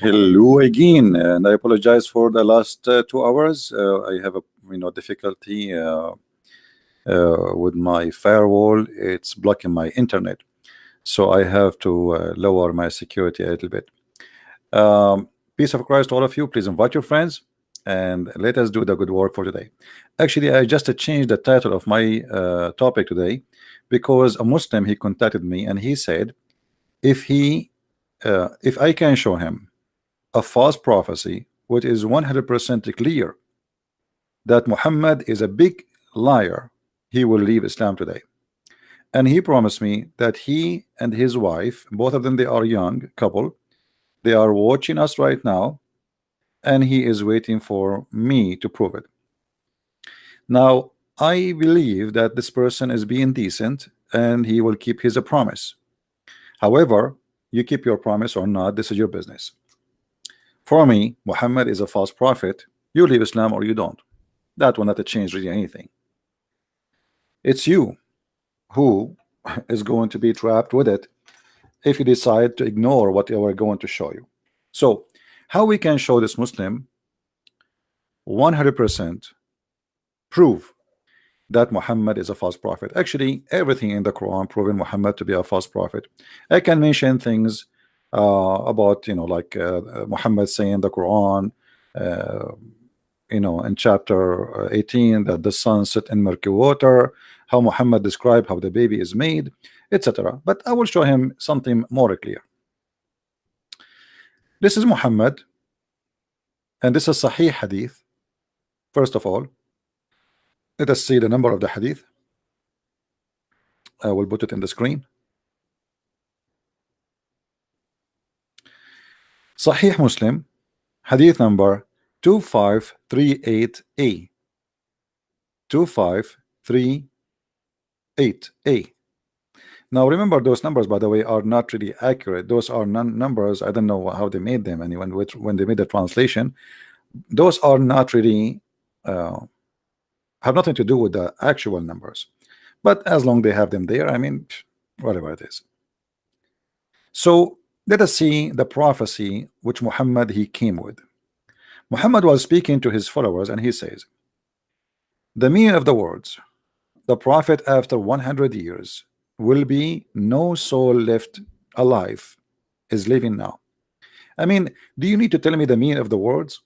Hello again, and I apologize for the last 2 hours. I have a difficulty with my firewall. It's blocking my internet, so I have to lower my security a little bit. Peace of Christ, to all of you. Please invite your friends, and let us do the good work for today. Actually, I just changed the title of my topic today because a Muslim he contacted me and he said if I can show him a false prophecy which is 100% clear that Muhammad is a big liar, he will leave Islam today. And he promised me that he and his wife, both of them, they are young couple, they are watching us right now, and he is waiting for me to prove it. Now I believe that this person is being decent and he will keep his promise. However, you keep your promise or not, this is your business. For me, Muhammad is a false prophet. You leave Islam or you don't. That will not change really anything. It's you who is going to be trapped with it if you decide to ignore what we're going to show you. So, how we can show this Muslim 100% prove that Muhammad is a false prophet? Actually, everything in the Quran proving Muhammad to be a false prophet. I can mention things about like Muhammad saying in the Quran in chapter 18 that the sun set in murky water, how Muhammad described how the baby is made, etc. But I will show him something more clear. This is Muhammad, and this is Sahih Hadith. First of all, let us see the number of the Hadith. I will put it in the screen. Sahih Muslim, Hadith number 2538A. 2538A. Now remember, those numbers, by the way, are not really accurate. Those are numbers. I don't know how they made them, and when they made the translation, those are not really have nothing to do with the actual numbers. But as long they have them there, I mean, whatever it is. So let us see the prophecy which Muhammad he came with. Muhammad was speaking to his followers, and he says, the meaning of the words, the prophet after 100 years will be no soul left alive is living now. I mean, do you need to tell me the meaning of the words?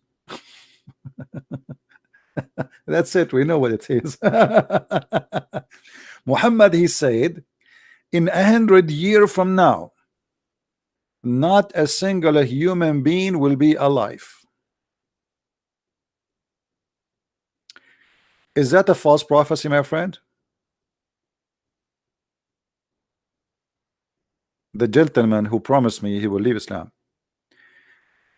That's it, we know what it is. Muhammad he said, in 100 years from now, not a single human being will be alive. Is that a false prophecy, my friend? The gentleman who promised me he will leave Islam.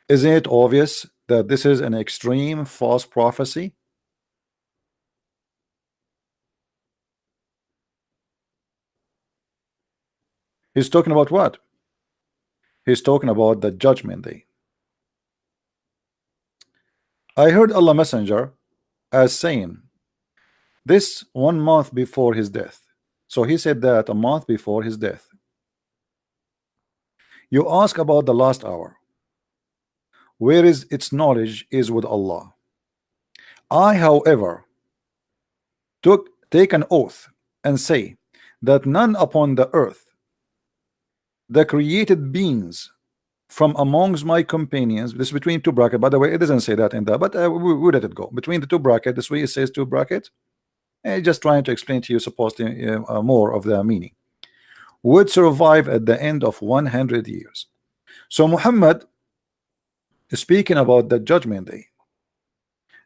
Isn't it obvious that this is an extreme false prophecy? He's talking about what? He's talking about the judgment day. I heard Allah Messenger as saying this 1 month before his death. So he said that a month before his death. You ask about the last hour. Where is its knowledge is with Allah. I, however, take an oath and say that none upon the earth, the created beings from amongst my companions, this is between two brackets, by the way, it doesn't say that in that, but we let it go. Between the two brackets, this way it says two brackets. Just trying to explain to you supposedly more of the meaning. Would survive at the end of 100 years. So Muhammad is speaking about the judgment day.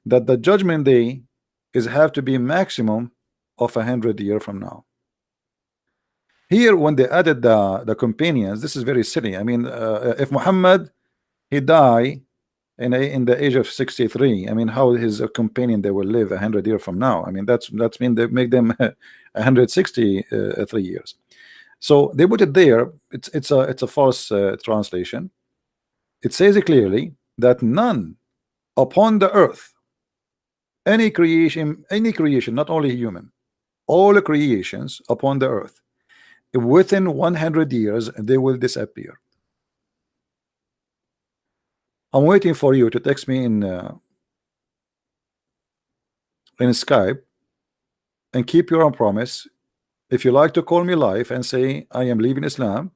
That the judgment day is have to be maximum of 100 years from now. Here, when they added the companions, this is very silly. I mean, if Muhammad he die in the age of 63, I mean, how his companion they will live 100 years from now? I mean, that's mean they make them 163 years. So they put it there. It's a false translation. It says it clearly that none upon the earth, any creation, not only human, all creations upon the earth, within 100 years they will disappear. I'm waiting for you to text me in Skype and keep your own promise. If you like to call me live and say I am leaving Islam,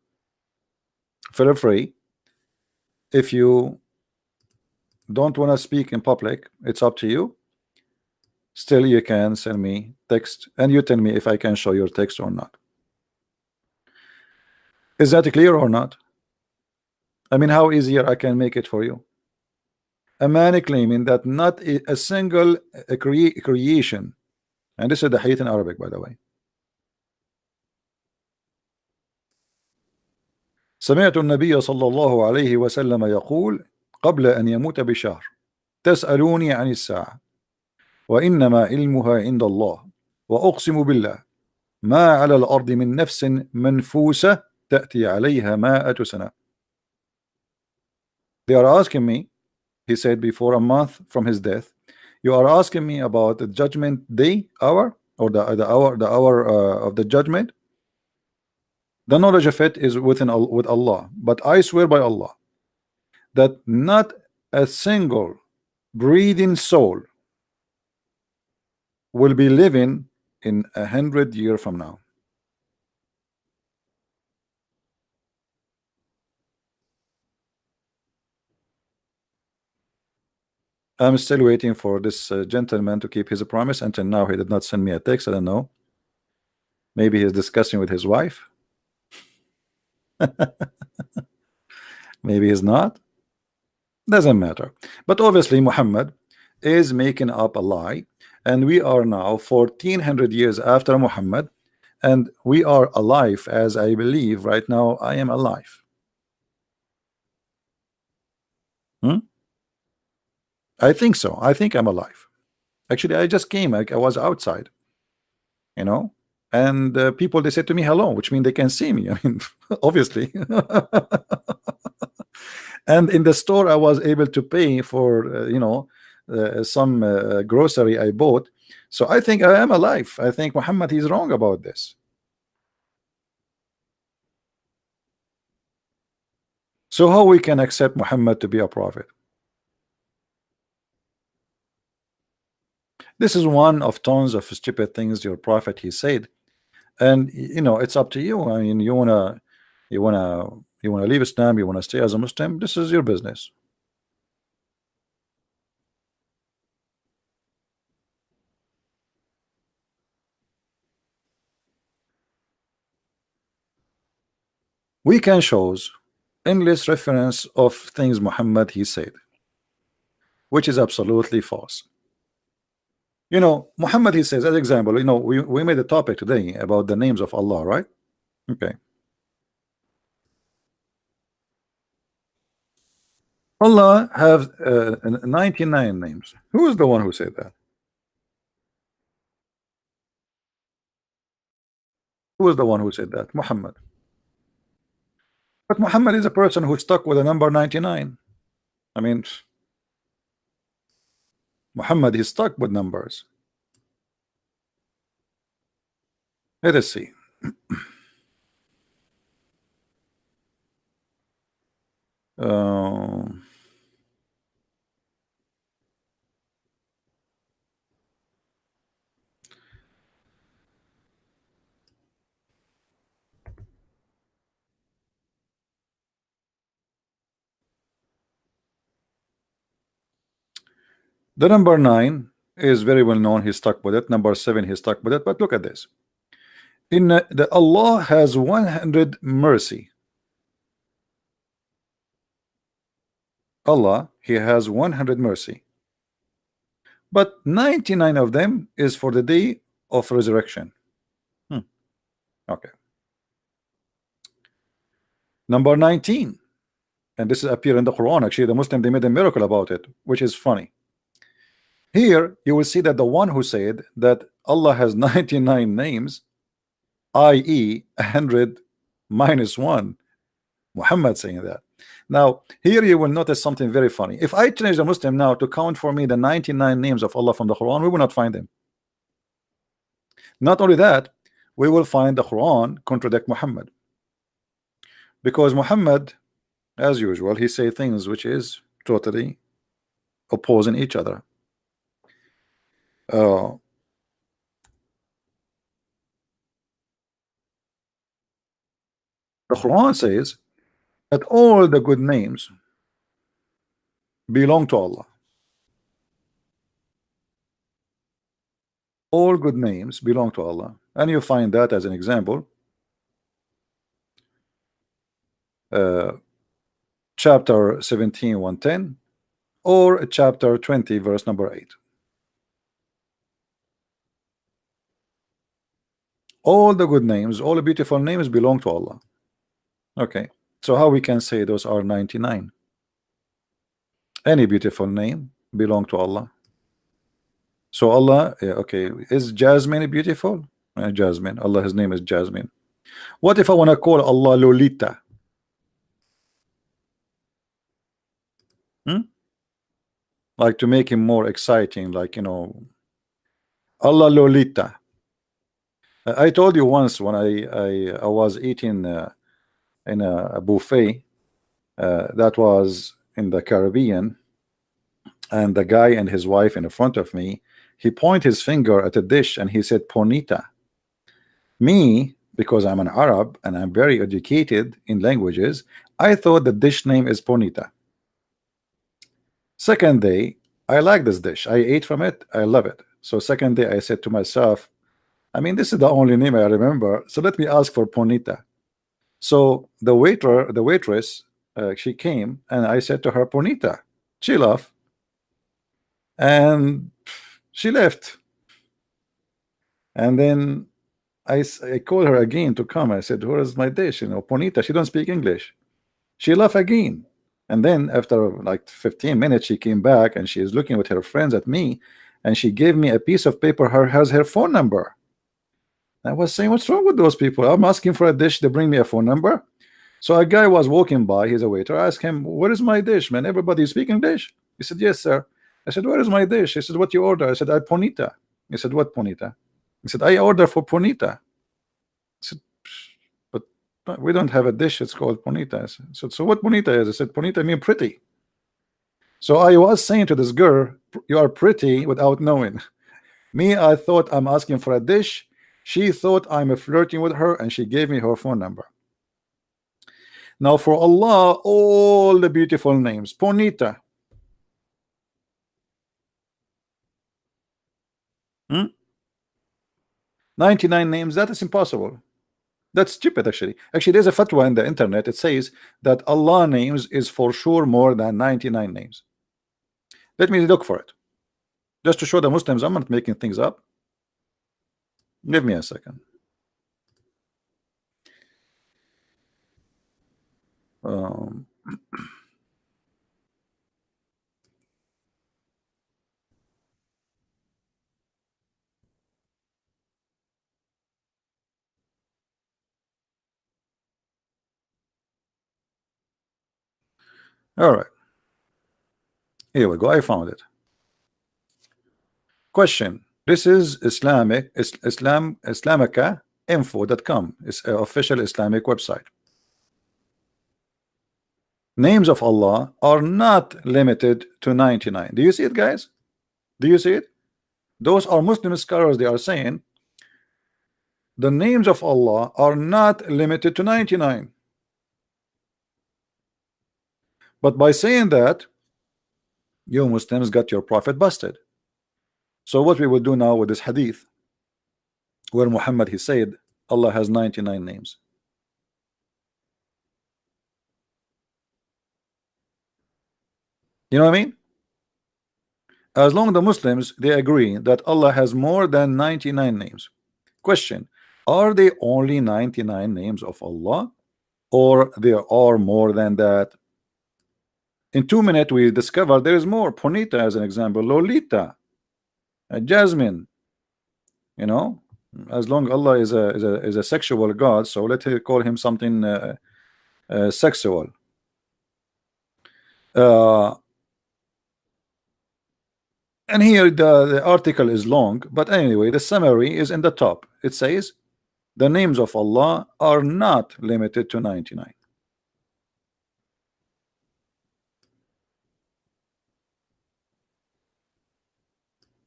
feel free. If you don't want to speak in public, it's up to you. Still, you can send me text and you tell me if I can show your text or not. Is that clear or not? I mean, how easier I can make it for you? A man claiming that not a single creation, and this is the hadith in Arabic, by the way. سمعت النبي صلى الله عليه وسلم يقول قبل أن يموت بشهر تسألوني عن الساعة وإنما علمها عند الله وأقسم بالله ما على الأرض من نفس منفوسة تأتي عليها 100 سنة. They are asking me, he said before a month from his death, you are asking me about the judgment day hour, or the hour of the judgment. The knowledge of it is with Allah, but I swear by Allah that not a single breathing soul will be living in 100 years from now. I'm still waiting for this gentleman to keep his promise. Until now, he did not send me a text. I don't know. Maybe he's discussing with his wife. Maybe he's not. Doesn't matter. But obviously, Muhammad is making up a lie, and we are now 1400 years after Muhammad, and we are alive as I believe right now. I am alive. I think so. I think I'm alive. Actually, I just came. I was outside, and people, they said to me hello, which means they can see me. I mean, obviously. And in the store, I was able to pay for some grocery I bought. So I think I am alive. I think Muhammad is wrong about this. So how we can accept Muhammad to be a prophet? This is one of tons of stupid things your prophet he said, and it's up to you. I mean, you wanna leave Islam, you wanna stay as a Muslim. This is your business. We can shows endless reference of things Muhammad he said, which is absolutely false. Muhammad he says, as example, we made a topic today about the names of Allah, right? Okay. Allah have 99 names. Who is the one who said that? Who is the one who said that? Muhammad. But Muhammad is a person who stuck with the number 99. I mean, Muhammad is stuck with numbers. Let us see. The number 9 is very well known. He stuck with it. Number 7, he stuck with it. But look at this. In the Allah has 100 mercy. Allah, he has 100 mercy. But 99 of them is for the day of resurrection. Okay. Number 19. And this is appear in the Quran. Actually, the Muslim, they made a miracle about it, which is funny. Here, you will see that the one who said that Allah has 99 names, i.e. 100 minus 1, Muhammad saying that. Now, here you will notice something very funny. If I change the Muslim now to count for me the 99 names of Allah from the Quran, we will not find them. Not only that, we will find the Quran contradict Muhammad. Because Muhammad, as usual, he say things which is totally opposing each other. Uh, the Quran says that all the good names belong to Allah. All good names belong to Allah, and you find that as an example, uh, chapter 17 110 or chapter 20 verse number 8. All the good names, all the beautiful names belong to Allah. Okay, so how we can say those are 99? Any beautiful name belong to Allah. So Allah, okay, is Jasmine beautiful? Jasmine, Allah, his name is Jasmine. What if I want to call Allah Lolita? Hmm? Like to make him more exciting, like, you know, Allah Lolita. I told you once when I was eating in a buffet that was in the Caribbean, and the guy and his wife in front of me, he pointed his finger at a dish and he said Ponita. Me, because I'm an Arab and I'm very educated in languages, I thought the dish name is Ponita. Second day, I like this dish. I ate from it. I love it. So second day, I said to myself, I mean, this is the only name I remember, so let me ask for Ponita. So the waitress, she came, and I said to her, Ponita. She laughed, and she left. And then I called her again to come. I said, where is my dish? You know, Ponita, she don't speak English. She laughed again. And then after like 15 minutes, she came back and she is looking with her friends at me, and she gave me a piece of paper. Has her phone number. I was saying, what's wrong with those people? I'm asking for a dish, they bring me a phone number. So a guy was walking by, he's a waiter. I asked him, where is my dish, man? Everybody speak English? He said, yes, sir. I said, where is my dish? He said, what you order? I said, I Ponita. He said, what Ponita? He said, I order for Ponita. I said, but we don't have a dish, it's called Ponita. I said, so what Ponita is? I said, Ponita mean pretty. So I was saying to this girl, you are pretty without knowing. Me, I thought I'm asking for a dish. She thought I'm flirting with her, and she gave me her phone number. Now for Allah, all the beautiful names. Ponita. 99 names, that is impossible. That's stupid, actually. Actually, there's a fatwa in the internet. It says that Allah names is for sure more than 99 names. Let me look for it. Just to show the Muslims I'm not making things up. Give me a second. Um, all right. Here we go. I found it. Question. This is Islamica.info.com. It's an official Islamic website. Names of Allah are not limited to 99. Do you see it, guys? Do you see it? Those are Muslim scholars. They are saying the names of Allah are not limited to 99. But by saying that, you Muslims got your prophet busted. So what we will do now with this hadith, where Muhammad, he said Allah has 99 names. You know what I mean? As long as the Muslims, they agree that Allah has more than 99 names. Question. Are they only 99 names of Allah, or there are more than that? In 2 minutes we discover there is more. Ponita as an example, Lolita, Jasmine. You know, as long Allah is a sexual God, so let's call him something sexual. And here the article is long, but anyway, the summary is in the top. It says the names of Allah are not limited to 99.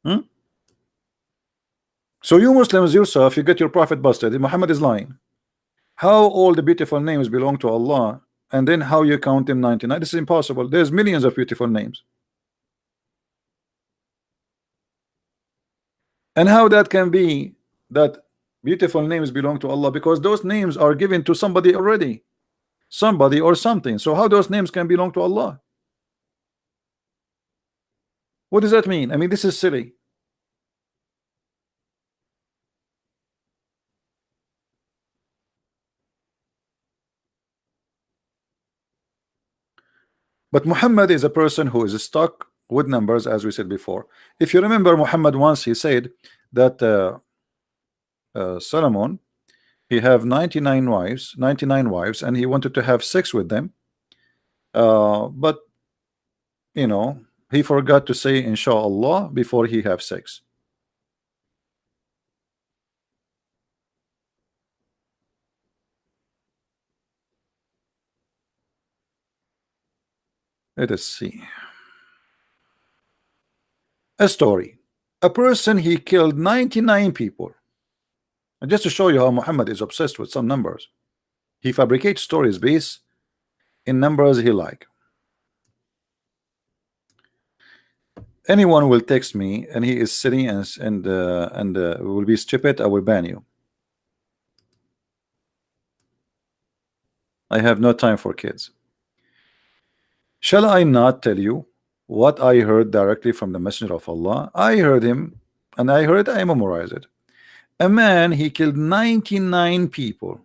Hmm? So you Muslims yourself, you get your prophet busted. Muhammad is lying. How all the beautiful names belong to Allah, and then how you count them 99? This is impossible. There's millions of beautiful names. And how that can be that beautiful names belong to Allah? Because those names are given to somebody already, somebody or something. So how those names can belong to Allah? What does that mean? I mean, this is silly. But Muhammad is a person who is stuck with numbers, as we said before. If you remember, Muhammad once he said that Solomon, he have 99 wives, and he wanted to have sex with them. But you know, he forgot to say inshallah before he have sex. Let us see. A story. A person he killed 99 people. And just to show you how Muhammad is obsessed with some numbers. He fabricates stories based in numbers he like. Anyone will text me and he is sitting and will be stupid, I will ban you. I have no time for kids. Shall I not tell you what I heard directly from the Messenger of Allah? I heard him, and I heard I memorized it. A man, he killed 99 people.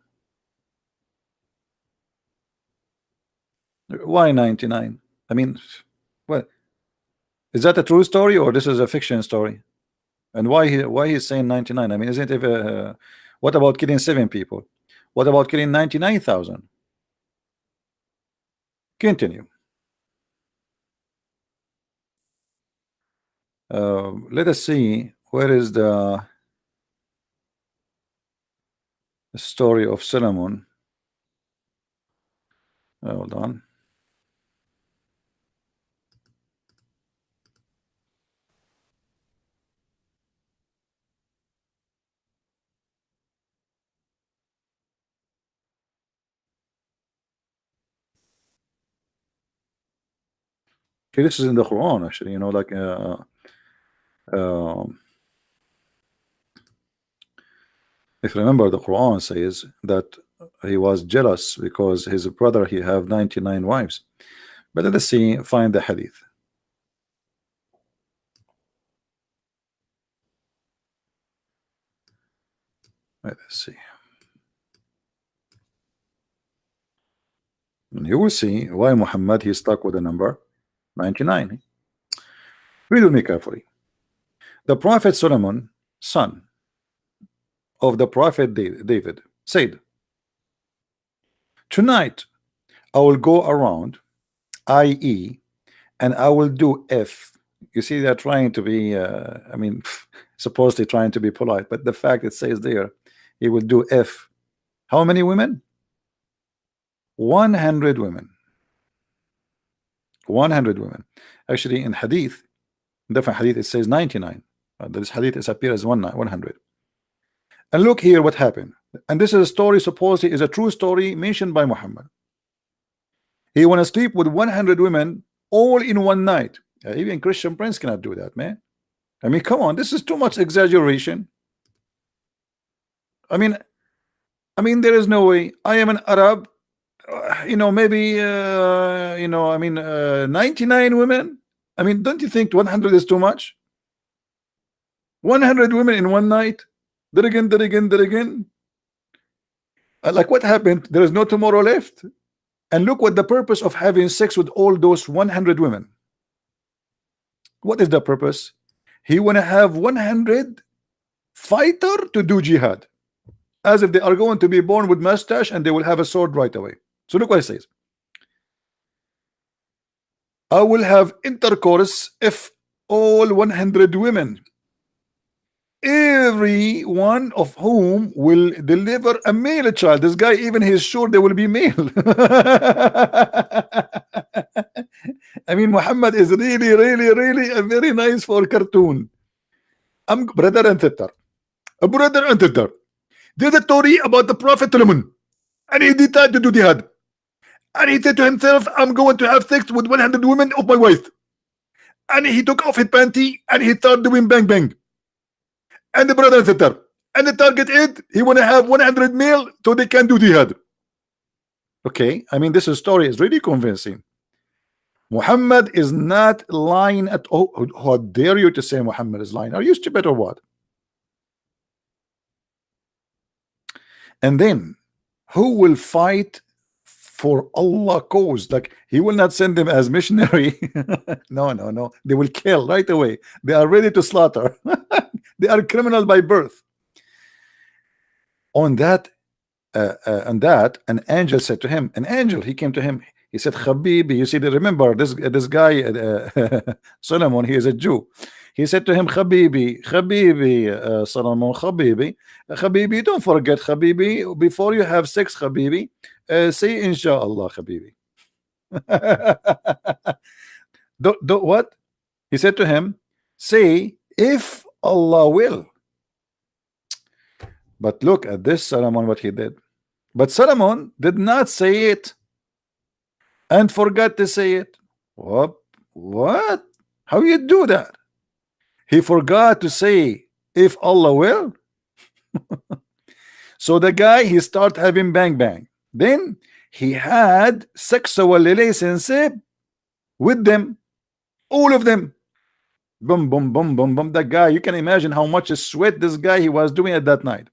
Why 99? I mean, what is that a true story or this is a fiction story? And why he's saying 99? I mean, isn't it what about killing 7 people? What about killing 99,000? Continue. Let us see where is the story of Solomon. Hold on. Okay, this is in the Quran actually, you know, like if you remember, the Quran says that he was jealous because his brother he have 99 wives. But let us see, find the hadith. Let us see. And you will see why Muhammad he stuck with the number 99. Read with me carefully. The Prophet Solomon, son of the Prophet David, said, tonight I will go around, i.e., and I will do F. You see, they're trying to be, I mean, supposedly trying to be polite, but the fact it says there, he will do F. How many women? 100 women. 100 women. Actually, in hadith, different hadith, it says 99. This hadith is appear as 100. And look here what happened. And this is a story, supposedly is a true story mentioned by Muhammad. He want to sleep with 100 women all in one night. Even Christian prince cannot do that, man. I mean, come on, this is too much exaggeration. I mean, there is no way. I am an Arab. You know, maybe you know, I mean, 99 women. I mean, don't you think 100 is too much? 100 women in one night. There again, there again, there again. Like what happened? There is no tomorrow left. And look what the purpose of having sex with all those 100 women. What is the purpose? He want to have 100 fighter to do jihad, as if they are going to be born with mustache and they will have a sword right away. So look what it says. I will have intercourse if all 100 women, every one of whom will deliver a male child. This guy even he's sure they will be male. I mean, Muhammad is really, really, really a very nice for cartoon. I'm brother and sister. A brother and sister. There's a story about the Prophet Solomon, and he decided to do jihad. And he said to himself, I'm going to have sex with 100 women of my wife. And he took off his panty and he started doing bang bang. And the brother and sister. And the target is he want to have 100 male so they can do jihad. Okay, I mean, this story is really convincing. Muhammad is not lying at all. How dare you to say Muhammad is lying? Are you stupid or what? And then who will fight for Allah cause? Like, he will not send them as missionary. No, they will kill right away. They are ready to slaughter. They are criminal by birth. On that, an angel said to him, he came to him, he said, Habibi, you see, remember this guy, Solomon, he is a Jew. He said to him, Habibi, Solomon, Habibi, don't forget, Habibi, before you have sex, Habibi, say Inshallah, Habibi. What? He said to him, say, if Allah will. But look at this Solomon, what he did. But Solomon did not say it and forgot to say it. What? How you do that? He forgot to say, if Allah will. So the guy, he started having bang bang. Then he had sexual relationship with them, all of them. Boom, boom, boom, boom, boom. That guy, you can imagine how much sweat this guy he was doing at that night.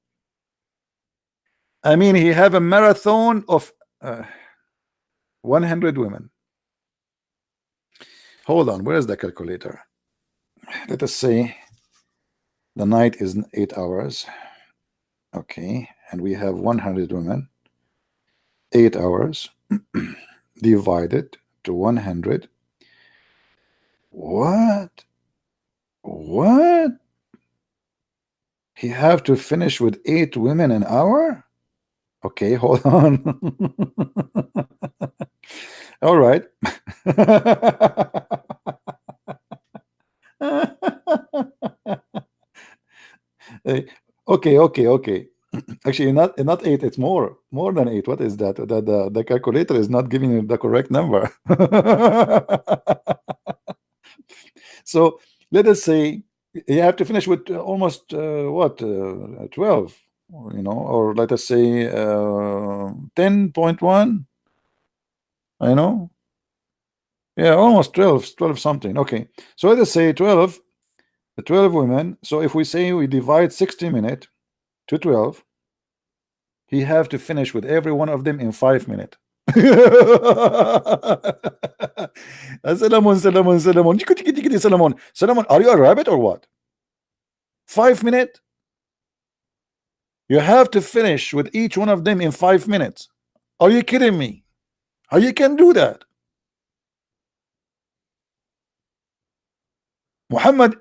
I mean, he have a marathon of 100 women. Hold on, where is the calculator? Let us say the night is 8 hours. Okay, and we have 100 women. 8 hours divided to 100. What? He have to finish with 8 women an hour? Okay, hold on. All right. Okay. Actually, not 8. It's more than 8. What is that? The calculator is not giving you the correct number. So let us say you have to finish with almost 12. Or let us say 10.1. I know. Yeah, almost 12 something. Okay, so let us say 12 women. So if we say we divide 60 minutes to 12, he have to finish with every one of them in 5 minutes. Solomon, are you a rabbit or what? 5 minutes? You have to finish with each one of them in 5 minutes. Are you kidding me? How you can do that? Muhammad,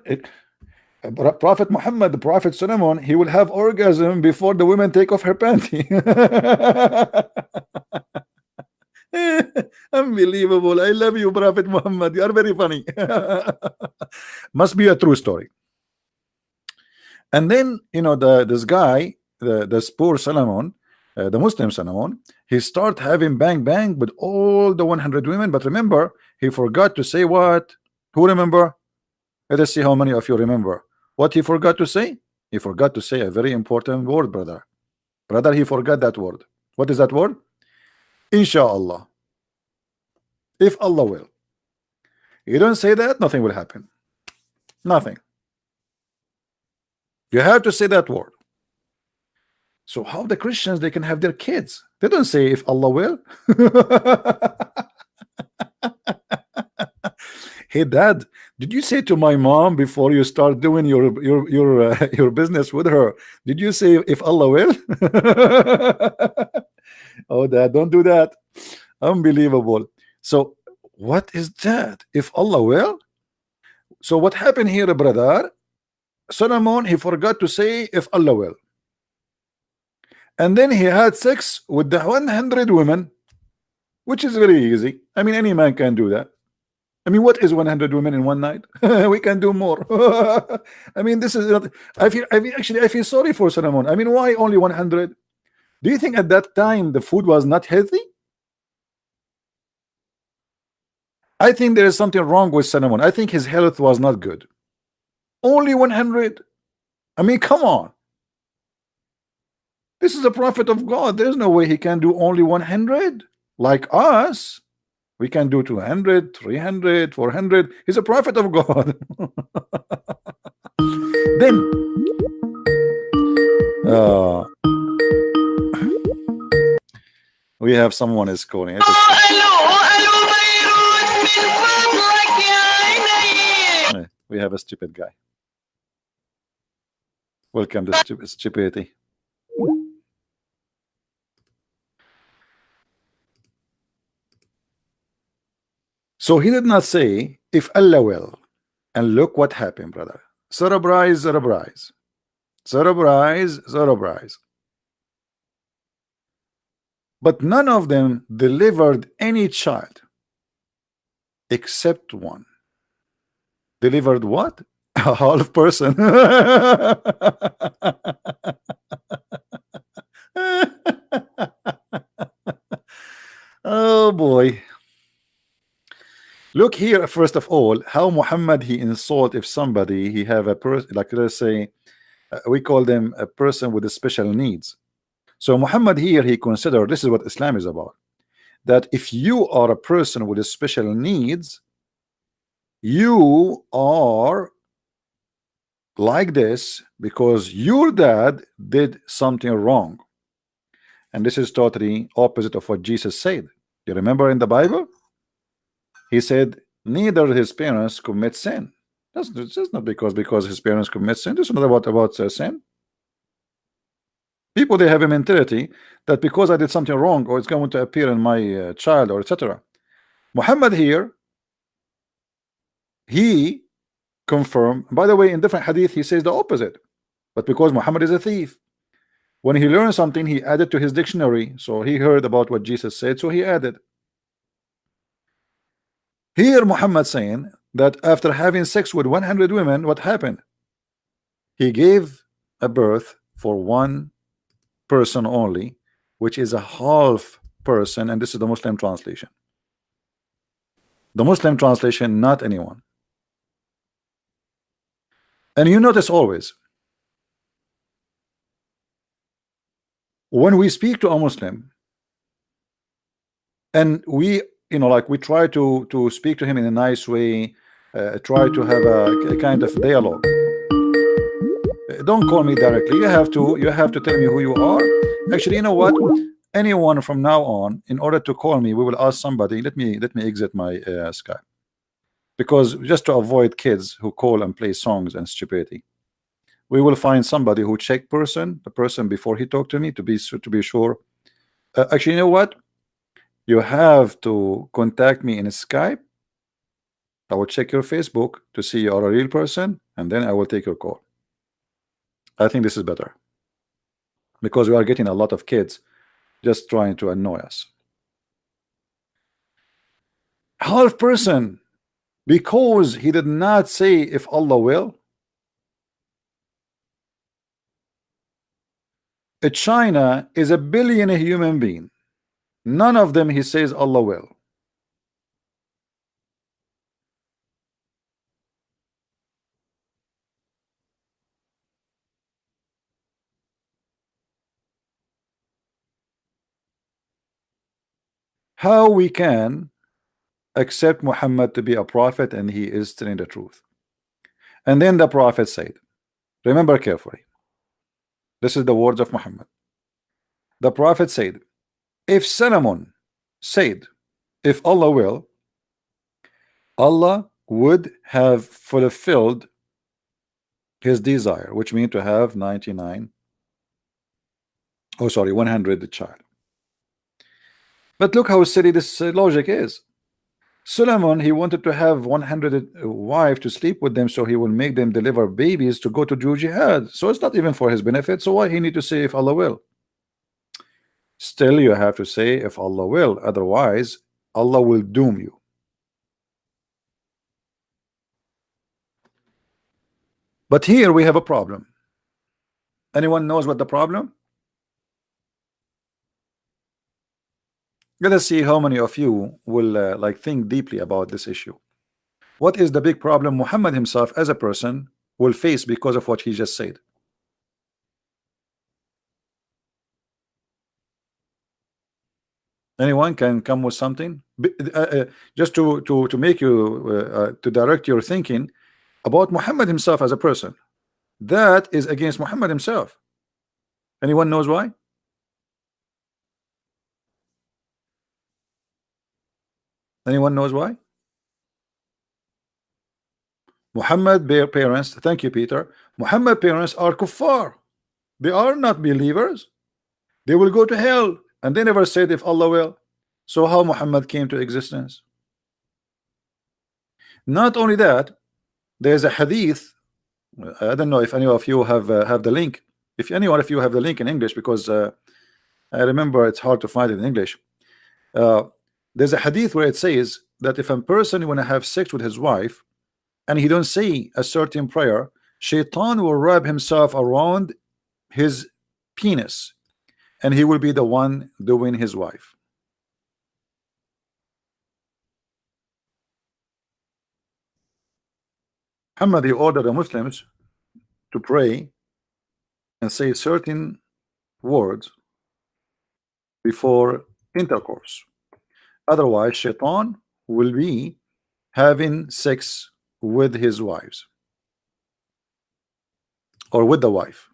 Prophet Muhammad, the Prophet Solomon, he will have orgasm before the women take off her panty. Unbelievable. I love you, Prophet Muhammad. You are very funny. Must be a true story. And then, this guy, this poor Solomon, the Muslim Solomon, he start having bang bang with all the 100 women. But remember, he forgot to say what? Who remember? Let us see how many of you remember. What he forgot to say? He forgot to say a very important word, brother. Brother, he forgot that word. What is that word? Inshallah. If Allah will. You don't say that, nothing will happen. Nothing. You have to say that word. So how the Christians, they can have their kids? They don't say if Allah will. Hey dad, did you say to my mom before you start doing your business with her, did you say if Allah will? Oh dad, don't do that. Unbelievable. So what is that? If Allah will? So what happened here, brother? Solomon, he forgot to say if Allah will. And then he had sex with the 100 women, which is very easy. I mean, any man can do that. I mean, what is 100 women in one night? We can do more. I mean, this is not. I feel sorry for Solomon. I mean, why only 100? Do you think at that time the food was not healthy? I think there is something wrong with Solomon. I think his health was not good. Only 100. I mean, come on. This is a prophet of God. There's no way he can do only 100 like us. We can do 200, 300, 400. He's a prophet of God. Then we have someone is calling. We have a stupid guy. Welcome to stupidity. So he did not say if Allah will, and look what happened, brother. Surprise, surprise, surprise, surprise. But none of them delivered any child except one. Delivered what? A half person. Oh boy. Look here, first of all, how Muhammad he insult if somebody he have a person, like let's say we call them a person with a special needs. So Muhammad here he consider this is what Islam is about, that if you are a person with a special needs, you are like this because your dad did something wrong. And this is totally opposite of what Jesus said. You remember in the Bible? He said, neither his parents commit sin. That's not because his parents commit sin. This is not about sin. People, they have a mentality that because I did something wrong, or it's going to appear in my child, or etc. Muhammad here, he confirmed. By the way, in different hadith, he says the opposite. But because Muhammad is a thief, when he learned something, he added to his dictionary. So he heard about what Jesus said, so he added. Here Muhammad saying that after having sex with 100 women, what happened? He gave a birth for one person only, which is a half person, and this is the Muslim translation. The Muslim translation, not anyone. And you notice always when we speak to a Muslim and we like we try to speak to him in a nice way, try to have a kind of dialogue. Don't call me directly. You have to tell me who you are. Actually, you know what? Anyone from now on, in order to call me, we will ask somebody. Let me exit my Skype, because just to avoid kids who call and play songs and stupidity, we will find somebody who check the person before he talked to me to be sure. Actually, you know what? You have to contact me in Skype. I will check your Facebook to see you are a real person, and then I will take your call. I think this is better, because we are getting a lot of kids just trying to annoy us. Half person, because he did not say if Allah will. China is a billion human being. None of them he says Allah will. How we can accept Muhammad to be a prophet and he is telling the truth? And then the prophet said, remember carefully, this is the words of Muhammad. The prophet said, if Solomon said if Allah will, Allah would have fulfilled his desire, which means to have 100 child. But look how silly this logic is. Solomon, he wanted to have 100 wives to sleep with them, so he will make them deliver babies to go to do jihad. So it's not even for his benefit. So why he need to say if Allah will? Still, you have to say if Allah will. Otherwise, Allah will doom you. But here we have a problem. Anyone knows what the problem? Let us see how many of you will like think deeply about this issue. What is the big problem Muhammad himself as a person will face because of what he just said? Anyone can come with something. Just to make you to direct your thinking about Muhammad himself as a person. That is against Muhammad himself. Anyone knows why? Anyone knows why? Muhammad their parents, thank you, Peter. Muhammad parents are kuffar. They are not believers. They will go to hell, and they never said if Allah will. So how Muhammad came to existence? Not only that, there's a hadith. I don't know if any of you have the link. If anyone of you have the link in English, because I remember it's hard to find it in English. Uh, there's a hadith where it says that if a person want to have sex with his wife and he don't say a certain prayer, Shaitan will wrap himself around his penis and he will be the one doing his wife. Muhammad, he ordered the Muslims to pray and say certain words before intercourse. Otherwise, Shaitan will be having sex with his wives or with the wife.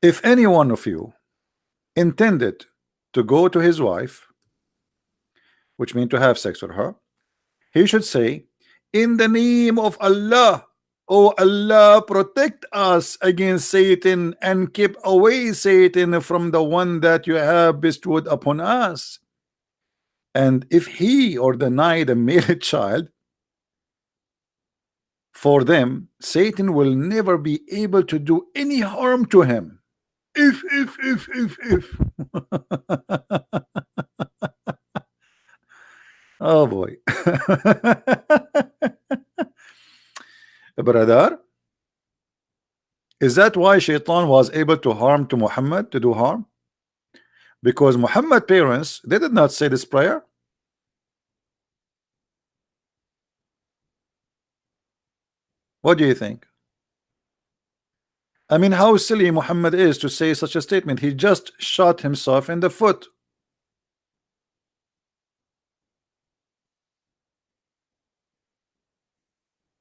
If any one of you intended to go to his wife, which means to have sex with her, he should say, in the name of Allah, oh Allah, protect us against Satan and keep away Satan from the one that you have bestowed upon us. And if he or deny the male child, for them Satan will never be able to do any harm to him. If oh boy. Brother, is that why Shaitan was able to harm to Muhammad, to do harm? Because Muhammad parents, they did not say this prayer. What do you think? I mean, how silly Muhammad is to say such a statement. He just shot himself in the foot.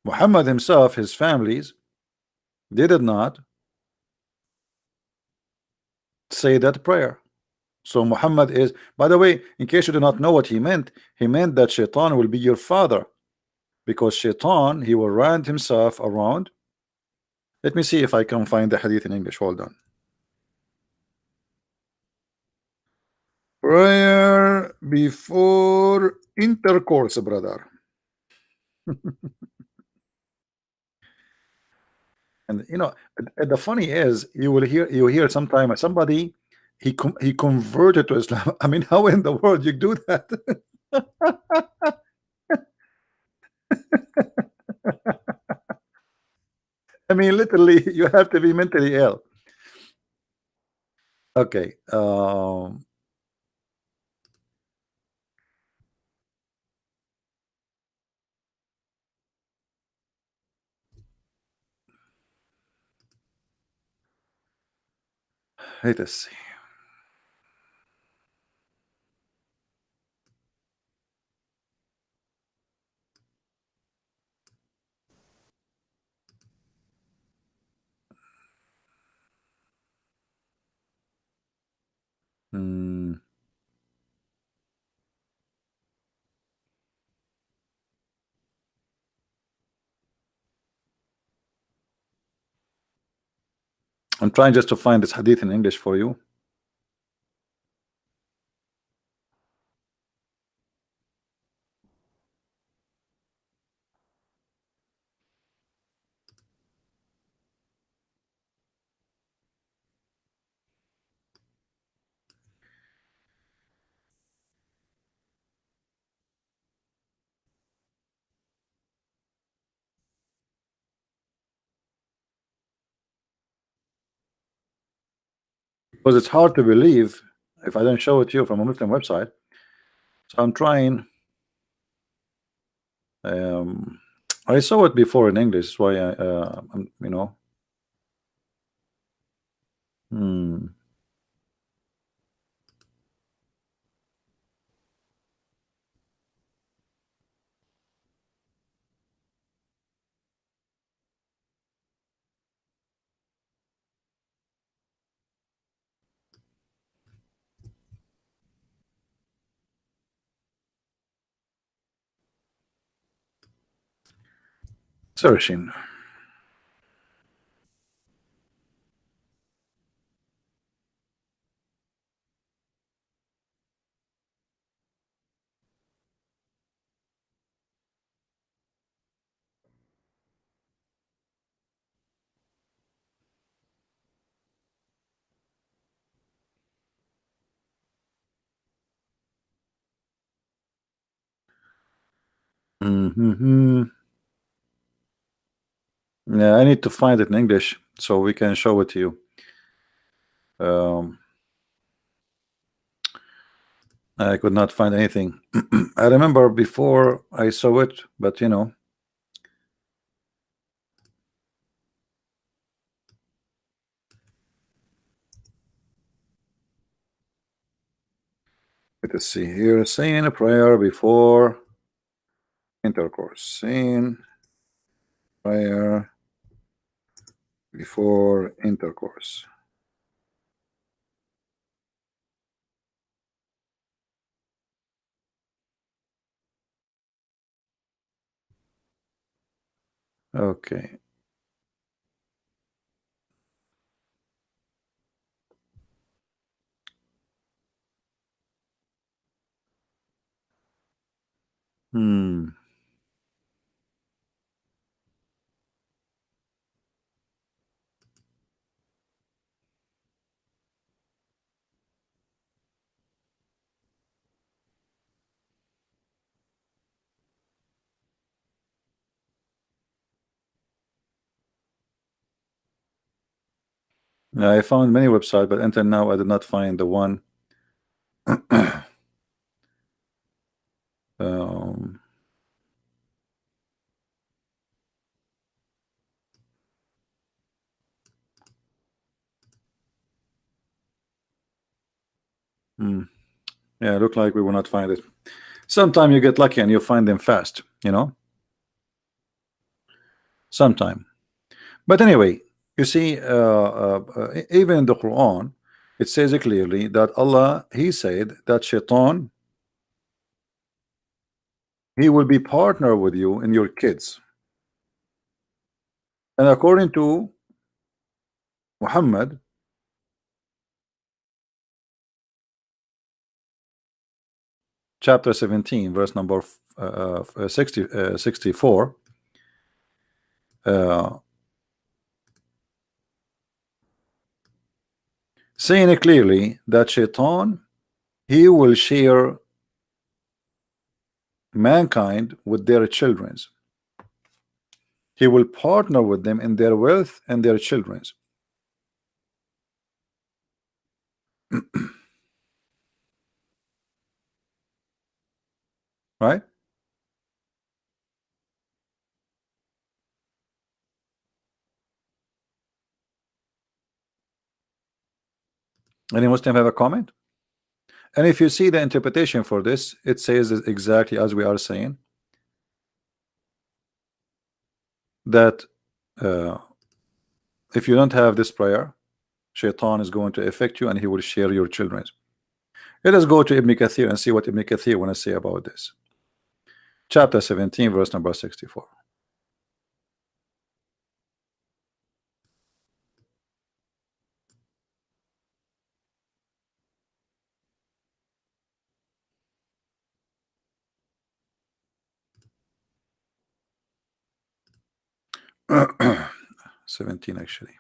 Muhammad himself, his families, they did not say that prayer. So Muhammad is, by the way, in case you do not know what he meant that Shaitan will be your father, because Shaitan, he will rant himself around. Let me see if I can find the hadith in English. Hold on. Prayer before intercourse, brother. And you know, the funny is, you hear sometime somebody he converted to Islam. I mean, how in the world you do that? I mean, literally, you have to be mentally ill. Okay. Let us see. Hmm. I'm trying just to find this hadith in English for you. because it's hard to believe if I don't show it to you from a Muslim website. So I'm trying. Um, I saw it before in English. That's why you know. Hmm. Searching. Hmm. Yeah, I need to find it in English so we can show it to you. Um, I could not find anything. I remember before I saw it, but you know. Let's see here. Saying a prayer before intercourse. Saying prayer before intercourse. Okay. Hmm. I found many websites, but until now I did not find the one. um, hmm. Yeah, look like we will not find it. Sometime you get lucky and you find them fast, you know. Sometime. But anyway, you see, even in the Quran, it says clearly that Allah, He said that Shaitan, he will be partner with you in your kids. And according to Muhammad, chapter 17, verse number 64, uh, saying it clearly that Shaitan, he will share mankind with their children's. He will partner with them in their wealth and their children's. Right? Any Muslim have a comment? And if you see the interpretation for this, it says exactly as we are saying that uh, if you don't have this prayer, Shaitan is going to affect you and he will share your children. Let us go to Ibn Kathir and see what Ibn Kathir want to say about this. Chapter 17, verse number 64. 17 actually.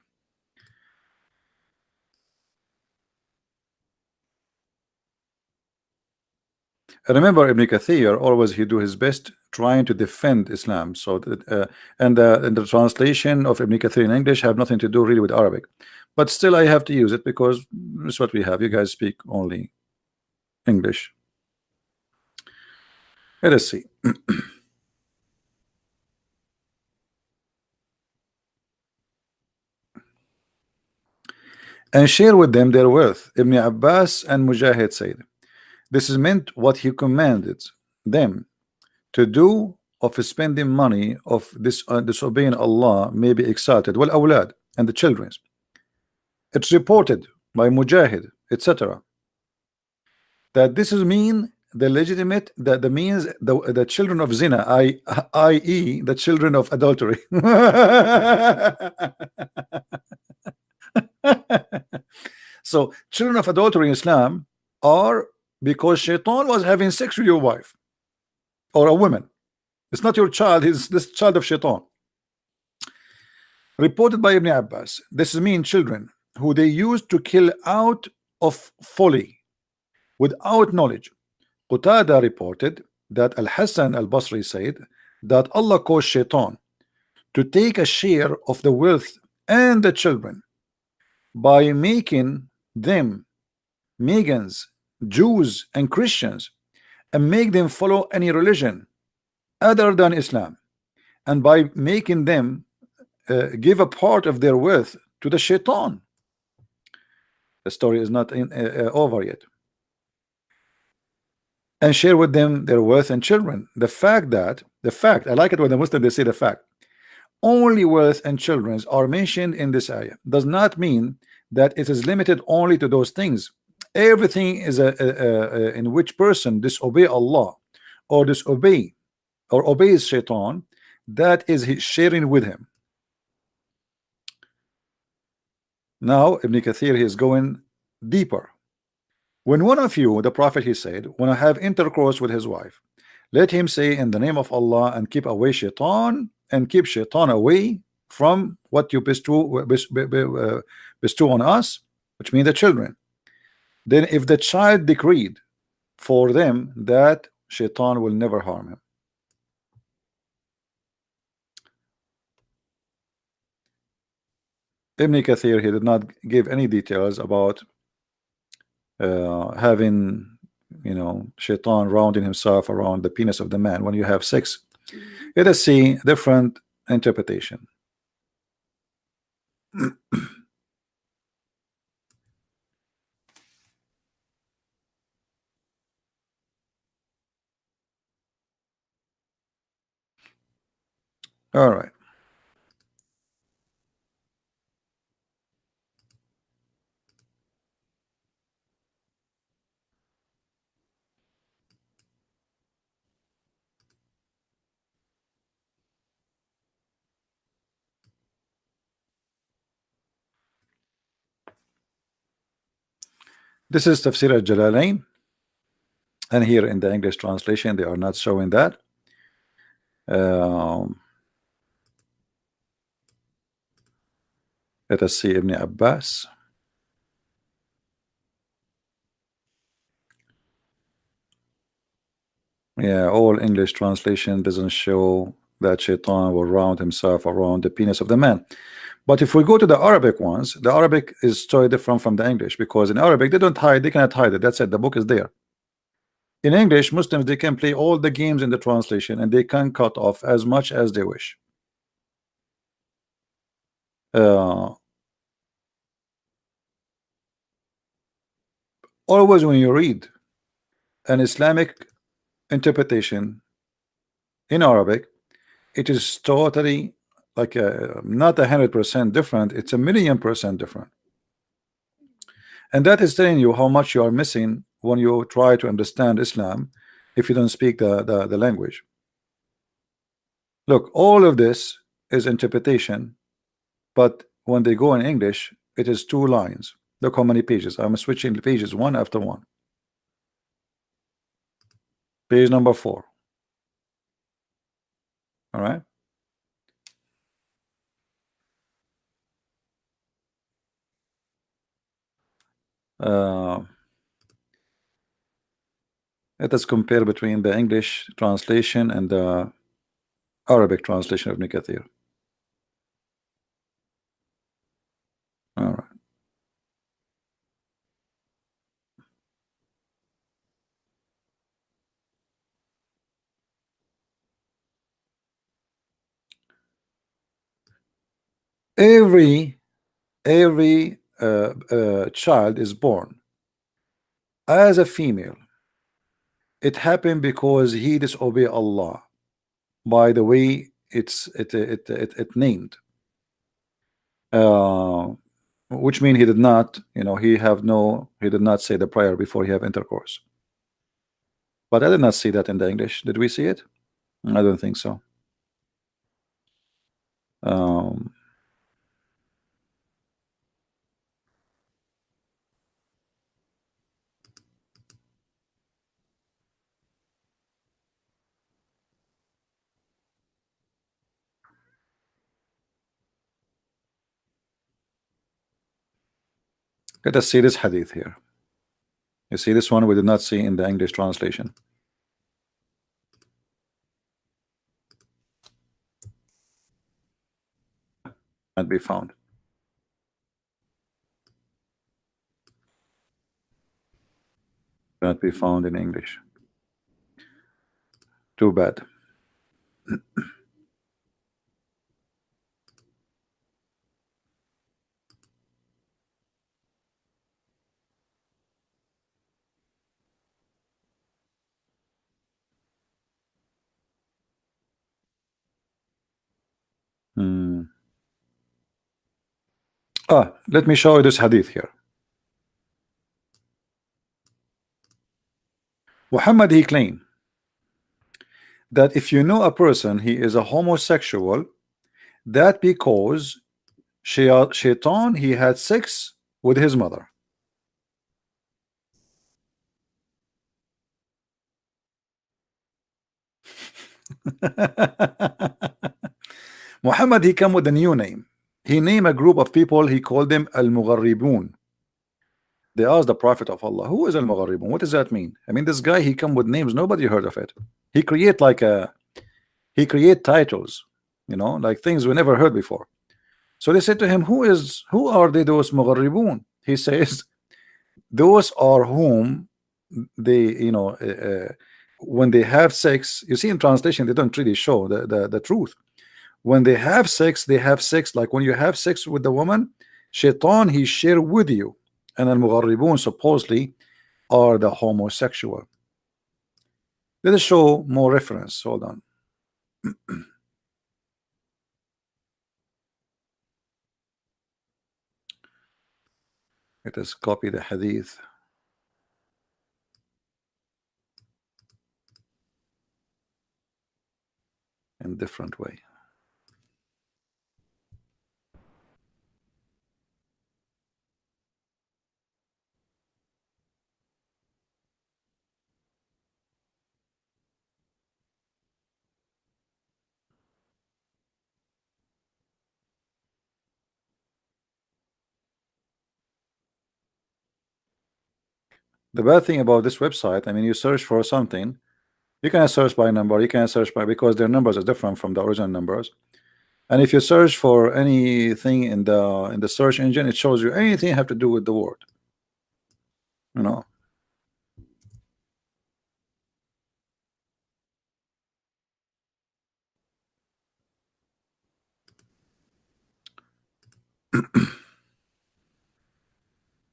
Remember, Ibn Kathir always he do his best trying to defend Islam. So that, and the translation of Ibn Kathir in English have nothing to do really with Arabic. but still I have to use it because it's what we have. You guys speak only English. Let us see. And share with them their wealth. Ibn Abbas and Mujahid said, this is meant what he commanded them to do of spending money of this disobeying Allah may be exalted. Well, awlad and the children. It's reported by Mujahid, etc., that this is mean the legitimate, that the means the children of zina, i.e. the children of adultery. So children of adultery in Islam are because shaitan was having sex with your wife or a woman. It's not your child, he's this child of shaitan. Reported by Ibn Abbas, this is mean children who they used to kill out of folly without knowledge. Qatada reported that Al-Hassan al-Basri said that Allah caused shaitan to take a share of the wealth and the children by making them Megans, Jews and Christians, and make them follow any religion other than Islam, and by making them give a part of their wealth to the shaitan. The story is not over yet. And share with them their wealth and children. The fact, I like it when the Muslims they say the fact. Only wealth and children are mentioned in this ayah does not mean that it is limited only to those things. Everything is in which person disobey Allah or disobey or obeys shaitan, that is his sharing with him. Now Ibn Kathir he is going deeper. When one of you, the Prophet he said, when I have intercourse with his wife, let him say in the name of Allah and keep away shaitan, and keep shaitan away from what you bestow on us, which means the children. Then if the child decreed for them, that shaitan will never harm him. Ibn Kathir he did not give any details about having, you know, shaitan rounding himself around the penis of the man when you have sex. Let us see different interpretation. All right. This is Tafsir al-Jalalain, and here in the English translation they are not showing that. Let us see Ibn Abbas. Yeah, all English translation doesn't show that shaitan will round himself around the penis of the man. But if we go to the Arabic ones, the Arabic is totally different from the English, because in Arabic they don't hide, they cannot hide it. That's it, the book is there. In English, Muslims they can play all the games in the translation and they can cut off as much as they wish. Always when you read an Islamic interpretation in Arabic, it is totally like not 100% different, it's 1,000,000% different. And that is telling you how much you are missing when you try to understand Islam if you don't speak the language. Look, all of this is interpretation, but when they go in English, it is 2 lines. Look how many pages. I'm switching the pages one after one. Page number 4. All right. Let us compare between the English translation and the Arabic translation of Ibn Kathir. All right. Every child is born as a female. It happened because he disobeyed Allah. By the way, it named, uh, which means he did not, he did not say the prayer before he have intercourse. But I did not see that in the English. Did we see it? I don't think so. Um, Let us see this hadith here. You see this one we did not see in the English translation. Not be found. Not be found in English. Too bad. Hmm. Let me show you this hadith here. Muhammad, he claimed that if you know a person he is a homosexual, that because shaitan he had sex with his mother. Muhammad, he come with a new name. He named a group of people, he called them al-mugharribun. They asked the Prophet of Allah, who is al-mugharribun? What does that mean? I mean, this guy, he come with names, nobody heard of it. He create titles, like things we never heard before. So they said to him, who are they, those mugharribun? He says, those are whom they, when they have sex, you see in translation, they don't really show the truth. When they have sex like when you have sex with the woman, shaitan, he share with you. And al-mugharribun supposedly are the homosexual. Let us show more reference. Hold on. Let us copy the hadith in different way. The bad thing about this website, I mean, you search for something, you can search by number, you can search by, because their numbers are different from the original numbers. And if you search for anything in the search engine, it shows you anything have to do with the word.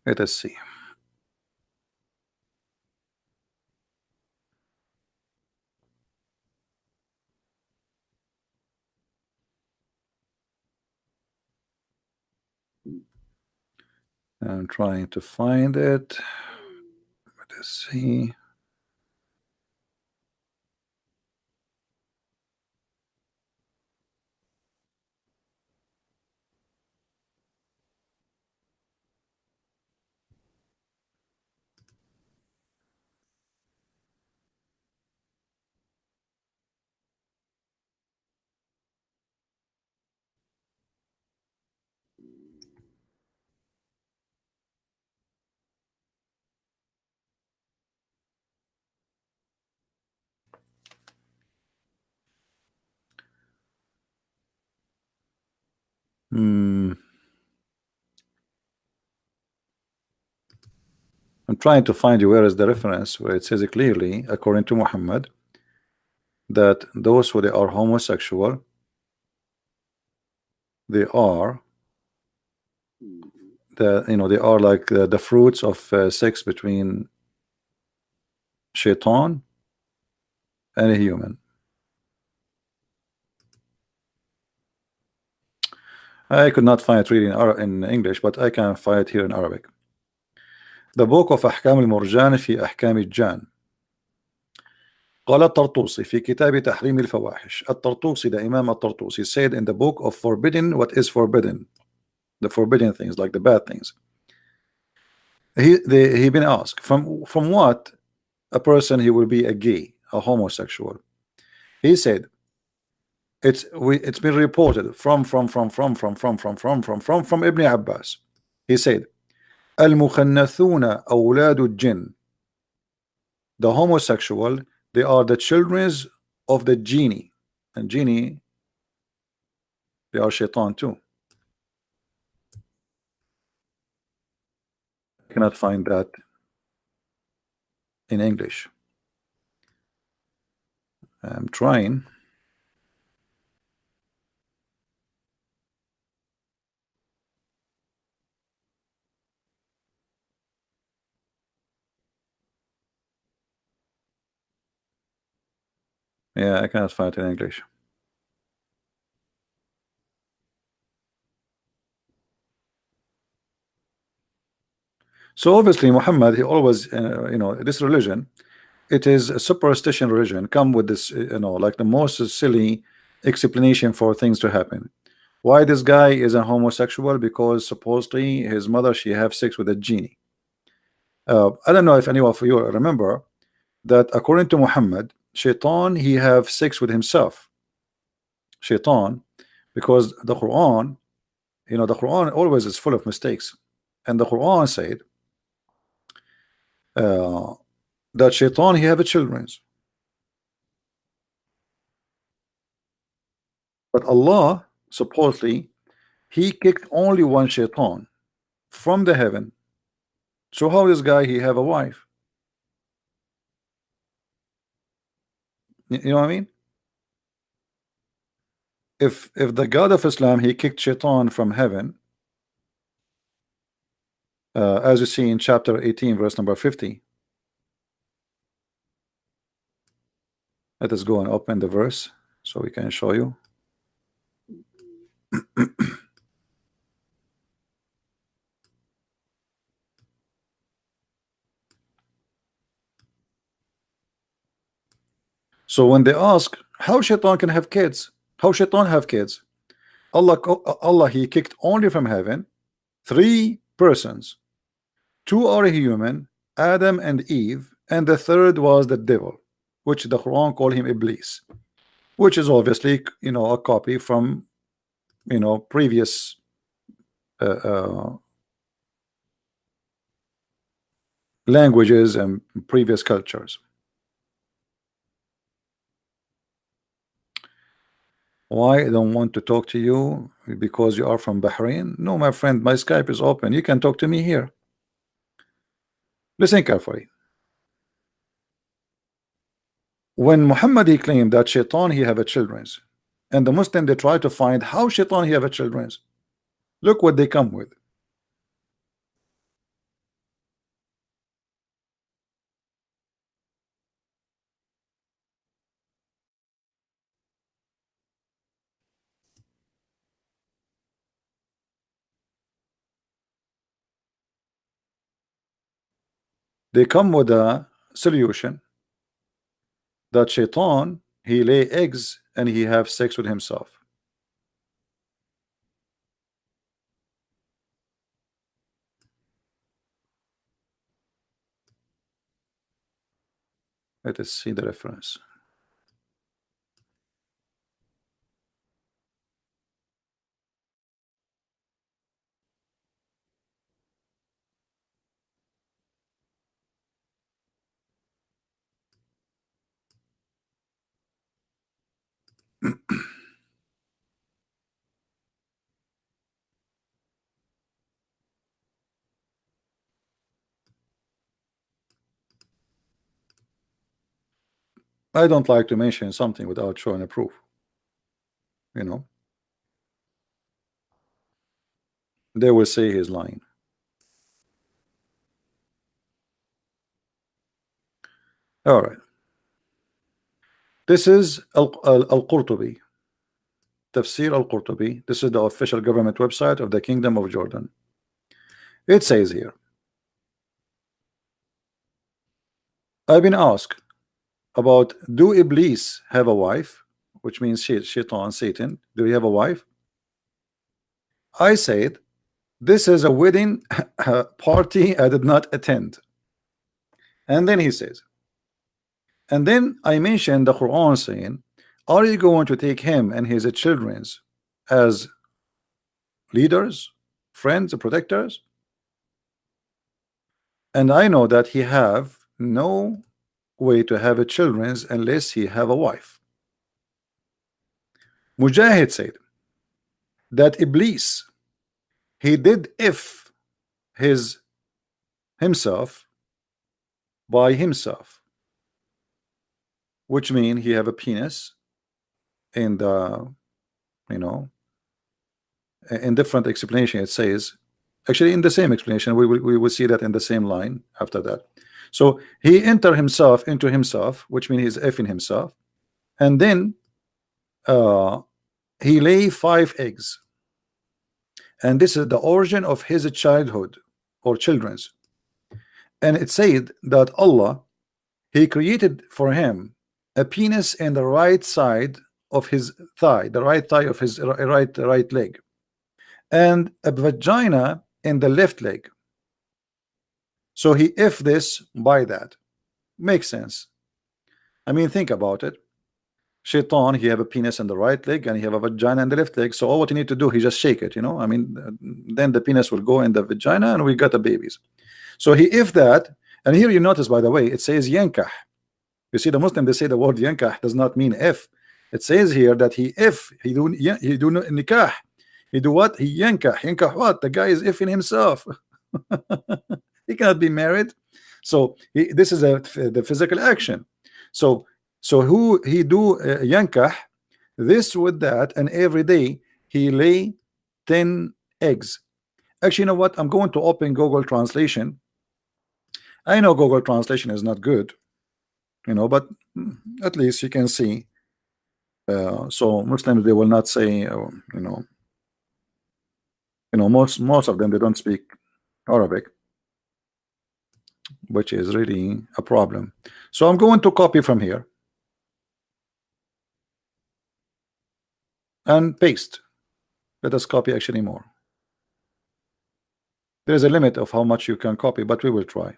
Let us see. I'm trying to find it. Let us see. I'm trying to find you where is the reference where it says clearly, according to Muhammad, that those who they are homosexual, they are they are like the fruits of sex between shaitan and a human. I could not find it really in English, but I can find it here in Arabic. The book of أحكام المرجان في أحكام الجان. قال الطرطوسي في كتاب تحريم الفواحش. الطرطوسي, the Imam الطرطوسي, said in the book of forbidden what is forbidden, the forbidden things like the bad things. He been asked from what a person he will be a gay, a homosexual. He said it's been reported from Ibn Abbas. He said المخنثون أولاد الجن, the homosexual, they are the children of the genie, and genie, they are shaitan too. I cannot find that in English. I'm trying. Yeah, I cannot find it in English. So obviously Muhammad, he always this religion, it is a superstition religion, come with this like the most silly explanation for things to happen. Why this guy is a homosexual? Because supposedly his mother, she have sex with a genie. I don't know if any of you remember that according to Muhammad, shaitan, he have sex with himself. Shaitan, because the Quran, the Quran always is full of mistakes, and the Quran said that shaitan, he have a children, but Allah supposedly he kicked only one shaitan from the heaven. So how this guy he have a wife? You know what I mean? If the God of Islam he kicked shaitan from heaven, as you see in chapter 18 verse number 50. Let us go and open the verse so we can show you. So when they ask how shaitan can have kids, how shaitan have kids, Allah he kicked only from heaven 3 persons. 2 are human, Adam and Eve, and the third was the devil, which the Quran call him Iblis, which is obviously a copy from previous languages and previous cultures. Why I don't want to talk to you? Because you are from Bahrain? No, my friend, my Skype is open. You can talk to me here. Listen carefully. When Muhammad he claimed that shaitan he have a children, and the Muslim they try to find how shaitan he have a children, look what they come with. They come with a solution that shaitan he lay eggs and he have sex with himself. Let us see the reference. I don't like to mention something without showing a proof. they will say he's lying. All right. This is Al-Qurtubi, Tafsir Al-Qurtubi. This is the official government website of the Kingdom of Jordan. It says here, I've been asked about, do Iblis have a wife? Which means Shaitan, Satan. Do he have a wife? I said, this is a wedding party I did not attend. And then he says, and then I mentioned the Quran saying, are you going to take him and his children as leaders, friends, protectors? And I know that he have no way to have a children unless he have a wife. Mujahid said that Iblis, he did if himself by himself, which mean he have a penis in the, you know, in different explanation it says, actually in the same explanation we will see that in the same line after that. So he enter himself into himself, which means he's effing himself, and then he lay 5 eggs, and this is the origin of his childhood or children's. And it said that Allah, he created for him a penis in the right side of his thigh, the right thigh of his right leg, and a vagina in the left leg. So he if this by that. Makes sense. I mean, think about it. Shaitan, he have a penis in the right leg and he have a vagina in the left leg. So all what you need to do, he just shake it, you know. I mean, then the penis will go in the vagina and we got the babies. So he if that, and here you notice, by the way, it says yankah. You see, the Muslim, they say the word yankah does not mean if. It says here that he if he do nikah. He do what? He yankah what? The guy is ifing himself. He cannot be married. So this is the physical action. So who he do yankah this with that, and every day he lay 10 eggs. Actually, you know what? I'm going to open Google Translation. I know Google Translation is not good, you know, but at least you can see. So Muslims, they will not say, you know, most of them, they don't speak Arabic, which is really a problem. So I'm going to copy from here and paste. Let us copy actually more. There's a limit of how much you can copy, but we will try.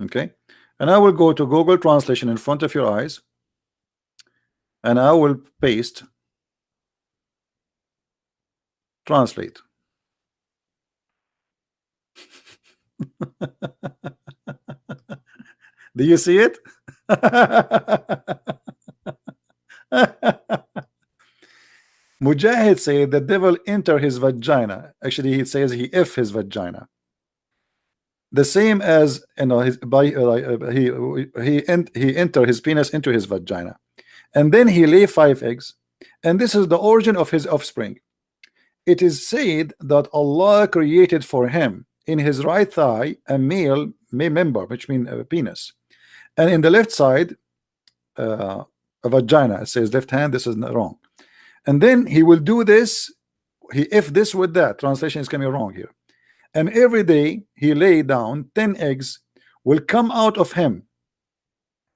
Okay, and I will go to Google Translation in front of your eyes, and I will paste translate. Do you see it? Mujahid said the devil enter his vagina. Actually, he says he if his vagina. The same as, you know, his by he enter his penis into his vagina, and then he lay 5 eggs, and this is the origin of his offspring. It is said that Allah created for him in his right thigh a male member, which means a penis, and in the left side a vagina. It says left hand. This is not wrong. And then he will do this. He if this with that. Translation is coming wrong here. And every day he lay down 10 eggs will come out of him.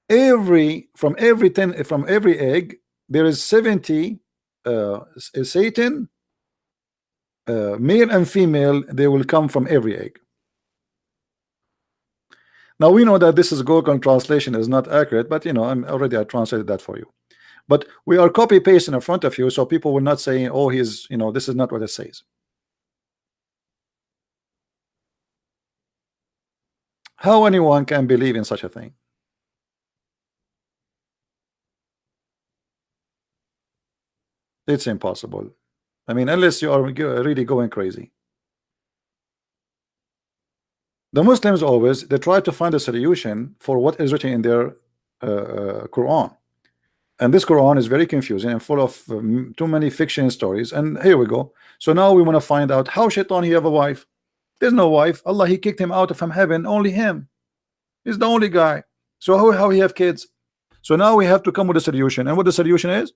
From every egg there is 70 Satan, male and female. They will come from every egg. Now we know that this is Google Translation is not accurate, but you know, I translated that for you. But we are copy pasting in front of you, so people will not say, oh, he's, you know, this is not what it says. How anyone can believe in such a thing? It's impossible. I mean, unless you are really going crazy. The Muslims always, they try to find a solution for what is written in their Quran. And this Quran is very confusing and full of too many fiction stories. And here we go. So now we want to find out how Shaitan he have a wife. There's no wife. Allah he kicked him out of heaven. Only him. He's the only guy. So how he have kids? So now we have to come with a solution. And what the solution is?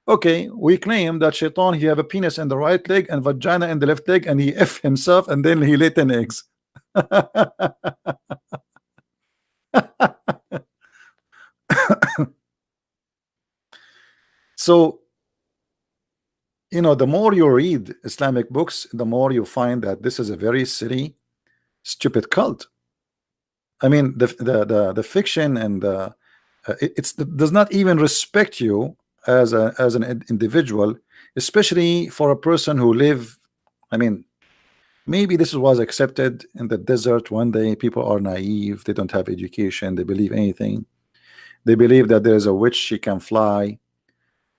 Okay, we claim that Shaitan he have a penis in the right leg and vagina in the left leg, and he F himself, and then he lay 10 eggs. So, you know, the more you read Islamic books, the more you find that this is a very silly, stupid cult. I mean, the fiction and it does not even respect you as an individual, especially for a person who live. I mean, maybe this was accepted in the desert one day. People are naive, they don't have education, they believe anything. They believe that there is a witch, she can fly,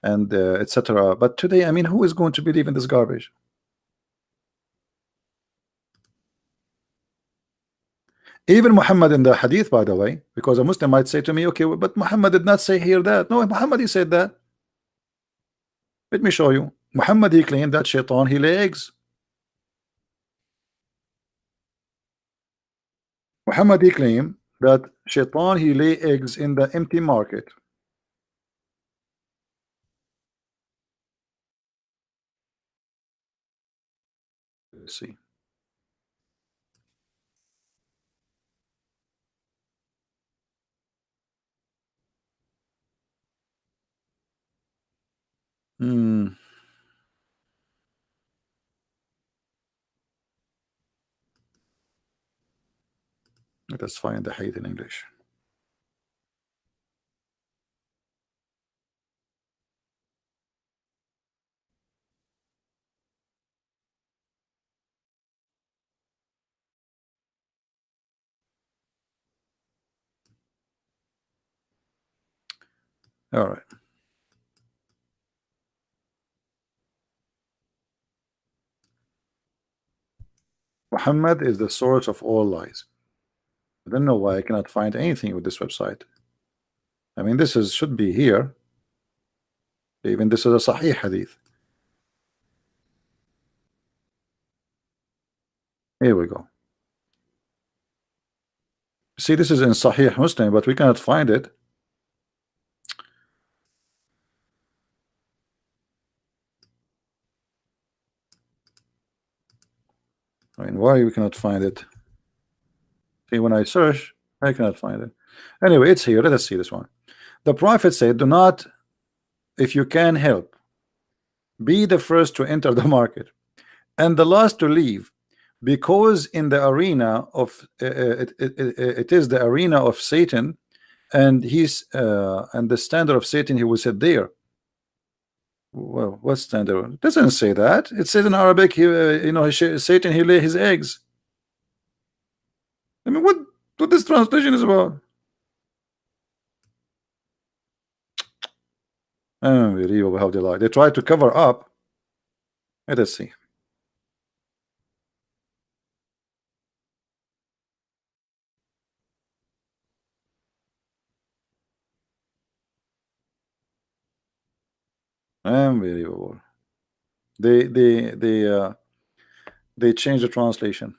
and etc. But today, I mean, who is going to believe in this garbage? Even Muhammad in the hadith, by the way, because a Muslim might say to me, okay, but Muhammad did not say here that. No, Muhammad he said that. Let me show you. Muhammad he claimed that Shaitan he lay eggs. Muhammad he claimed that Shaitan he lay eggs in the empty market. Let's see. Hmm. Let us find the hadith in English. All right. Muhammad is the source of all lies. I don't know why I cannot find anything with this website. I mean, this is should be here. Even this is a Sahih hadith. Here we go. See, this is in Sahih Muslim, but we cannot find it. I mean, why we cannot find it? See, when I search, I cannot find it. Anyway, it's here. Let us see this one. The Prophet said, do not, if you can help, be the first to enter the market and the last to leave, because in the arena of it is the arena of Satan, and the standard of Satan he will sit there. Well, what standard? It doesn't say that. It says in Arabic, you know, Satan he lay his eggs. I mean, what this translation is about? Unbelievable how they lie. They try to cover up. Let us see. Unbelievable. They change the translation.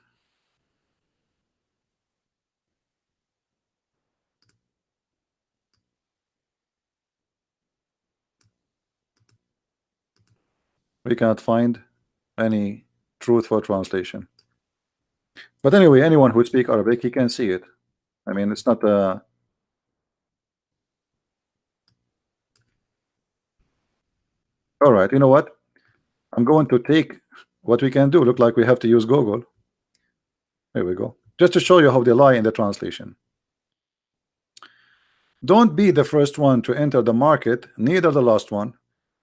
We cannot find any truthful translation. But anyway, anyone who speaks Arabic, he can see it. I mean, it's not all right. You know what? I'm going to take what we can do. Look like we have to use Google. Here we go. Just to show you how they lie in the translation. Don't be the first one to enter the market, neither the last one,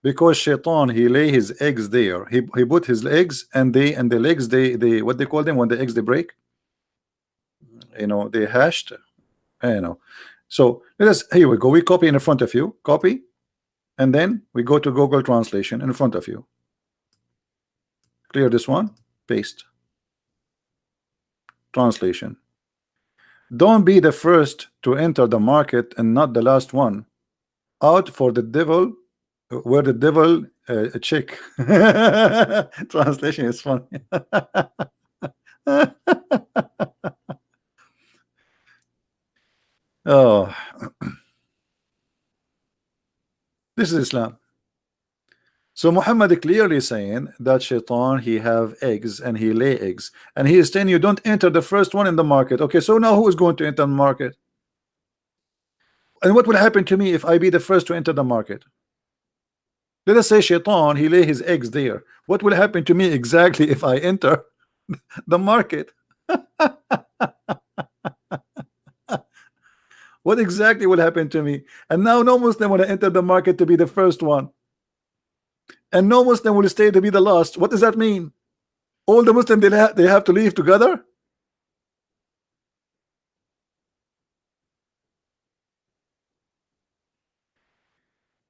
because Shaitan he lay his eggs there. He put his eggs, and the legs they what they call them when the eggs they break. You know, they hashed. You know. So let us, here we go. We copy in front of you, copy, and then we go to Google translation in front of you. Clear this one, paste. Translation. Don't be the first to enter the market and not the last one. out for the devil, where the devil chick. Translation is funny. Oh, this is Islam. So Muhammad clearly saying that Shaitan, he have eggs and he lay eggs, and he is saying you don't enter the first one in the market. Okay, so now who is going to enter the market? And what will happen to me if I be the first to enter the market? Let us say Shaitan, he lay his eggs there. What will happen to me exactly if I enter the market? What exactly will happen to me? And now no Muslim will enter the market to be the first one, and no Muslim will stay to be the last. What does that mean? All the Muslims, they have to leave together?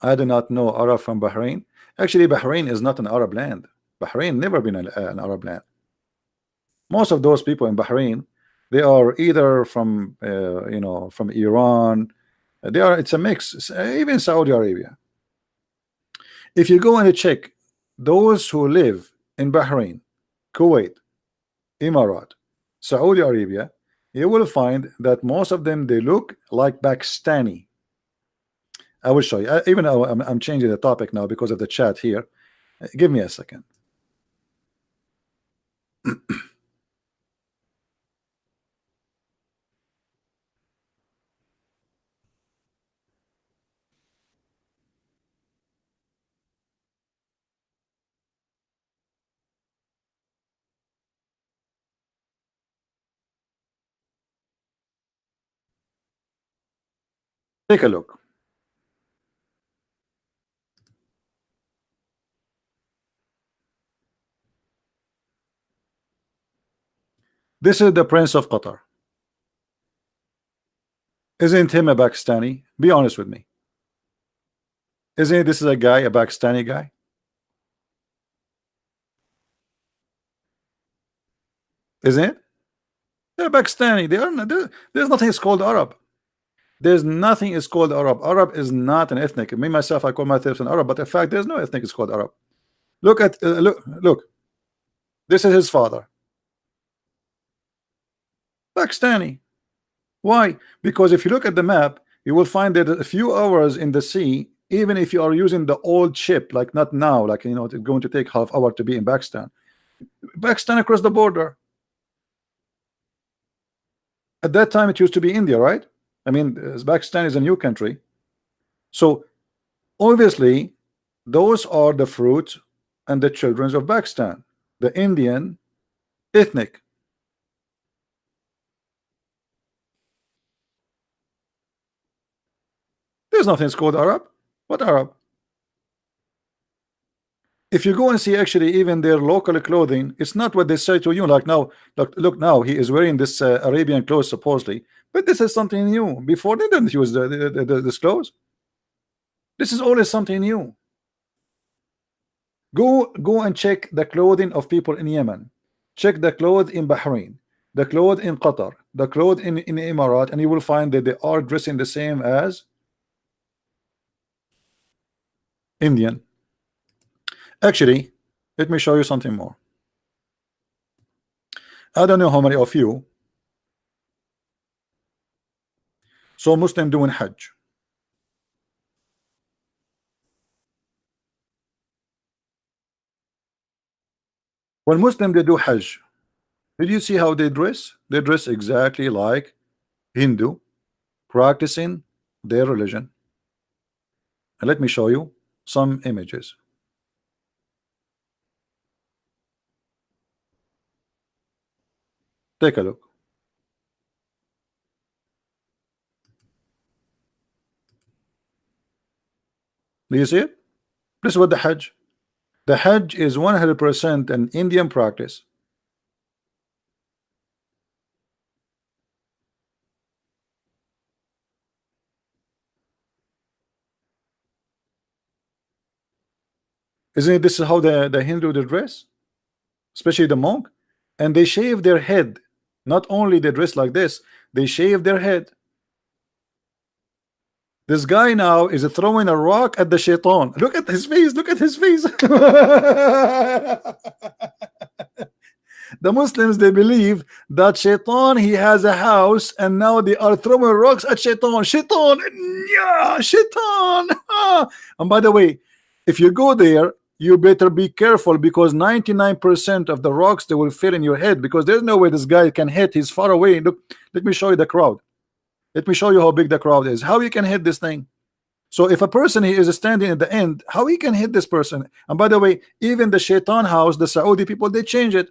I do not know Arab from Bahrain. Actually, Bahrain is not an Arab land. Bahrain never been an Arab land. Most of those people in Bahrain, they are either from from Iran. They are, it's a mix. Even Saudi Arabia. If you go and check those who live in Bahrain, Kuwait, Emirat, Saudi Arabia, you will find that most of them, they look like Pakistani. I will show you. Even though I'm changing the topic now because of the chat here. Give me a second. Take a look. This is the Prince of Qatar. Isn't him a Pakistani? Be honest with me. Isn't this is a guy, a Pakistani guy? Isn't it? They're Pakistani. They are not, there's nothing is called Arab. There's nothing is called Arab. Arab is not an ethnic. Me myself, I call myself an Arab, but in fact, there's no ethnic is called Arab. Look at look. This is his father. Pakistani. Why? Because if you look at the map, you will find that a few hours in the sea, even if you are using the old ship, like not now, like it's going to take half hour to be in Pakistan. Pakistan across the border. At that time, it used to be India, right? I mean, Pakistan is a new country. So obviously, those are the fruits and the children of Pakistan, the Indian ethnic. There's nothing called Arab. What Arab? If you go and see actually even their local clothing, it's not what they say to you. Like now, look now, he is wearing this Arabian clothes supposedly, but this is something new. Before they didn't use this clothes. This is always something new. Go and check the clothing of people in Yemen. Check the clothes in Bahrain, the clothes in Qatar, the clothes in Emirat, and you will find that they are dressing the same as Indian. Actually, let me show you something more. I don't know how many of you saw Muslim doing Hajj. When Muslim they do Hajj, did you see how they dress? They dress exactly like Hindu, practicing their religion. And let me show you some images. Take a look. Do you see it? This is what the Hajj. The Hajj is 100% an Indian practice. Isn't it? This is how the Hindu they dress, especially the monk, and they shave their head. Not only they dress like this, they shave their head. This guy now is throwing a rock at the shaitan. Look at his face. Look at his face. The Muslims, they believe that shaitan, he has a house, and now they are throwing rocks at shaitan. Shaitan, yeah, shaitan. And by the way, if you go there, you better be careful, because 99% of the rocks, they will fall in your head, because there's no way this guy can hit. He's far away. Look, let me show you the crowd. Let me show you how big the crowd is. How you can hit this thing? So if a person he is standing at the end, how he can hit this person? And by the way, even the shaitan house, the Saudi people, they change it.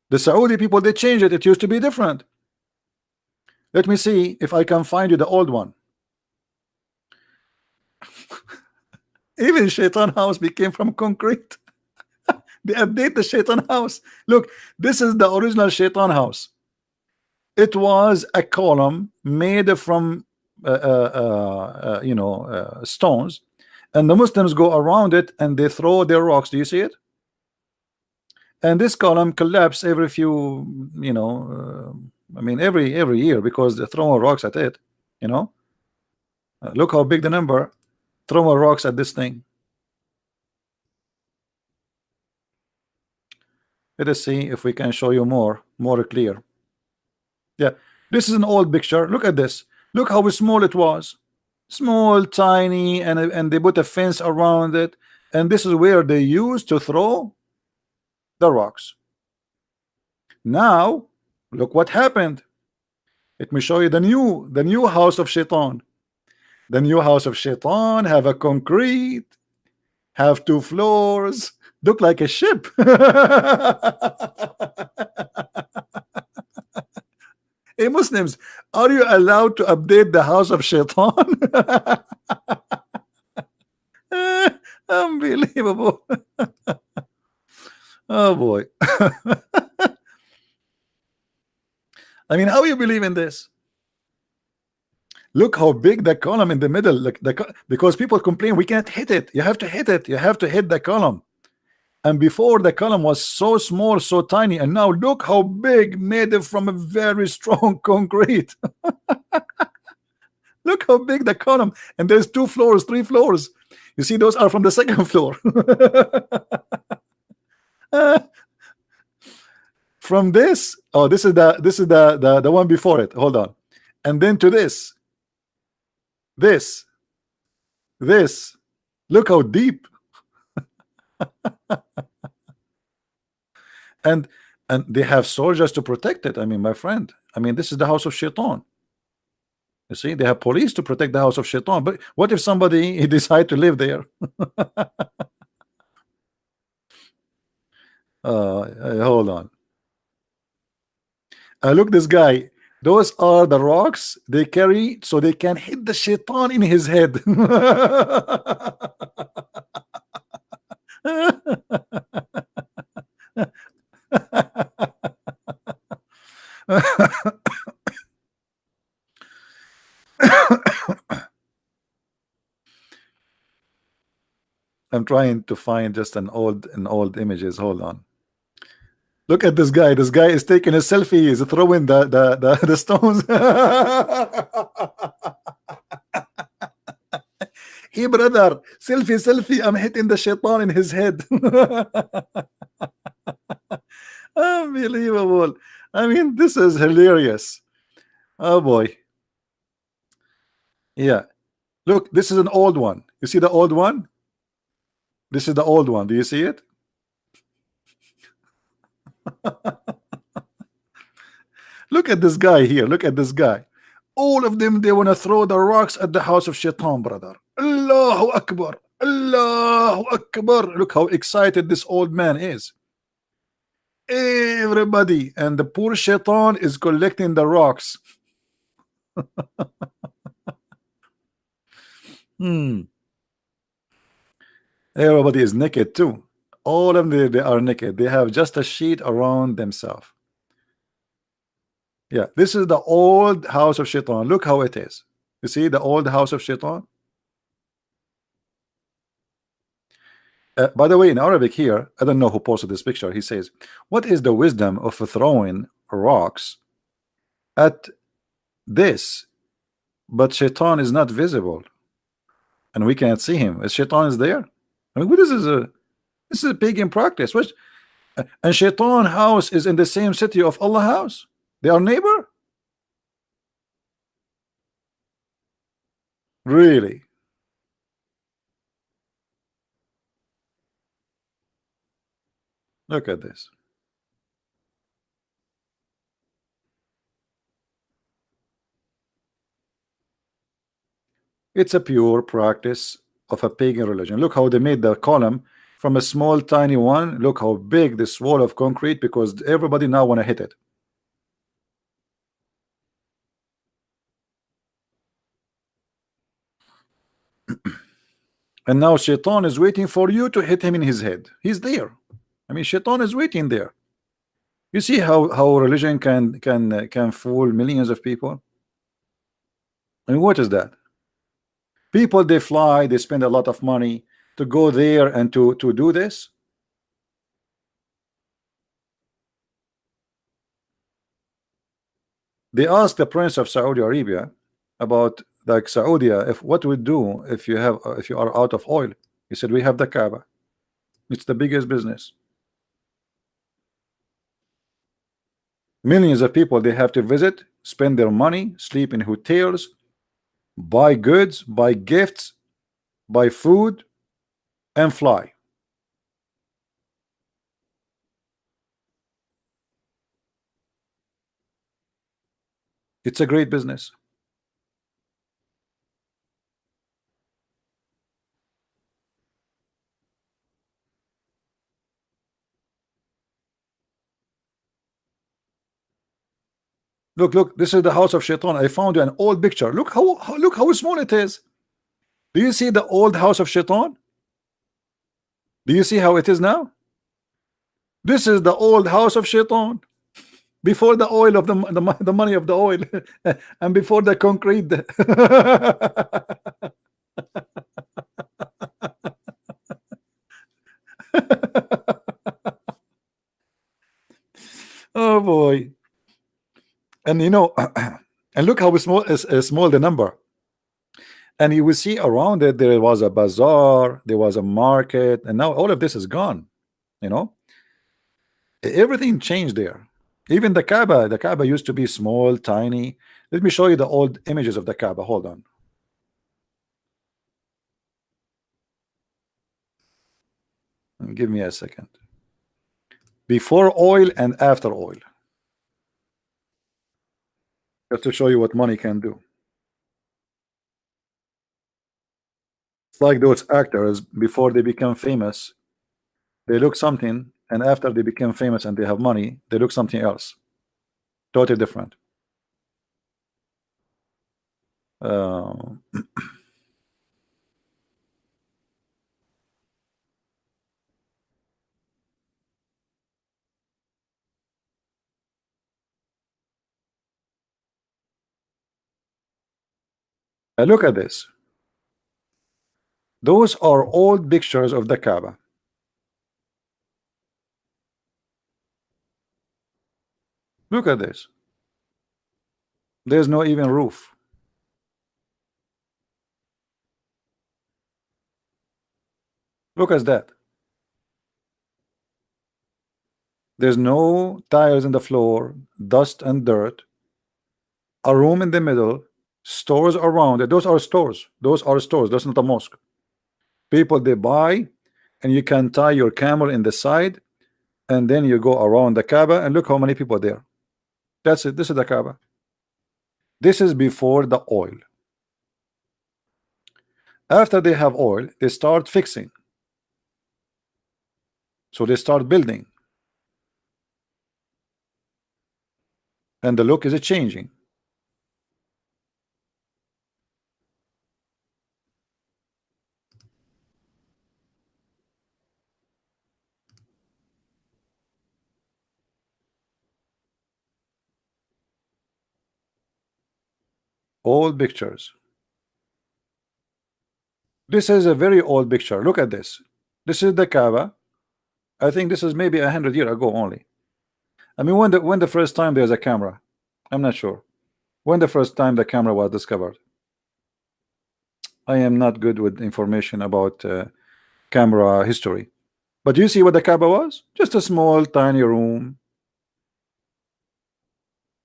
The Saudi people, they changed it. It used to be different. Let me see if I can find you the old one. Even Shaitan house became from concrete. They update the Shaitan house. Look, this is the original Shaitan house. It was a column made from stones, and the Muslims go around it and they throw their rocks. Do you see it? And this column collapse every few, I mean every year, because they're throwing rocks at it. Look how big the number. Throwing rocks at this thing. Let us see if we can show you more clear. Yeah, this is an old picture. Look at this. Look how small it was. Small, tiny, and they put a fence around it. And this is where they used to throw the rocks. Now look what happened. Let me show you the new house of Shaitan. The new house of Shaitan have a concrete, have 2 floors, look like a ship. Hey Muslims, are you allowed to update the house of Shaitan? Unbelievable. Oh boy. I mean, how you believe in this? Look how big the column in the middle. Like because people complain we can't hit it. You have to hit it. You have to hit the column. And before, the column was so small, so tiny, and now look how big, made it from a very strong concrete. Look how big the column, and there's 2 floors, 3 floors. You see, those are from the second floor. From this, oh, this is the one before it. Hold on, and then to this. Look how deep. and they have soldiers to protect it. I mean, my friend, I mean, this is the house of Shaitan. You see, they have police to protect the house of Shaitan. But what if somebody he decide to live there? Hold on. Look, this guy. Those are the rocks they carry so they can hit the Shaitan in his head. I'm trying to find just an old images. Hold on. Look at this guy. This guy is taking a selfie. He's throwing the stones. Hey brother, selfie. I'm hitting the Shaitan in his head. Unbelievable. I mean, this is hilarious. Oh boy. Yeah. Look, this is an old one. You see the old one? This is the old one. Do you see it? Look at this guy here. Look at this guy. All of them, they want to throw the rocks at the house of Shaitan, brother. Allahu Akbar. Allahu Akbar. Look how excited this old man is. Everybody, and the poor Shaitan is collecting the rocks. Everybody is naked too. All of them, they are naked. They have just a sheet around themselves. Yeah, this is the old house of Shaitan. Look how it is. You see the old house of Shaitan? By the way, in Arabic here, I don't know who posted this picture. He says, what is the wisdom of throwing rocks at this but Shaitan is not visible, and we can't see him. Shaitan is there. I mean, this is a pagan practice. Which and Shaitan house is in the same city of Allah house. They are neighbor. Really? Look at this. It's a pure practice of a pagan religion. Look how they made the column from a small tiny one. Look how big this wall of concrete, because everybody now want to hit it. And now Shaitan is waiting for you to hit him in his head. He's there. I mean, Shaitan is waiting there. You see how religion can fool millions of people. I mean, what is that? People, they fly, they spend a lot of money to go there and to do this. They asked the Prince of Saudi Arabia about, like, Saudi, if what we do if you are out of oil. He said, we have the Kaaba. It's the biggest business. Millions of people, they have to visit, spend their money, sleep in hotels, buy goods, buy gifts, buy food, and fly. It's a great business. Look, this is the house of Shaitan. I found you an old picture. Look how small it is. Do you see the old house of Shaitan? Do you see how it is now? This is the old house of Shaitan before the oil of the money of the oil and before the concrete. Oh boy. And and look how small is small the number. And you will see around it there was a bazaar, there was a market, and now all of this is gone. Everything changed there. Even the Kaaba used to be small, tiny. Let me show you the old images of the Kaaba. Hold on. Give me a second. Before oil and after oil. Just to show you what money can do. It's like those actors, before they become famous, they look something, and after they become famous and they have money, they look something else. Totally different. Uh, look at this. Those are old pictures of the Kaaba. Look at this. There's no even roof. Look at that. There's no tiles in the floor, dust and dirt, a room in the middle, stores around it. Those are stores. Those are stores. That's not a mosque. People, they buy, and you can tie your camel in the side, and then you go around the Kaaba, and look how many people there. That's it. This is the Kaaba. This is before the oil. After they have oil, they start fixing. So they start building. And the look is changing. Old pictures. This is a very old picture. Look at this. This is the Kaaba. I think this is maybe 100 years ago only. I mean, when the first time there's a camera, I'm not sure when the first time the camera was discovered. I am not good with information about camera history. But you see what the Kaaba was? Just a small, tiny room.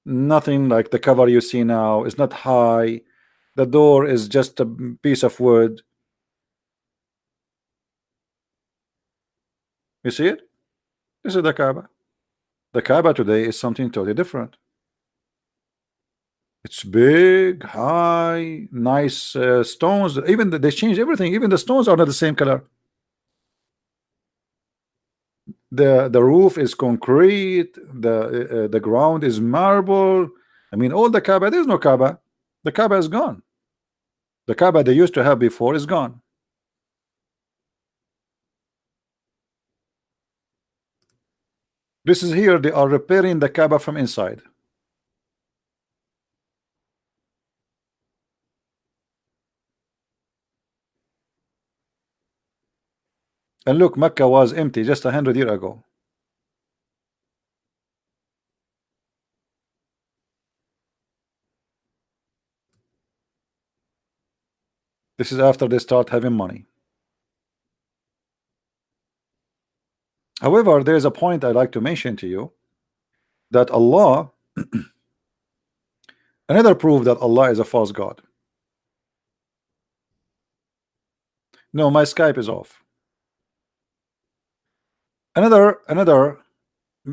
Nothing like the cover you see now. It's not high. The door is just a piece of wood. You see it? This is the Kaaba. The Kaaba today is something totally different. It's big, high, nice stones. Even they changed everything. Even the stones are not the same color. The roof is concrete. The ground is marble. I mean, all the Kaaba. There's no Kaaba. The Kaaba is gone. The Kaaba they used to have before is gone. This is here. They are repairing the Kaaba from inside. And look, Mecca was empty just 100 years ago. This is after they start having money. However, there is a point I'd like to mention to you that Allah, another proof that Allah is a false God. No, my Skype is off. Another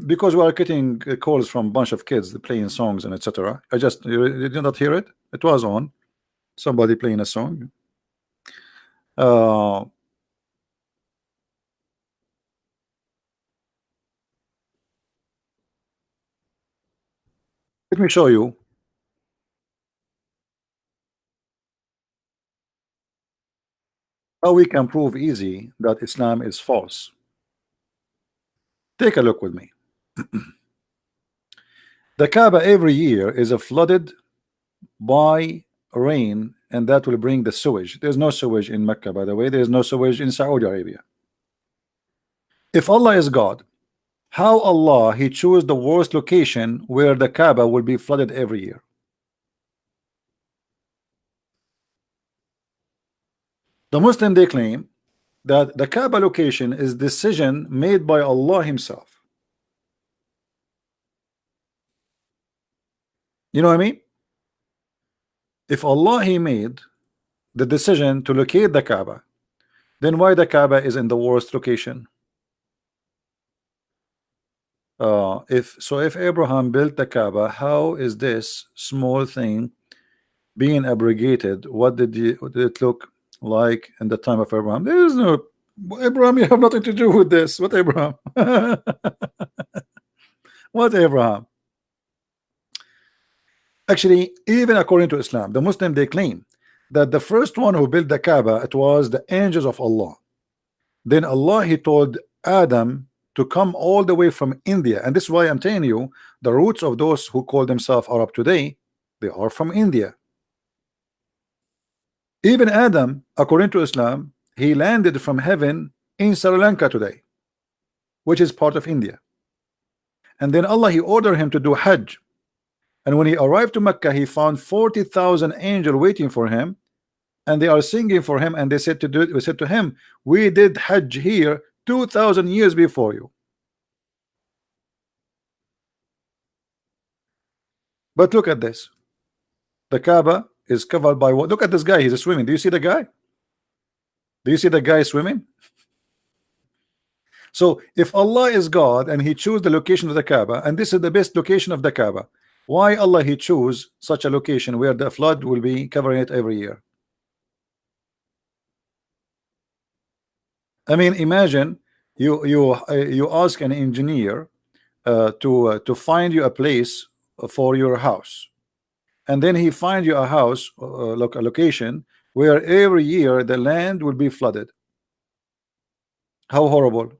because we are getting calls from a bunch of kids playing songs and etc. I just you did not hear it. It was on somebody playing a song. Let me show you how we can prove easy that Islam is false. Take a look with me. The Kaaba every year is flooded by rain, and that will bring the sewage. There's no sewage in Mecca, by the way. There's no sewage in Saudi Arabia. If Allah is God, how Allah he chose the worst location where the Kaaba will be flooded every year? The Muslim they claim that the Kaaba location is decision made by Allah himself. You know what I mean? If Allah he made the decision to locate the Kaaba, then why the Kaaba is in the worst location? If Abraham built the Kaaba, how is this small thing being abrogated? What did it look like in the time of Abraham? There is no Abraham. You have nothing to do with this. What Abraham? What Abraham? Actually, even according to Islam, the Muslim they claim that the first one who built the Kaaba, it was the angels of Allah. Then Allah he told Adam to come all the way from India, and this is why I'm telling you the roots of those who call themselves Arab today, they are from India. Even Adam, according to Islam, he landed from heaven in Sri Lanka today, which is part of India. And then Allah he ordered him to do Hajj, and when he arrived to Mecca, he found 40,000 angels waiting for him, and they are singing for him, and they said to him, we did Hajj here 2,000 years before you. But look at this. The Kaaba is covered by what? Look at this guy. He's swimming. Do you see the guy? Do you see the guy swimming? So if Allah is God and he chose the location of the Kaaba, and this is the best location of the Kaaba, why Allah he chose such a location where the flood will be covering it every year? I mean, imagine you ask an engineer to find you a place for your house, and then he find you a house, a location where every year the land will be flooded. How horrible!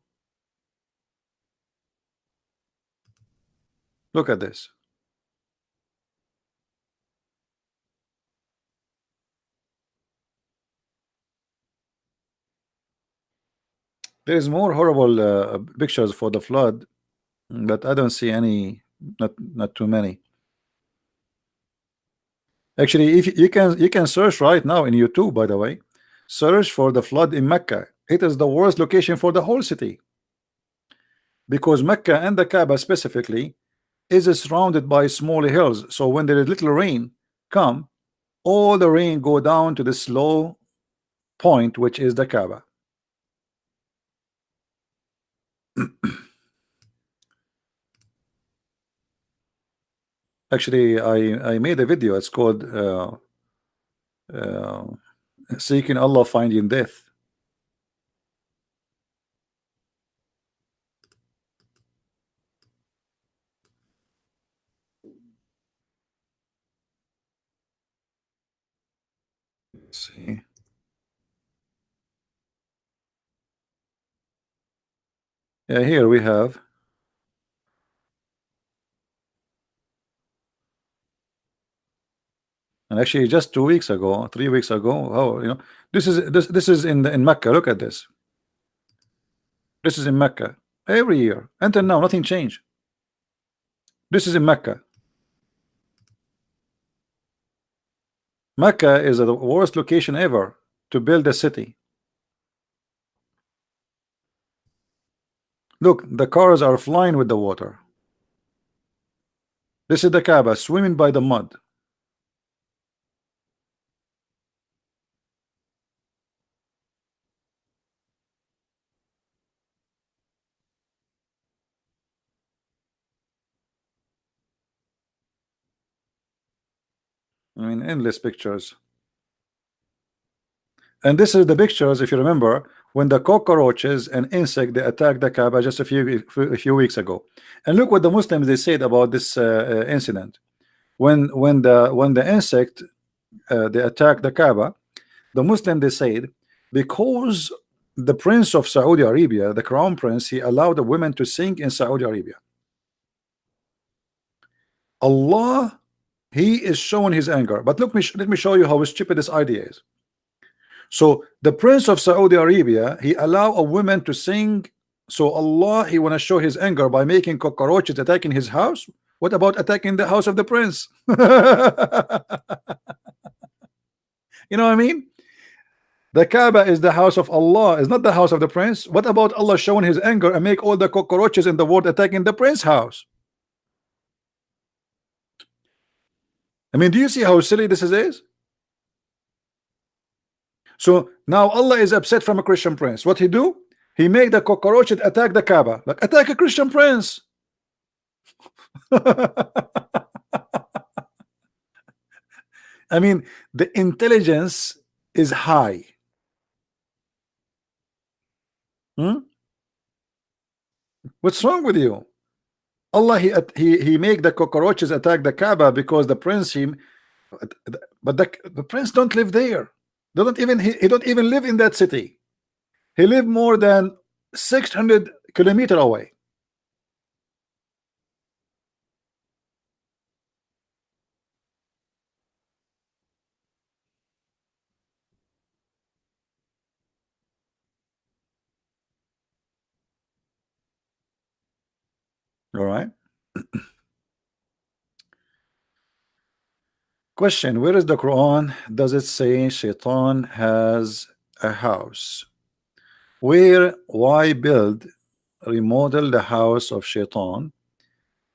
Look at this. There is more horrible pictures for the flood, but I don't see any. Not too many. Actually, if you can search right now in YouTube, by the way, search for the flood in Mecca. It is the worst location for the whole city because Mecca and the Kaaba specifically is surrounded by small hills. So when there is little rain come, all the rain go down to this low point, which is the Kaaba. Actually, I made a video. It's called uh, "Seeking Allah, Finding Death." Let's see. Yeah, here we have, and actually just 2 weeks ago, 3 weeks ago. Oh, this is in Mecca. Look at this. This is in Mecca. Every year until now, nothing changed. This is in Mecca. Mecca is the worst location ever to build a city. Look, the cars are flying with the water. This is the Kaaba swimming by the mud. I mean, endless pictures. And this is the pictures, if you remember, when the cockroaches and insect they attacked the Kaaba just a few weeks ago. And look what the Muslims they said about this incident. When the insect they attacked the Kaaba, the Muslim they said because the Prince of Saudi Arabia, the Crown Prince, he allowed the women to sing in Saudi Arabia. Allah, he is showing his anger. But look, let me show you how stupid this idea is. So the Prince of Saudi Arabia, he allow a woman to sing. So Allah, he want to show his anger by making cockroaches attacking his house. What about attacking the house of the prince? You know what I mean? The Kaaba is the house of Allah, is not the house of the prince. What about Allah showing his anger and make all the cockroaches in the world attacking the prince house? I mean, do you see how silly this is? So now Allah is upset from a Christian prince. What he do? He made the cockroaches attack the Kaaba. Like attack a Christian prince. I mean, the intelligence is high. Hmm? What's wrong with you? Allah he make the cockroaches attack the Kaaba because the prince but the prince don't live there. They don't even he don't even live in that city. He live more than 600 kilometers away. All right. Question: where is the Quran? Does it say Shaitan has a house? Where? Why build, remodel the house of Shaitan?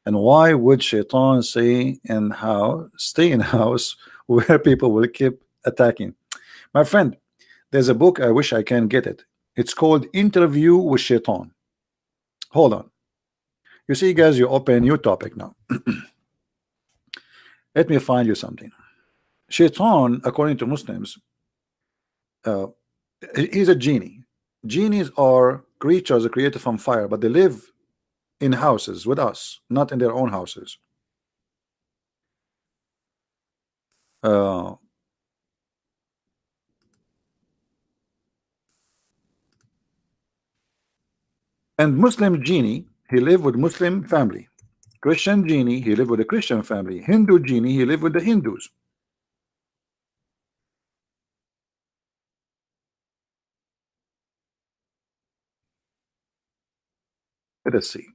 And why would Shaitan stay in house where people will keep attacking? My friend, there's a book, I wish I can get it. It's called Interview with Shaitan. Hold on. You see, guys, you open a new topic now. Let me find you something. Shaitan, according to Muslims, uh, he's a genie. Genies are creatures created from fire, but they live in houses with us, not in their own houses. Uh, and Muslim genie, he live with Muslim family. Christian genie, he live with a Christian family. Hindu genie, he live with the Hindus. Let us see.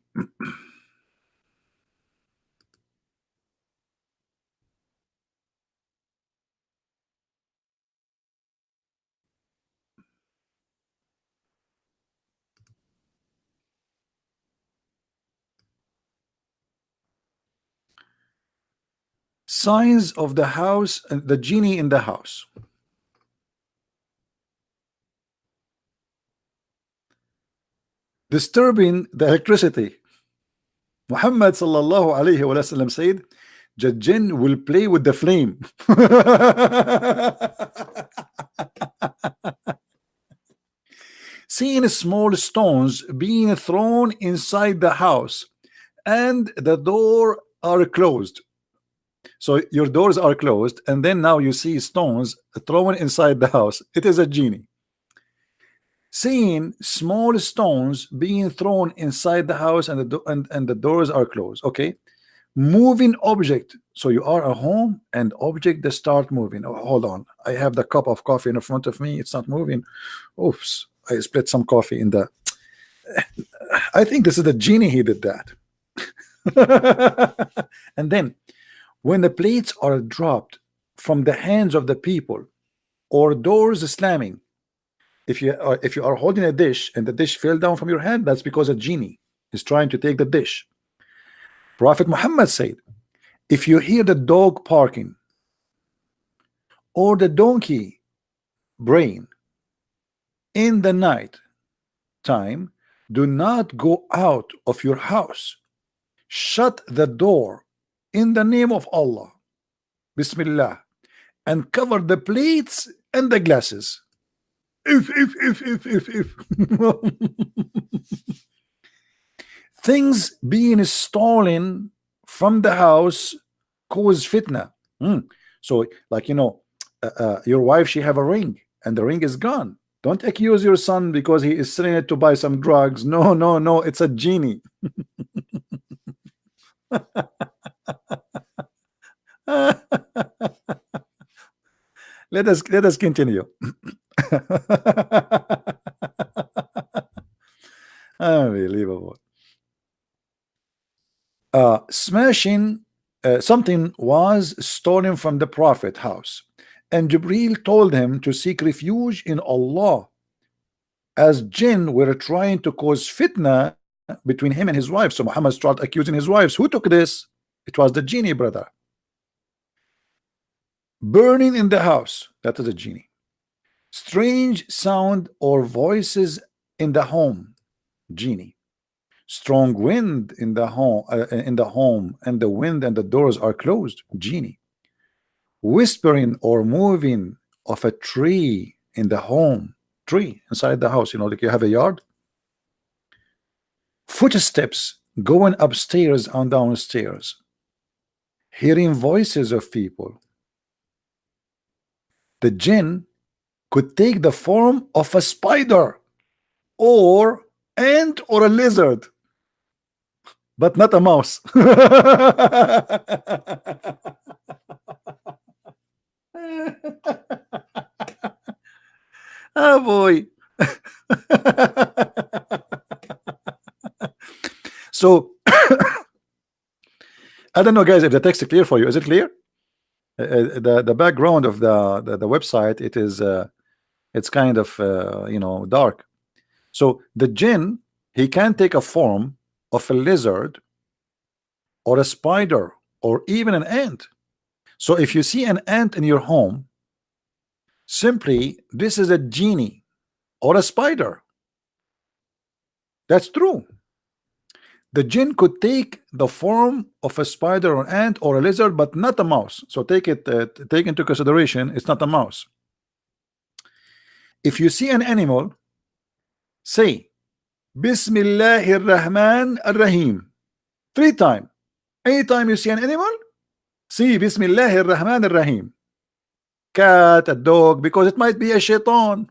Signs of the house, the genie in the house. Disturbing the electricity. Muhammad sallallahu alayhi wa sallam said, the jinn will play with the flame. Seeing small stones being thrown inside the house and the door are closed. So your doors are closed, and then now you see stones thrown inside the house. It is a genie. Seeing small stones being thrown inside the house and the doors are closed. Okay. Moving object. So you are at home and object they start moving. Oh, hold on. I have the cup of coffee in front of me. It's not moving. Oops. I split some coffee in the. I think this is the genie. He did that. And then when the plates are dropped from the hands of the people or doors slamming, if you are holding a dish and the dish fell down from your hand, that's because a genie is trying to take the dish. Prophet Muhammad said, if you hear the dog barking or the donkey braying in the night time, do not go out of your house. Shut the door in the name of Allah, Bismillah, and cover the plates and the glasses. If things being stolen from the house cause fitna. So like, you know, your wife, she have a ring and the ring is gone. Don't accuse your son because he is selling it to buy some drugs. No, no, no, it's a genie. Let us continue. Unbelievable. Smashing something was stolen from the Prophet house, and Jibril told him to seek refuge in Allah, as jinn were trying to cause fitna between him and his wife. So Muhammad started accusing his wives. Who took this? It was the genie, brother. Burning in the house, that is a genie. Strange sound or voices in the home, genie. Strong wind in the home, and the wind and the doors are closed, genie. Whispering or moving of a tree in the home, tree inside the house, you know, like you have a yard. Footsteps going upstairs and downstairs. Hearing voices of people. The jinn could take the form of a spider or ant or a lizard, but not a mouse. Oh boy. So I don't know, guys, if the text is clear for you. Is it clear? The background of the website, it is it's kind of you know, dark. So the jinn, he can take a form of a lizard or a spider or even an ant. So if you see an ant in your home, simply this is a genie or a spider. That's true. The jinn could take the form of a spider or ant or a lizard, but not a mouse. So take into consideration, it's not a mouse. If you see an animal, say Bismillahir Rahman Ar-Rahim 3 times. Anytime you see an animal, see Bismillahir Rahman Ar-Rahim. Cat, a dog, because it might be a shaitan.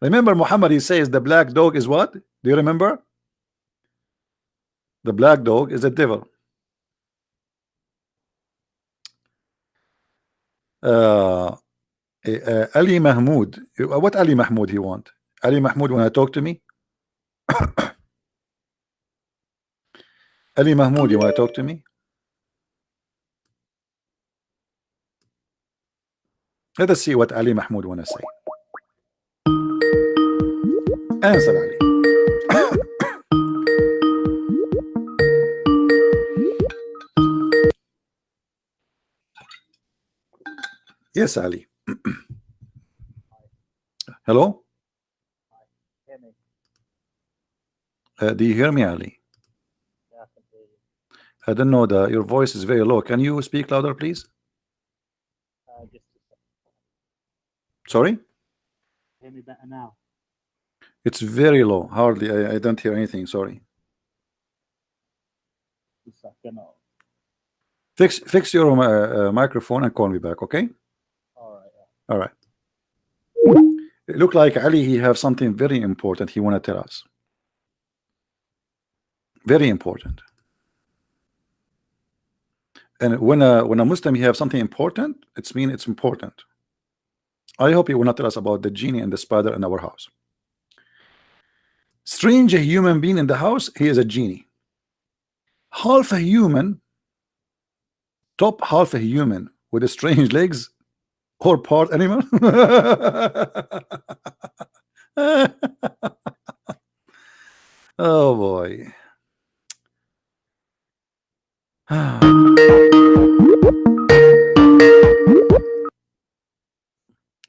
Remember, Muhammad, he says the black dog is what? Do you remember? The black dog is a devil. Ali Mahmoud. What Ali Mahmoud he want? Ali Mahmoud want to talk to me? Ali Mahmoud, you want to talk to me? Let us see what Ali Mahmoud want to say. Answer, Ali. Yes, Ali. Hello? Do you hear me, Ali? I don't know, your voice is very low. Can you speak louder, please? Sorry? Hear me better now? It's very low. Hardly. I don't hear anything. Sorry. Fix your microphone and call me back, okay? All right. It look like Ali, he have something very important he want to tell us. Very important. And when a Muslim he have something important, it's mean it's important. I hope he will not tell us about the genie and the spider in our house. Strange human being in the house, he is a genie. Half a human, top half a human with a strange legs or part animal. Oh boy.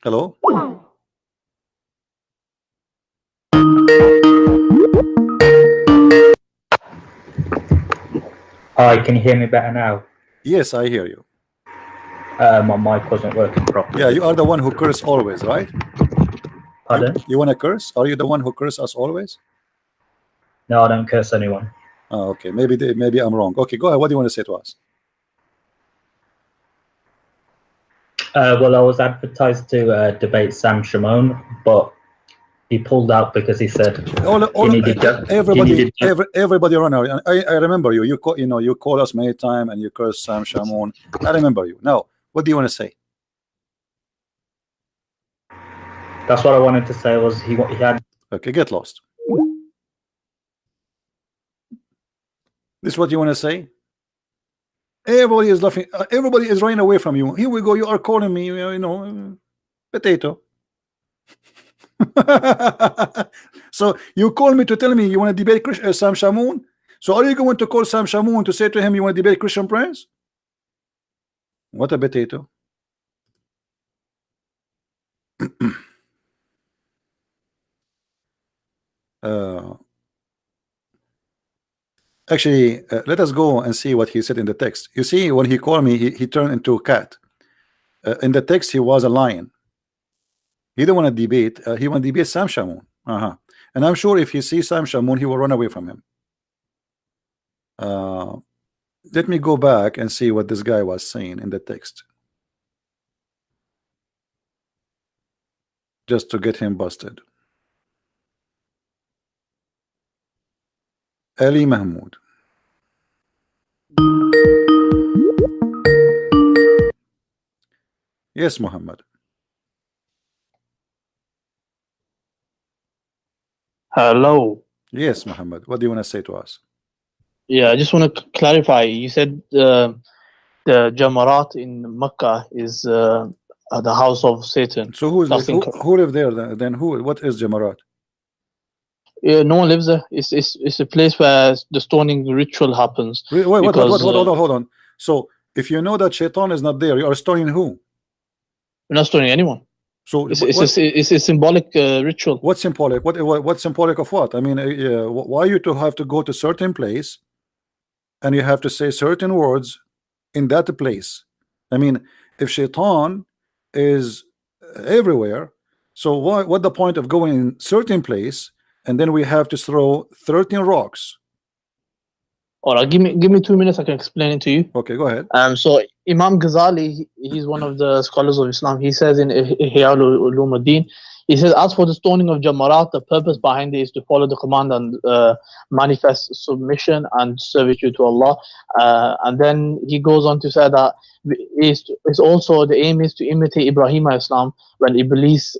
Hello? Hi, can you hear me better now? Yes, I hear you. My mic wasn't working properly. Yeah, you are the one who curse always, right? Pardon? You want to curse? Are you the one who curse us always? No, I don't curse anyone. Oh, okay. Maybe I'm wrong. Okay, go ahead. What do you want to say to us? Well, I was advertised to debate Sam Shimon, but he pulled out because he said everybody run out. I remember you. You call us many times and you curse Sam Shamoun. I remember you. Now, what do you want to say? That's what I wanted to say. Was he had? Okay, get lost. This is what you want to say? Everybody is laughing. Everybody is running away from you. Here we go. You are calling me, potato. So you call me to tell me you want to debate Sam Shamoun. So are you going to call Sam Shamoun to say to him you want to debate Christian Prince? What a potato. Actually, let us go and see what he said in the text. You see, when he called me, he turned into a cat. In the text, he was a lion. He didn't want to debate. He want to debate Sam Shamoun. And I'm sure if he sees Sam Shamoun, he will run away from him. Let me go back and see what this guy was saying in the text, just to get him busted. Ali Mahmoud. Yes, Muhammad. Hello. Yes, Muhammad. What do you want to say to us? Yeah, I just want to clarify. You said the Jamarat in Mecca is the house of Satan. So who live there then? What is Jamarat? Yeah, no one lives there. It's a place where the stoning ritual happens. Wait, hold on. So if you know that Shaitan is not there, you are stoning who? We're not stoning anyone. So it's a symbolic ritual. What's symbolic? What's symbolic of what? I mean, why you to have to go to certain place, and you have to say certain words in that place? I mean, if Shaitan is everywhere, so what the point of going in certain place, and then we have to throw 13 rocks? All right, give me 2 minutes. I can explain it to you. Okay, go ahead. So Imam Ghazali, he's one of the scholars of Islam. He says in Ihya Ulumuddin, he says, as for the stoning of Jamarat, the purpose behind it is to follow the command and manifest submission and servitude to Allah. And then he goes on to say that it's also the aim is to imitate Ibrahim Islam when Iblis,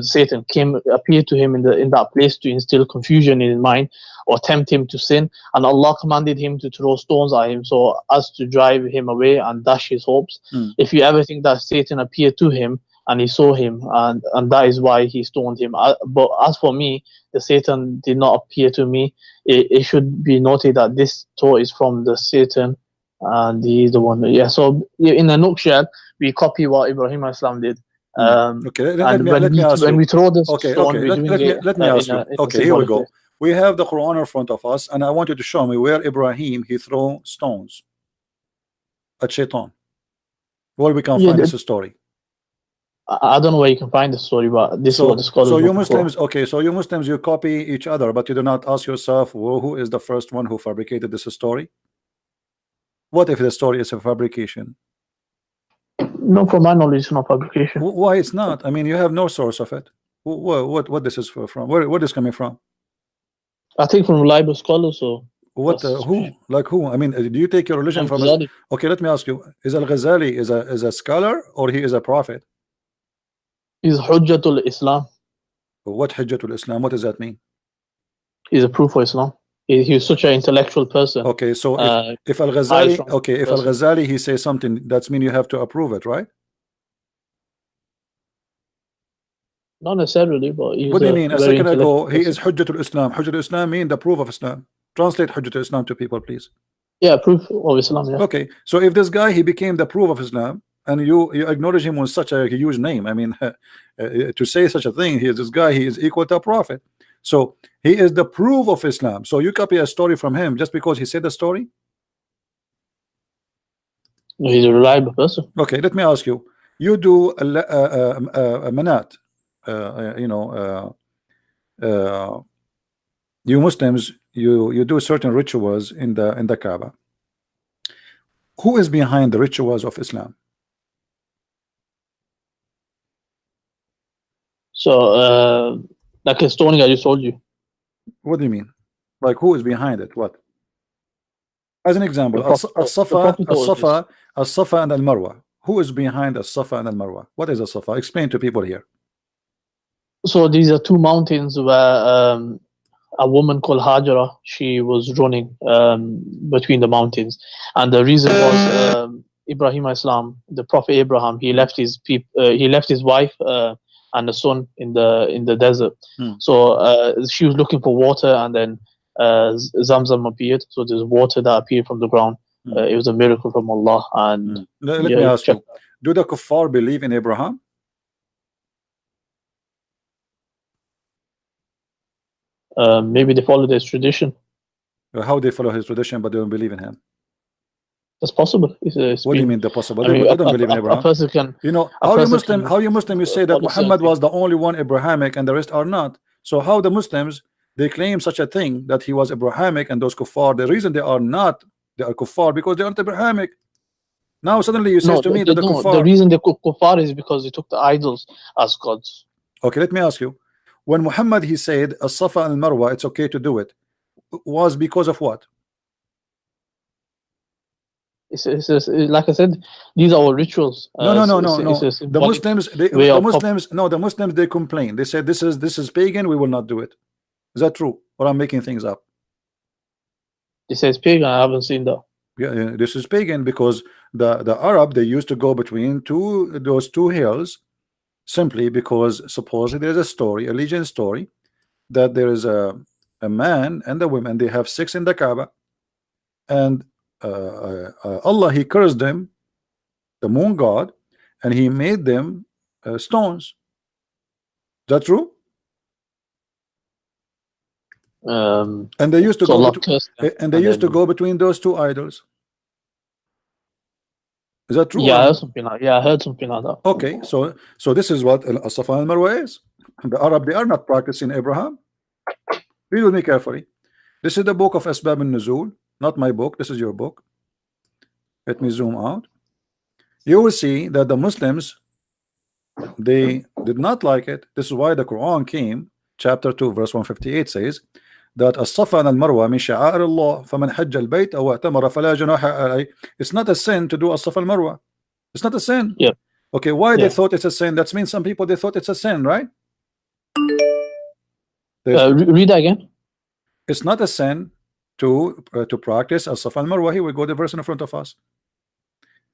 Satan appeared to him in that place to instill confusion in his mind or tempt him to sin, and Allah commanded him to throw stones at him so as to drive him away and dash his hopes. If you ever think that Satan appeared to him and he saw him, and that is why he stoned him. But as for me, the Satan did not appear to me. It should be noted that this thought is from the Satan and he's the one. Yeah. So in a nutshell, we copy what Ibrahim Islam did. Okay, And let me ask when you. we throw this Okay, stone, okay. we're doing it Let me ask you. in a Okay, here we symbolic go. way. We have the Quran in front of us, and I want you to show me where Ibrahim he threw stones at Shaitan. Where we can Yeah, find this story. I don't know where you can find the story, but this is what the scholars. So you look for. Muslims, okay, so you Muslims, you copy each other, but you do not ask yourself who is the first one who fabricated this story. What if the story is a fabrication? No, from my knowledge, it's not fabrication. Why it's not? I mean, you have no source of it. What this is from? Where this coming from? I think from reliable scholars. So what? Who? Like who? I mean, do you take your religion from? Okay, let me ask you: is Al-Ghazali is a scholar or he is a prophet? He's Hujjatul Islam. What Hujjatul Islam? What does that mean? He's a proof for Islam. He's such an intellectual person. Okay, so if Al-Ghazali, okay, if Al-Ghazali he says something, that's mean you have to approve it, right? Not necessarily, but what do you mean? A second ago, he is Hujjatul Islam. Hujjatul Islam mean the proof of Islam. Translate Hujjatul Islam to people, please. Yeah, proof of Islam. Yeah. Okay, so if this guy he became the proof of Islam, and you acknowledge him with such a huge name, I mean, to say such a thing, he is this guy. He is equal to a prophet. So he is the proof of Islam. So you copy a story from him just because he said the story? He's a reliable person. Okay, let me ask you. You do a manat. You Muslims, you do certain rituals in the Kaaba. Who is behind the rituals of Islam? So, like a stoning I just told you. What do you mean? Like who is behind it? What? As an example, As-Safa and Al-Marwa. Who is behind As-Safa and Al-Marwa? What is As-Safa? Explain to people here. So these are two mountains where a woman called Hajara, she was running between the mountains, and the reason was Ibrahim Islam, the Prophet Abraham, he left his wife and a son in the desert. So she was looking for water, and then Zamzam appeared. So there's water that appeared from the ground. It was a miracle from Allah. And let me ask you: do the kuffar believe in Abraham? Maybe they follow his tradition. How they follow his tradition, but they don't believe in him? That's possible. What do you mean the possible? I mean, they don't believe in Abraham. A person can, you know, how you Muslim you say that Muhammad was the only one Abrahamic and the rest are not. So how the Muslims they claim such a thing that he was Abrahamic and those kuffar, the reason they are not, they are kuffar because they aren't Abrahamic. Now suddenly you say to me that the kuffar, the reason they kuffar is because they took the idols as gods. Okay, let me ask you. When Muhammad he said As-Safa and Al-Marwa, it's okay to do it, was because of what? It's like I said, these are all rituals. No. The Muslims they complain. They say this is pagan. We will not do it. Is that true? Or I'm making things up? It says pagan. I haven't seen that. Yeah, this is pagan because the Arab they used to go between those two hills, simply because supposedly there's a story, a legend story, that there is a man and a woman, they have sex in the Kaaba, and Allah he cursed them, the moon god, and he made them stones. Is that true? And they used to go between those two idols. Is that true? Yeah, I heard something like that. Okay, so this is what As-Safa and Marwa is. The Arab, they are not practicing Abraham. Read with me carefully. This is the book of Asbab al-Nuzul, not my book. This is your book. Let me zoom out. You will see that the Muslims they did not like it. This is why the Quran came. Chapter 2, verse 158 says that As-Safa and Al-Marwa min sha'air Allah faman hajja al-bayt aw i'tamara fala junaha alayhi. It's not a sin to do As-Safa and Marwa. It's not a sin. Yeah. Okay, why they thought it's a sin? That means some people they thought it's a sin, right? Read that again. It's not a sin to practice As-Safa and Marwa. Here we go, the verse in front of us.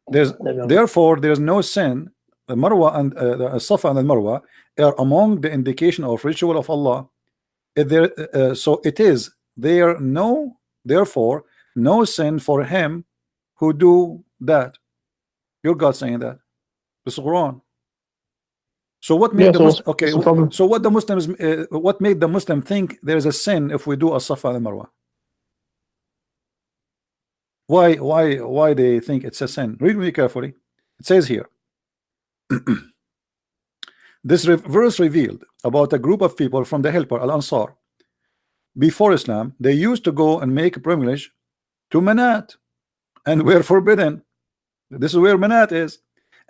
Therefore there's no sin. The Marwa and the Safa and the Marwa are among the indication of ritual of Allah. So it is therefore no sin for him who do that. Your God saying that. This is Quran. So what made Yeah, the so Muslim, okay? what's the problem? So what the Muslims, what made the Muslim think there is a sin if we do a Safa and Marwa? Why they think it's a sin? Read me carefully. It says here. This verse revealed about a group of people from the helper Al-Ansar. Before Islam, they used to go and make pilgrimage to Manat and were forbidden. This is where Manat is,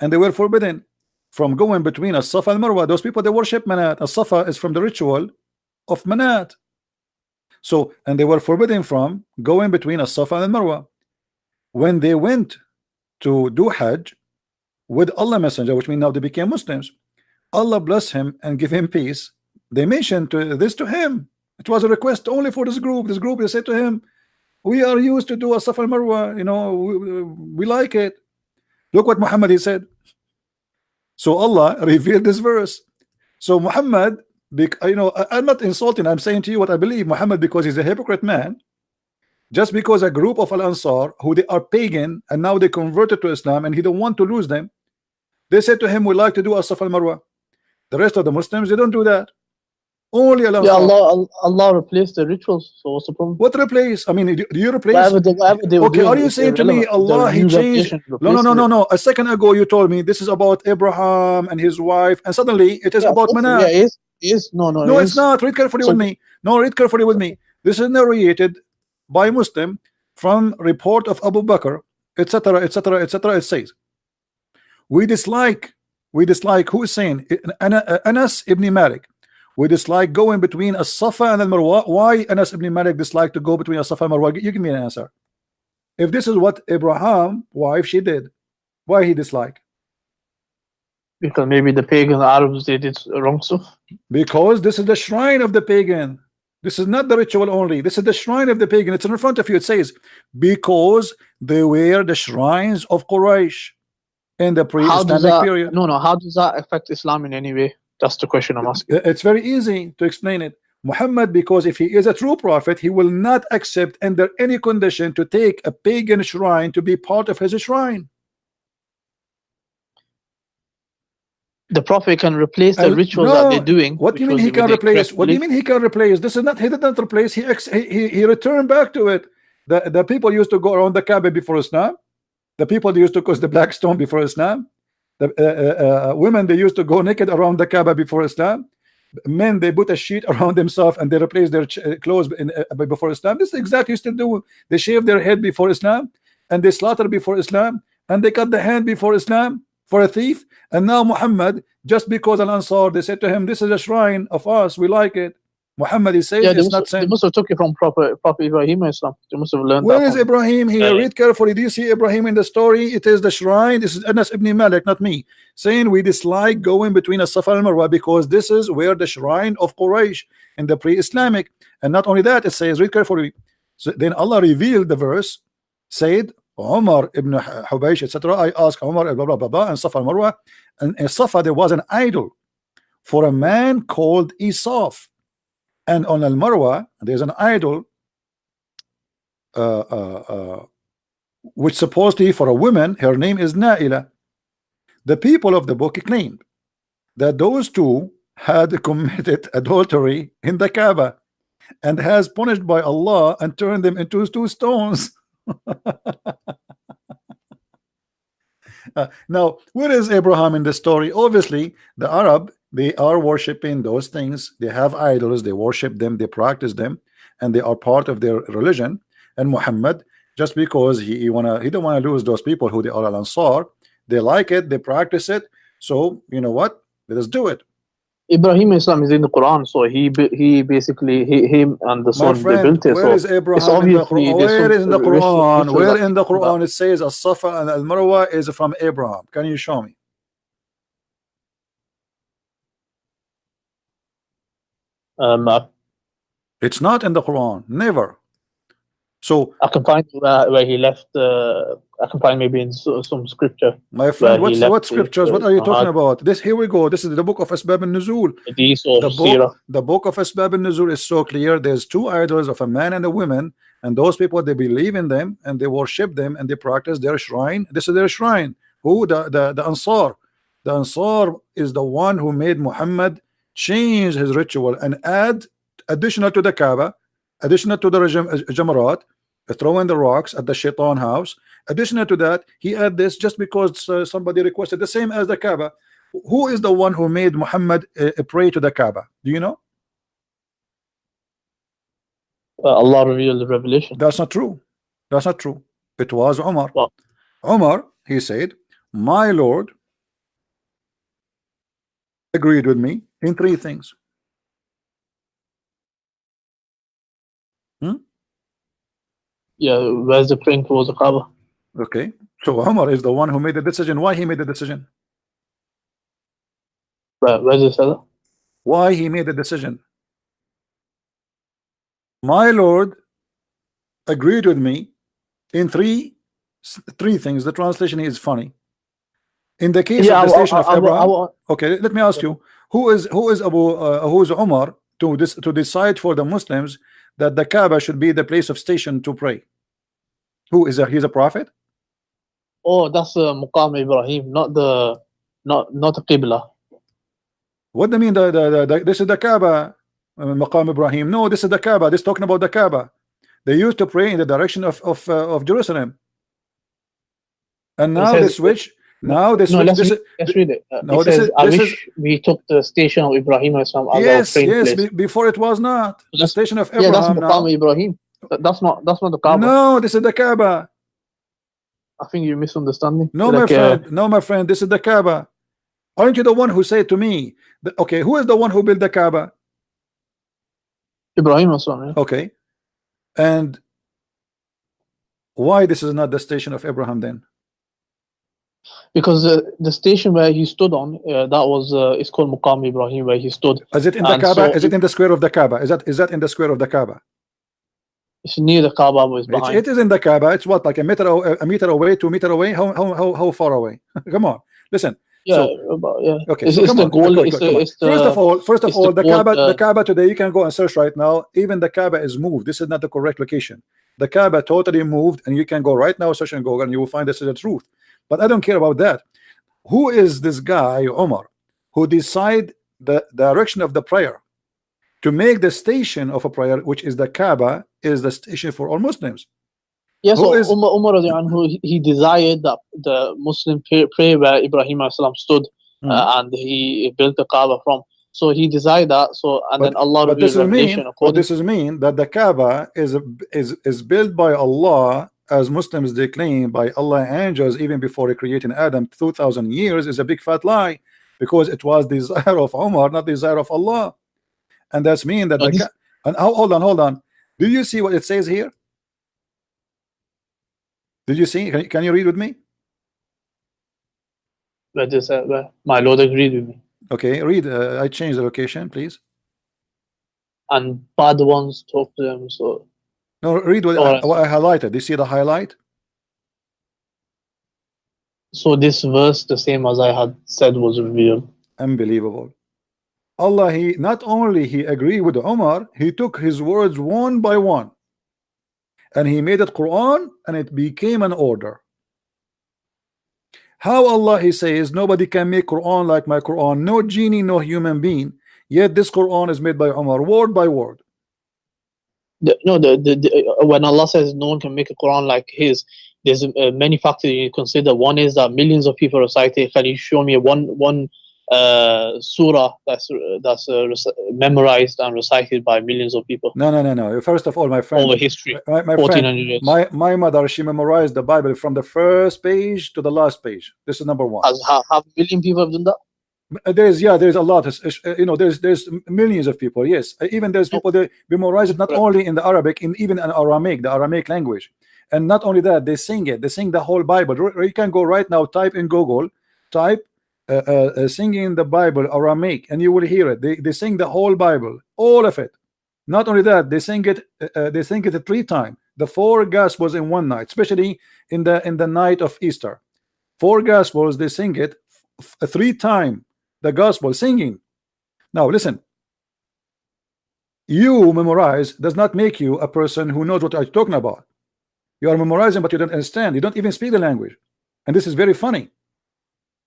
and they were forbidden from going between As-Safa and Marwa. Those people, they worship Manat. As-Safa is from the ritual of Manat. So, and they were forbidden from going between As-Safa and Marwa. When they went to do Hajj with Allah Messenger, which means now they became Muslims, Allah bless him and give him peace. They mentioned this to him. It was a request only for this group. This group, they said to him, we are used to do a Safa and Marwa, you know, we like it. Look what Muhammad he said. So Allah revealed this verse. So Muhammad, you know, I'm not insulting, I'm saying to you what I believe. Muhammad, because he's a hypocrite man, just because a group of Al-Ansar who they are pagan and now they converted to Islam and he don't want to lose them, they said to him, we like to do a Safa and Marwa. The rest of the Muslims, they don't do that. Only Al-Ansar. Yeah, Allah replaced the rituals. So what's the problem? What replace? I mean, do you replace? Whatever they were Okay, doing are you is saying to me irrelevant. The Allah he new changed? revelation No. replaced it. A second ago you told me this is about Abraham and his wife, and suddenly it is Yeah, about of course, Manat. yeah, it is. No, No, it it's is. not. Read carefully So- with me. No, read carefully with me. This is narrated by Muslim from report of Abu Bakr, etc., etc., etc. It says, we dislike. Who is saying? Anas ibn Malik. We dislike going between As-Safa and Al-Marwa. Why Anas ibn Malik dislike to go between As-Safa and Marwa? You give me an answer. If this is what Abraham wife she did, why he dislike? Because maybe the pagan Arabs they did wrong stuff. Because this is the shrine of the pagan. This is not the ritual only. This is the shrine of the pagan. It's in front of you. It says, because they were the shrines of Quraysh in the How does pre-Islamic that? period. No. How does that affect Islam in any way? That's the question I'm asking. It's very easy to explain it. Muhammad, because if he is a true prophet, he will not accept under any condition to take a pagan shrine to be part of his shrine. The Prophet can replace the rituals no, that they're doing. What do you mean he can replace? What do you mean he can replace? This is not, he did not replace, he returned back to it. The people used to go around the Kaaba before Islam. The people used to cross the black stone before Islam. The women, they used to go naked around the Kaaba before Islam. Men, they put a sheet around themselves and they replace their clothes before Islam. This is exactly used to do. They shave their head before Islam, and they slaughter before Islam, and they cut the hand before Islam for a thief. And now Muhammad, just because Al-Ansar, they said to him, this is a shrine of us, we like it. Muhammad, he says, it's not sin. They must have took it from Prophet Ibrahim Islam. They must have learned Where that is from Ibrahim here? Read carefully. Do you see Ibrahim in the story? It is the shrine. This is Anas ibn Malik, not me, saying we dislike going between As-Safa and Marwa because this is where the shrine of Quraysh in the pre-Islamic. And not only that, it says, read carefully. So then Allah revealed the verse, said, Umar ibn Hubaysh, etc. I asked Umar, blah, blah, blah, blah, and Safa and Marwa. And in Safa, there was an idol for a man called Isaf. And on Al-Marwa, there's an idol which supposedly for a woman, her name is Naila. The people of the book claimed that those two had committed adultery in the Kaaba and has punished by Allah and turned them into two stones. Now, where is Abraham in the story? Obviously, the Arab, they are worshiping those things. They have idols, they worship them, they practice them, and they are part of their religion. And Muhammad, just because he don't want to lose those people who they are Al-Ansar, they like it, they practice it. So you know what? Let us do it. Ibrahim Islam is in the Quran, so he basically him and the son they built it. Where is Abraham in the Quran? Where is in the Quran? Where in the Quran it says As-Safa and Al-Marwa is from Abraham? Can you show me? It's not in the Quran. Never. So I can find where he left I can find maybe in some scripture. My friend, where he left what scriptures? the What are you talking jihad. about? This, here we go. This is the book of Asbab al-Nuzul. Hadith or Sirah. The book of Asbab al-Nuzul is so clear. There's two idols of a man and a woman, and those people, they believe in them and they worship them and they practice their shrine. This is their shrine. Who? The Ansar. The Ansar is the one who made Muhammad change his ritual and add additional to the Kaaba, additional to the Jamarat, throwing the rocks at the Shaitan house. Additional to that, he add this just because somebody requested, the same as the Kaaba. Who is the one who made Muhammad pray to the Kaaba? Do you know? Allah revealed the revelation. That's not true. That's not true. It was Umar. Well, Umar, he said, my Lord agreed with me in three things. yeah, where's the praying towards the Kaaba? Okay, so Umar is the one who made the decision. Why he made the decision? Where's the Salah? Why he made the decision? My Lord agreed with me in three things. The translation is funny. In the case of the station of Abraham, okay, let me ask you, who is Umar to decide for the Muslims that the Kaaba should be the place of station to pray? Who is he's a prophet? Oh, that's Muqam Ibrahim, not the Qibla. What do you mean? This is the Kaaba, Maqam Ibrahim? No, this is the Kaaba. This is talking about the Kaaba. They used to pray in the direction of Jerusalem, and now they switch. Now this no, is let's read it. No, it says, I wish we took the station of Ibrahim as our praying place. Before it was not the station of Abraham. Yeah, that's Muqam Ibrahim. That's not the Kaaba. No, this is the Kaaba. I think you're misunderstanding. No, my friend. No, my friend. This is the Kaaba. Aren't you the one who said to me? Okay, who is the one who built the Kaaba? Ibrahim as well. Yeah. Okay, and why this is not the station of Abraham then? Because the station where he stood on, that was it's called Muqam Ibrahim, where he stood. Is it in the Kaaba? So is it in the square of the Kaaba? Is that in the square of the Kaaba? It's near the Kaaba, but it's behind. It is in the Kaaba. It's what, like a meter away, 2 meters away? How far away? Come on, listen. Yeah, so, yeah. Okay, it's, so it's the goal. First of all, the Kaaba today, you can go and search right now. Even the Kaaba is moved. This is not the correct location. The Kaaba totally moved, and you can go right now, search and Google, and you will find this is the truth. But I don't care about that. Who is this guy, Omar, who decide the direction of the prayer to make the station of a prayer, which is the Kaaba, is the station for all Muslims? Yes, yeah, so Umar he desired that the Muslim pray where Ibrahim stood, and he built the Kaaba from. So he desired that. So then Allah revealed revelation. But this is mean that the Kaaba is built by Allah, as Muslims they claim, by Allah angels even before creating Adam 2,000 years, is a big fat lie, because it was desire of Umar, not desire of Allah. And that's mean that hold on. Do you see what it says here? Did you see? Can you read with me? My Lord agreed with me. Okay, read. I changed the location, please. And bad ones talk to them. So no, read what I highlighted. Do you see the highlight? So this verse, the same as I had said, was revealed. Unbelievable. Allah, he not only he agreed with Umar, he took his words one by one, and he made it Quran, and it became an order. How Allah, he says, nobody can make Quran like my Quran, no genie, no human being, yet this Quran is made by Umar, word by word. When Allah says no one can make a Quran like his, there's many factors you consider. One is that millions of people recite it. Can you show me one surah that's memorized and recited by millions of people? No. First of all, my friend, over history, my friend, my mother, she memorized the Bible from the first page to the last page. This is number one. Half a million people have done that? There's a lot. There's millions of people. Yes, even there's people that memorize it not only in the Arabic, even in Aramaic, the Aramaic language, and not only that, they sing it. They sing the whole Bible. You can go right now, type in Google, type singing the Bible Aramaic, and you will hear it. They sing the whole Bible, all of it. Not only that, they sing it 3 times. the 4 Gospels in one night, especially in the night of Easter. 4 Gospels, they sing it 3 times, the Gospel singing. Now listen, you memorize does not make you a person who knows what I'm talking about. You are memorizing, but you don't understand. You don't even speak the language, and this is very funny.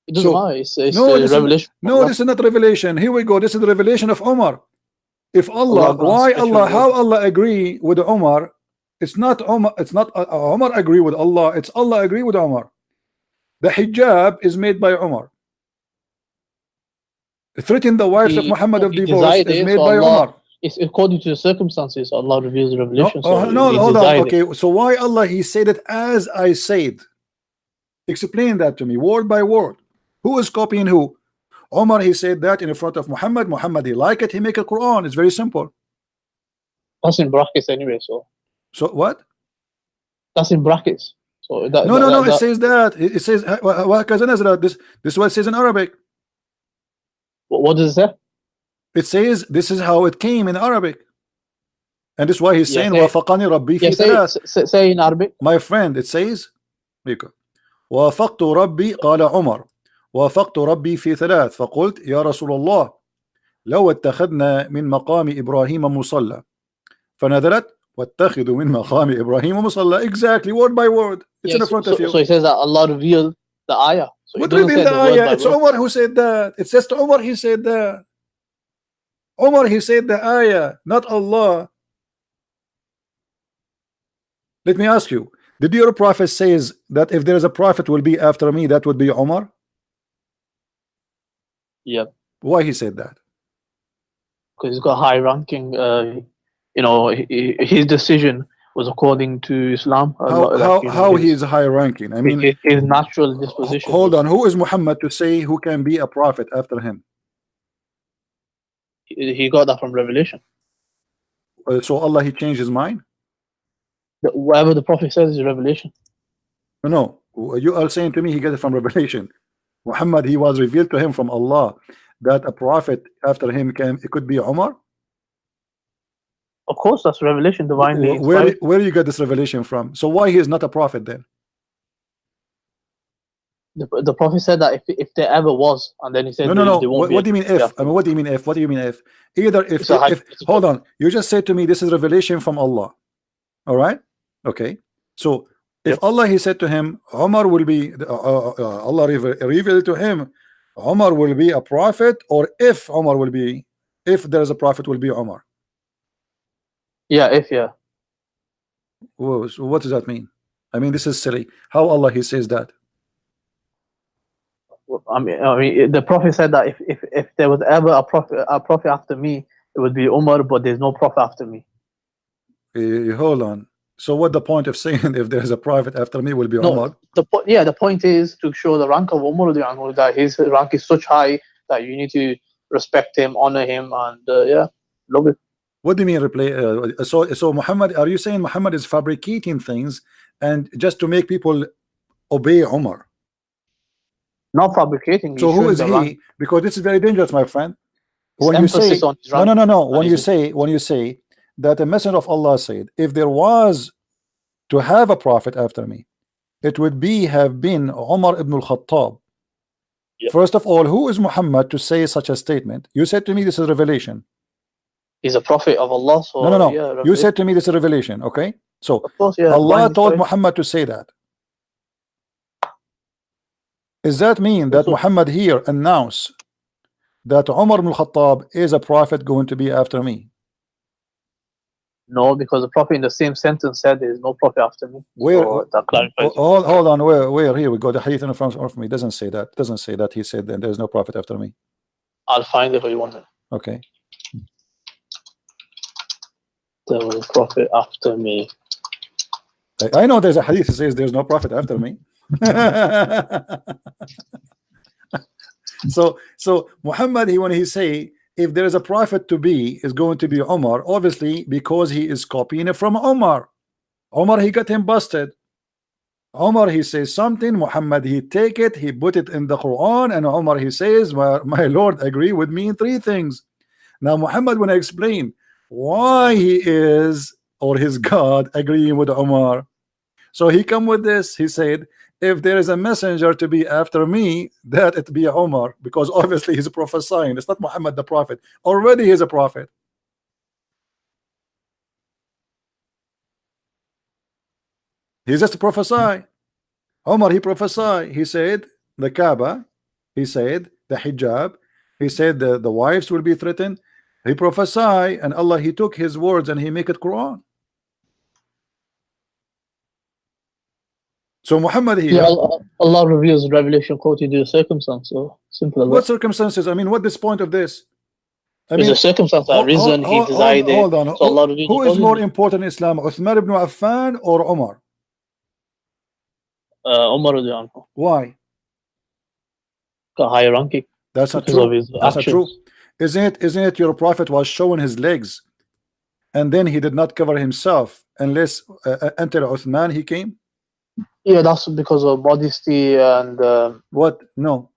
It doesn't So, matter. It's no, the revelation. no, this is not revelation. Here we go. This is the revelation of Omar. If Allah, why Allah, how Allah agree with Omar? It's not Omar. It's not Omar agree with Allah. It's Allah agree with Omar. The hijab is made by Omar. Threatening the wives of Muhammad of divorce is made by Omar. It's according to the circumstances. Allah reveals the revelation. No, hold on. Okay, so why Allah He said it as I said? Explain that to me, word by word. Who is copying who? Omar, he said that in front of Muhammad. Muhammad, he like it. He make a Quran. It's very simple. That's in brackets anyway. So what? That's in brackets. So no. It says that. It says this. This is what it says in Arabic. What does it say? It says this is how it came in Arabic, and this is why he's saying وافقني ربي في ثلاث. Say in Arabic. My friend, it says وافقت ربي قال عمر وافقت ربي في ثلاث فقلت يا رسول الله لو اتخذنا من مقام إبراهيم مصلى فنزلت واتخذوا من مقام إبراهيم مصلى. Exactly, word by word. It's in front of you. So he says that Allah revealed the ayah. So what revealed the ayah? It's Umar who said that. It says to Umar he said that. Umar he said the ayah, not Allah. Let me ask you, did your prophet says that if there is a prophet will be after me, that would be Umar? Yep. Why he said that? Because he's got high ranking. His decision was according to Islam. How he is high ranking? I mean, his natural disposition. Hold on, who is Muhammad to say who can be a prophet after him? He got that from revelation. So Allah, he changed his mind? Whatever the prophet says is revelation. No, you are saying to me he got it from revelation. Muhammad, he was revealed to him from Allah that a prophet after him it could be Umar. Of course, that's revelation, divinely. Where you get this revelation from? So why he is not a prophet then? The prophet said that if there ever was, and then he said no. What do you mean if? I mean, what do you mean if? What do you mean if? Either if hold on, you just said to me this is revelation from Allah. All right, okay. So if Allah he said to him, Umar will be Allah revealed to him, Umar will be a prophet, or if Umar will be, if there is a prophet will be Umar. Yeah. Whoa, so what does that mean? I mean, this is silly. How Allah he says that? I mean, the prophet said that if there was ever a prophet after me, it would be Umar, but there's no prophet after me. Hold on. So what the point of saying if there's a prophet after me will be Umar? The point is to show the rank of Umar, that his rank is such high that you need to respect him, honor him, and love it. What do you mean replay? So Muhammad, are you saying Muhammad is fabricating things and just to make people obey Umar? Not fabricating. So who is he? Rank. Because this is very dangerous, my friend. When you say no. When you say that the Messenger of Allah said, if there was to have a prophet after me, it would have been Umar ibn al-Khattab. Yep. First of all, who is Muhammad to say such a statement? You said to me this is revelation. He's a prophet of Allah. So no. Yeah, you said to me this is revelation. Okay, so of course, Allah told Muhammad to say that. Does that mean that Muhammad here announced that Umar ibn al-Khattab is a prophet going to be after me? No, because the prophet in the same sentence said there is no prophet after me. Where? So that clarifies. Hold on. Where? Here we go. The hadith in front of me doesn't say that. It doesn't say that he said then there is no prophet after me. I'll find it for you one minute. Okay. There was a prophet after me. I know there's a hadith that says there's no prophet after me. So Muhammad, when he say if there is a prophet to be, is going to be Umar, obviously because he is copying it from Umar. Umar, he got him busted. Umar, he says something, Muhammad, he take it, he put it in the Quran, and Umar, he says, my Lord agree with me in 3 things. Now Muhammad, when I explain why he is or his God agreeing with Umar. So he come with this. He said, if there is a messenger to be after me, that it be Umar, because obviously he's prophesying. It's not Muhammad the prophet. Already he's a prophet. He just prophesy. Umar, he prophesy. He said the Kaaba. He said the hijab. He said the wives will be threatened. He prophesy, and Allah, he took his words and he make it Quran. So Muhammad here. Yeah, Allah reveals revelation according to the circumstance. So simple as What that. circumstances? I mean, what is the point of this? I There's mean, a circumstance that arisen, he desired it. hold on. So Allah reveals Who is more accordingly. important in Islam, Uthman ibn Affan or Umar? Umar radiallahu anhu. Why? Got higher ranking That's not because of true. his That's not actions. true. Isn't it your prophet was showing his legs, and then he did not cover himself unless until Uthman he came? Yeah, that's because of modesty and What? No.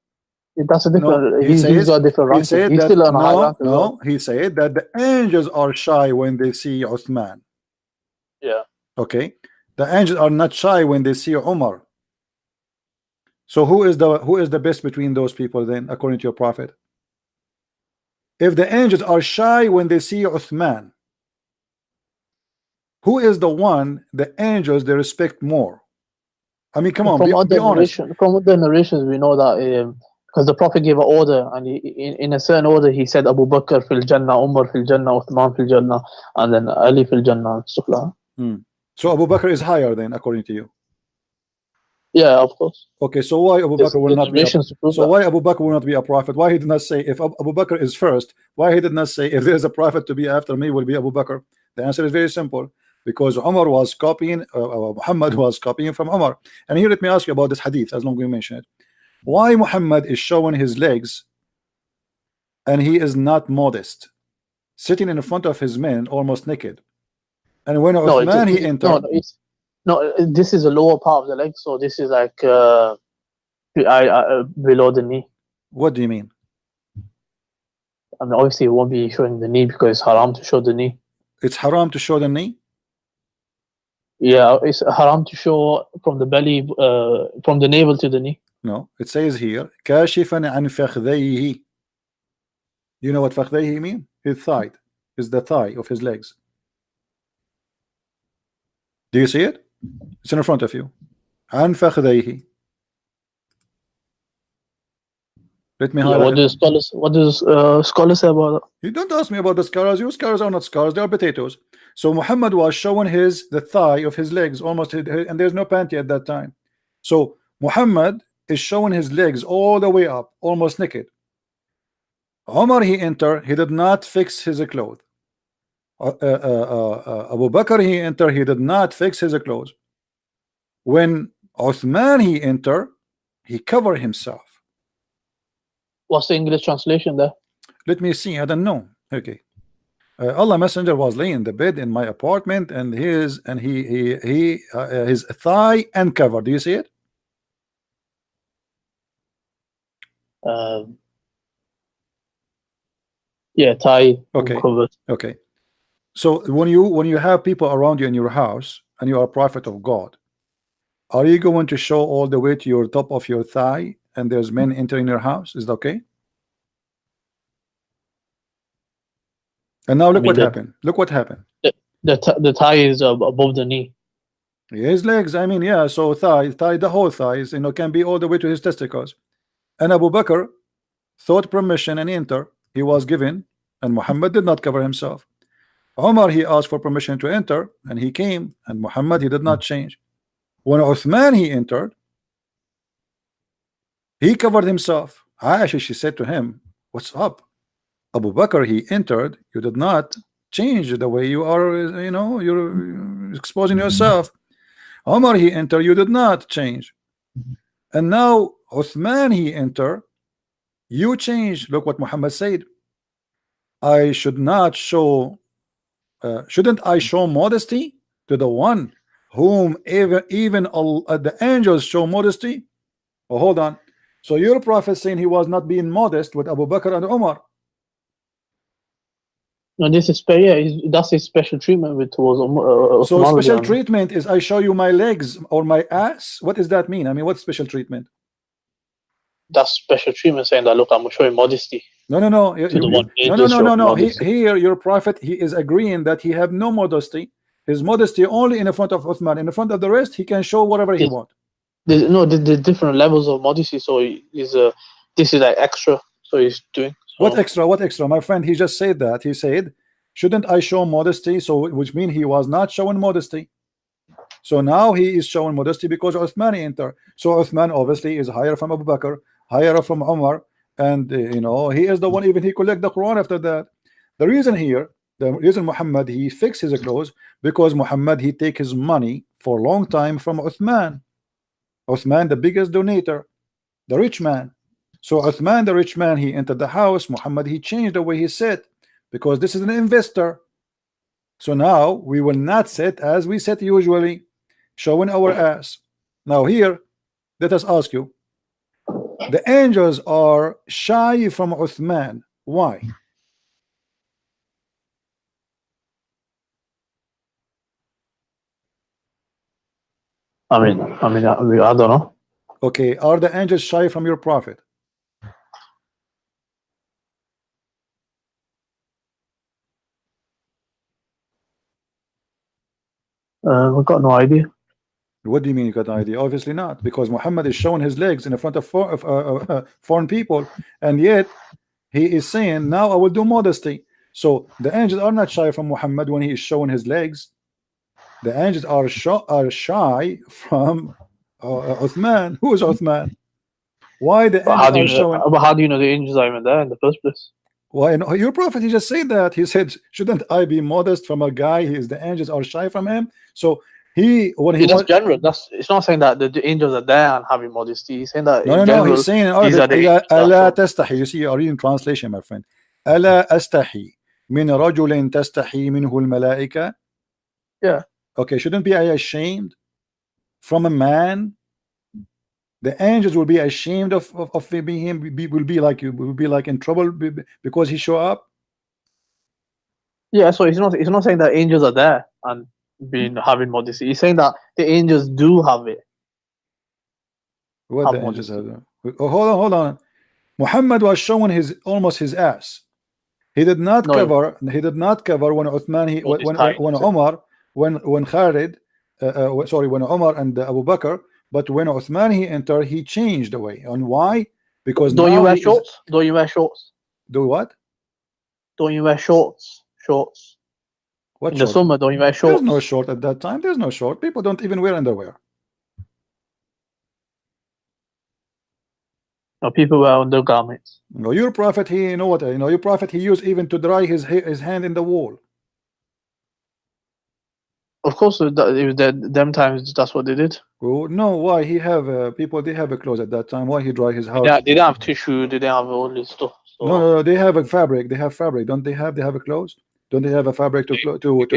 that's a No. different. He He's says, got a different he ranking. said He's that still on a high rank as well. no. He said that the angels are shy when they see Uthman. Yeah. Okay, the angels are not shy when they see Umar. So who is the best between those people then, according to your prophet? If the angels are shy when they see Uthman, who is the one the angels they respect more? I mean, come on, be honest. From the narrations, we know that because the Prophet gave an order, and in a certain order, he said Abu Bakr fil Jannah, Umar fil Jannah, Uthman fil Jannah, and then Ali fil Jannah, and stuff like that. So Abu Bakr is higher then, according to you. Yeah, of course. Okay, so why Abu Bakr will not be why Abu Bakr will not be a prophet? Why he did not say if Abu Bakr is first? Why he did not say if there is a prophet to be after me will be Abu Bakr? The answer is very simple. Because Umar was copying, Muhammad was copying from Umar. And here let me ask you about this hadith, as long as we mention it. Why Muhammad is showing his legs and he is not modest, sitting in front of his men almost naked? And when Uthman he entered, no, this is the lower part of the leg, so this is like below the knee. What do you mean? I mean, obviously, it won't be showing the knee because it's haram to show the knee. It's haram to show the knee? Yeah, it's haram to show from the belly, from the navel to the knee. No, it says here, كاشفا عن فخذيه. You know what فخذيه mean? His thigh is the thigh of his legs. Do you see it? It's in front of you. عن فخذيه. Let me highlight. What does scholars say about that? You don't ask me about the scholars. Your scholars are not scholars, they are potatoes. So Muhammad was showing the thigh of his legs almost, and there's no panty at that time. So Muhammad is showing his legs all the way up, almost naked. Umar he entered, he did not fix his clothes. Abu Bakr he entered, he did not fix his clothes. When Uthman he entered, he covered himself. What's the English translation there? Let me see. I don't know. Okay. Allah Messenger was laying in the bed in my apartment, and his thigh uncovered. Do you see it? Yeah, thigh. Okay. Covered. Okay. So when you have people around you in your house and you are a prophet of God, are you going to show all the way to your top of your thigh and there's men entering your house? Is that okay? And now look what happened. Look what happened. The thigh is above the knee. His legs, I mean, yeah. So thigh, the whole thighs, can be all the way to his testicles. And Abu Bakr sought permission and enter. He was given, and Muhammad did not cover himself. Umar he asked for permission to enter, and he came, and Muhammad he did not change. When Uthman he entered, he covered himself. Aisha, she said to him, "What's up? Abu Bakr he entered, you did not change the way you are, you're exposing yourself. Umar he entered, you did not change. And now Uthman he entered, you change." Look what Muhammad said. I should not show shouldn't I show modesty to the one whom even the angels show modesty? Oh, hold on. So your prophet saying he was not being modest with Abu Bakr and Umar. No, this is that's his special treatment with towards So Osman special radiallahu anhu. treatment is I show you my legs or my ass. What does that mean? I mean, what's special treatment? That's special treatment, saying that look, I'm showing modesty No, no, no. to the one No, no, angels no, show no, no. modesty. Here, your prophet, he is agreeing that he have no modesty. His modesty only in the front of Uthman. In the front of the rest, he can show whatever he wants. There's different levels of modesty. So this is like extra. So he's doing. So, What extra? What extra? My friend, he just said that. He said, shouldn't I show modesty? So, which means he was not showing modesty. So now he is showing modesty because Uthman entered. So Uthman obviously is higher from Abu Bakr, higher from Umar, and you know, he is the one, even he collect the Quran after that. The reason here, the reason Muhammad he fixed his clothes, because Muhammad he take his money for a long time from Uthman. Uthman, the biggest donator, the rich man. So Uthman, the rich man, he entered the house. Muhammad he changed the way he sat because this is an investor. So now we will not sit as we sit usually, showing our ass. Now here, let us ask you, the angels are shy from Uthman. Why? I don't know. Okay, are the angels shy from your prophet? We've got no idea. What do you mean you got an idea? Obviously not, because Muhammad is showing his legs in the front of foreign people, and yet he is saying, now I will do modesty. So the angels are not shy from Muhammad when he is showing his legs. The angels are shy from Uthman. Who is Uthman? Why the angels are showing? But how do you know the angels are even there in the first place? Why? No, your prophet, he just said that. He said, shouldn't I be modest from a guy? The angels are shy from him. So that's general. It's not saying that the angels are there and having modesty. He's saying that no, in general, he's saying in these are the Arabic, angels ألا that تستحي. You see, you are reading translation, my friend. ألا أستحي من رجل تستحي منه الملائكة. Yeah. Okay, shouldn't be I ashamed from a man? The angels will be ashamed of being him. Will be like in trouble because he show up. Yeah, so it's not saying that angels are there and having modesty. He's saying that the angels do have it. What the angels have? Oh, hold on. Muhammad was showing almost his ass. He did not cover. He did not cover when Uthman. When Umar, when Khalid, sorry, when Umar and Abu Bakr. But when Uthman he entered, he changed the way. And why? Because don't you wear shorts? Don't you wear shorts? Do what? Don't you wear shorts? Shorts. What in short? The summer, don't you wear shorts? There's no short at that time. There's no short. People don't even wear underwear. No, people wear undergarments. No, your prophet, he, you know what? You know, your prophet, he used even to dry his hand in the wall. Of course, it was them times. That's what they did. Oh, no, why he have people? They have a clothes at that time. Why he dry his house? They didn't have tissue. They didn't have all this stuff. So. No, they have a fabric. They have fabric. Don't they have? They have a clothes. Don't they have a fabric to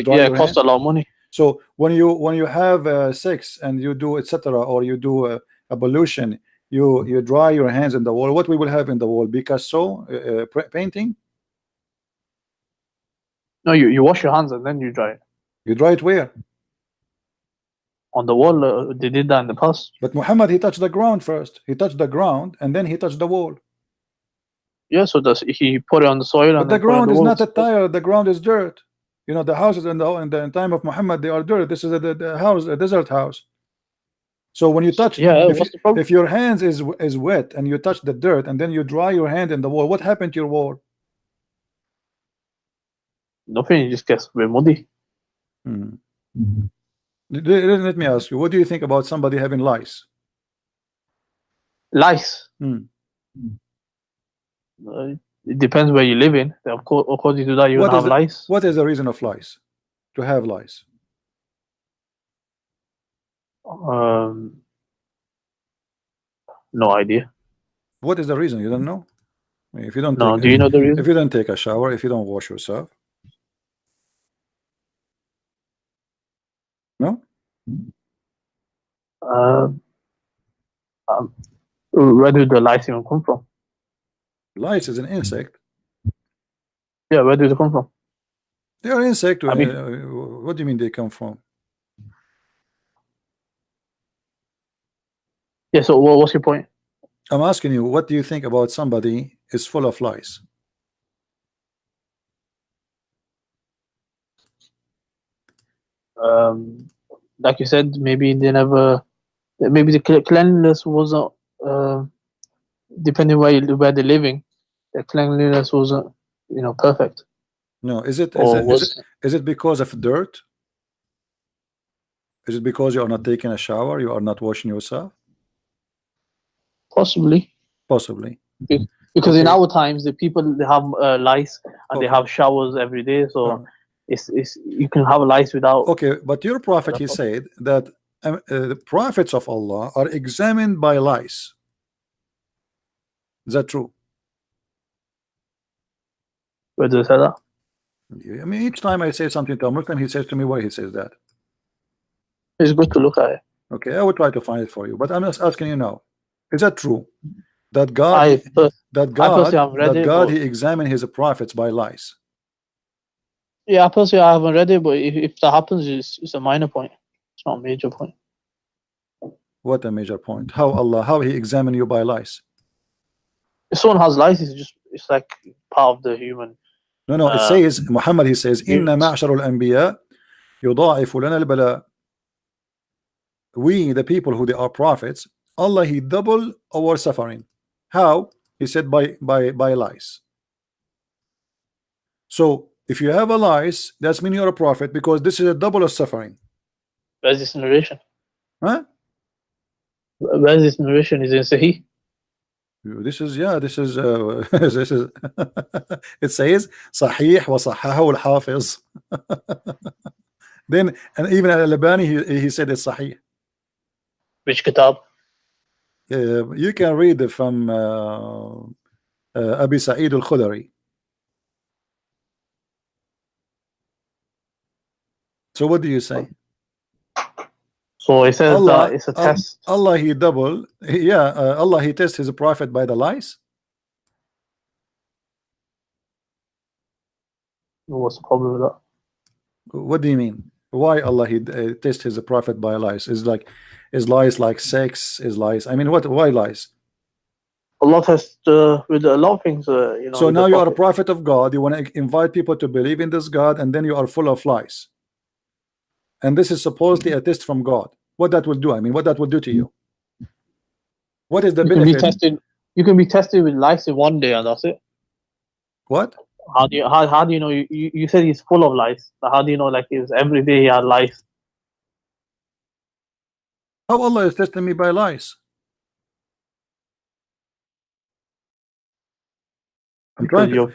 dry? Yeah, it costs a lot of money. So when you have sex and you do etc. or you do ablution, you dry your hands in the wall. What we will have in the wall? Picasso painting. No, you wash your hands and then you dry it. You dry it where? On the wall. They did that in the past. But Muhammad, he touched the ground first. He touched the ground and then he touched the wall. Yeah, so he put it on the soil. But and the ground is not a tile. The ground is dirt. You know, the houses in the time of Muhammad, they are dirt. This is the house, a desert house. So when you touch, if your hands is wet and you touch the dirt and then you dry your hand in the wall, what happened to your wall? Nothing. It just gets very muddy. Let me ask you, what do you think about somebody having lice? Lice? It depends where you live in. According to that, you will have lice. What is the reason of lice? To have lice? No idea. What is the reason? You don't know? If you don't do you know the reason? If you don't take a shower, if you don't wash yourself. No? Where do the lice even come from? Lice is an insect. Yeah, where do they come from? They are insect. I mean, What do you mean they come from? yeah. So what's your point? I'm asking you, what do you think about somebody is full of lies? Like you said, maybe they never. Maybe the cleanliness wasn't. Depending where they're living, the cleanliness wasn't, perfect. No, is it Or was is it because of dirt? Is it because you are not taking a shower, you are not washing yourself? possibly Possibly. because in Okay. our times the people they have lice and they Okay. have showers every day, so Alright. it's you can have lice without. Okay, but your prophet, he said that the prophets of Allah are examined by lice. Is that true? Where does it say that? I mean, each time I say something to a Muslim, he says to me why he says that. It's good to look at it. Okay, I will try to find it for you, but I'm just asking you now. Is that true? That God, I personally haven't read that it, God, but- he examined his prophets by lies. Yeah, personally I haven't read it, but if that happens, it's a minor point. It's not a major point. What a major point. How he examined you by lies? If someone has lice, it's like part of the human. No, it says, Muhammad, he says, Inna ma'shar al-anbiya yudha'ifu lana al-bala. We, the people who they are prophets, Allah, he double our suffering. How? He said by lies. So if you have a lies, that's mean you're a prophet, because this is a double of suffering. Where's this narration? Huh? Where's this narration? Is it Sahih? This is this is it says Sahih wa Sahahu al-Hafiz. Then and even Al-Albani he said it's Sahih. Which kitab? You can read it from Abi Sa'id al-Khudri. So what do you say? So it says that it's a test. Allah he double, Allah he tests his prophet by the lies. What's the problem with that? What do you mean? Why Allah he tests his prophet by lies? Is lies like sex? Is lies? I mean, what? Why lies? Allah tests with a lot of things. So now you are a prophet of God. You want to invite people to believe in this God, and then you are full of lies. And this is supposedly a test from God. What that will do? I mean, what that will do to you? What is the benefit? You can be tested with lice in one day, and that's it. What? How do you know? You said he's full of lice. So how do you know? Like, is every day he had lice? How Allah is testing me by lies? I'm trying to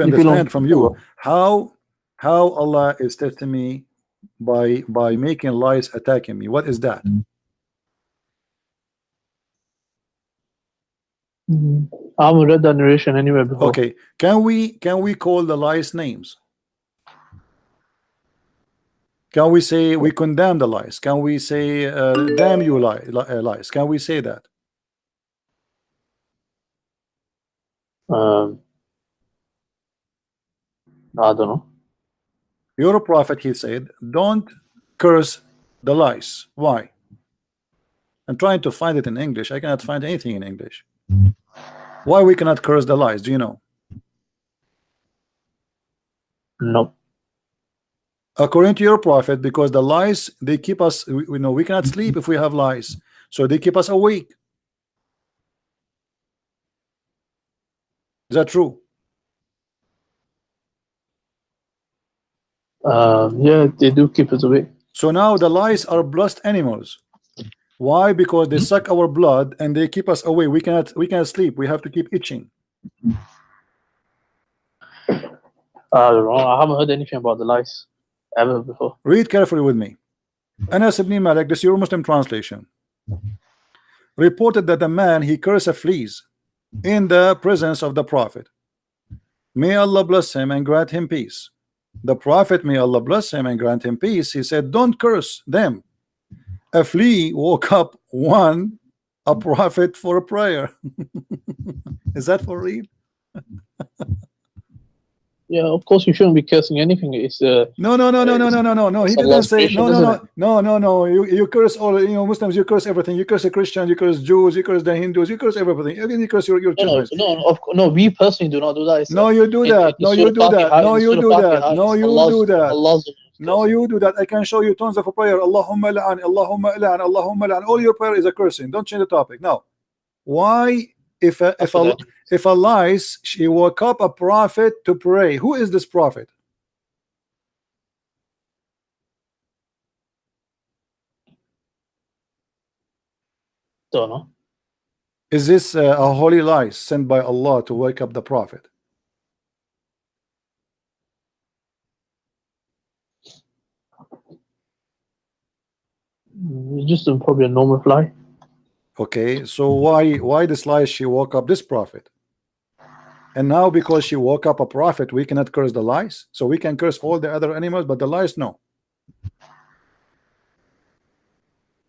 understand from you how Allah is testing me by making lies attacking me. What is that? I haven't read that narration anywhere before. Okay, can we call the lies names? Can we say we condemn the lies? Can we say damn you lies? Can we say that? I don't know. Your prophet, he said, don't curse the lies. Why? I'm trying to find it in English. I cannot find anything in English. Why we cannot curse the lies? Do you know? No. According to your prophet, because the lies, they keep us, we cannot sleep if we have lies, so they keep us awake. Is that true? Yeah, they do keep us awake. So now the lies are blessed animals. Why? Because they suck our blood and they keep us away. We cannot sleep. We have to keep itching. I don't know. I haven't heard anything about the lice ever before. Read carefully with me. Anas ibn Malik, this is your Muslim translation, reported that a man, he cursed fleas in the presence of the prophet. May Allah bless him and grant him peace. The prophet, may Allah bless him and grant him peace, he said, don't curse them. A flea woke up a prophet for a prayer. Is that for real? Yeah, of course you shouldn't be cursing anything. It's No. He it's didn't Allah's say creation, isn't it? no. You curse all, Muslims. You curse everything. You curse the Christians. You curse Jews. You curse the Hindus. You curse everything. Even you curse your children. No. We personally do not do that. It's, No, you do that. No, you do that. No, you do that. No, you do that. Allah's No, you do that. I can show you tons of prayer. Allahumma la'an, Allahumma la'an, Allahumma la'an. All your prayer is a cursing. Don't change the topic. Now, why if a lies, she woke up a prophet to pray? Who is this prophet? don't know. Is this a holy lie sent by Allah to wake up the prophet? It's just probably a normal fly. Okay, so why this lie she woke up this prophet? And now because she woke up a prophet, we cannot curse the lies. So we can curse all the other animals, but the lies, no.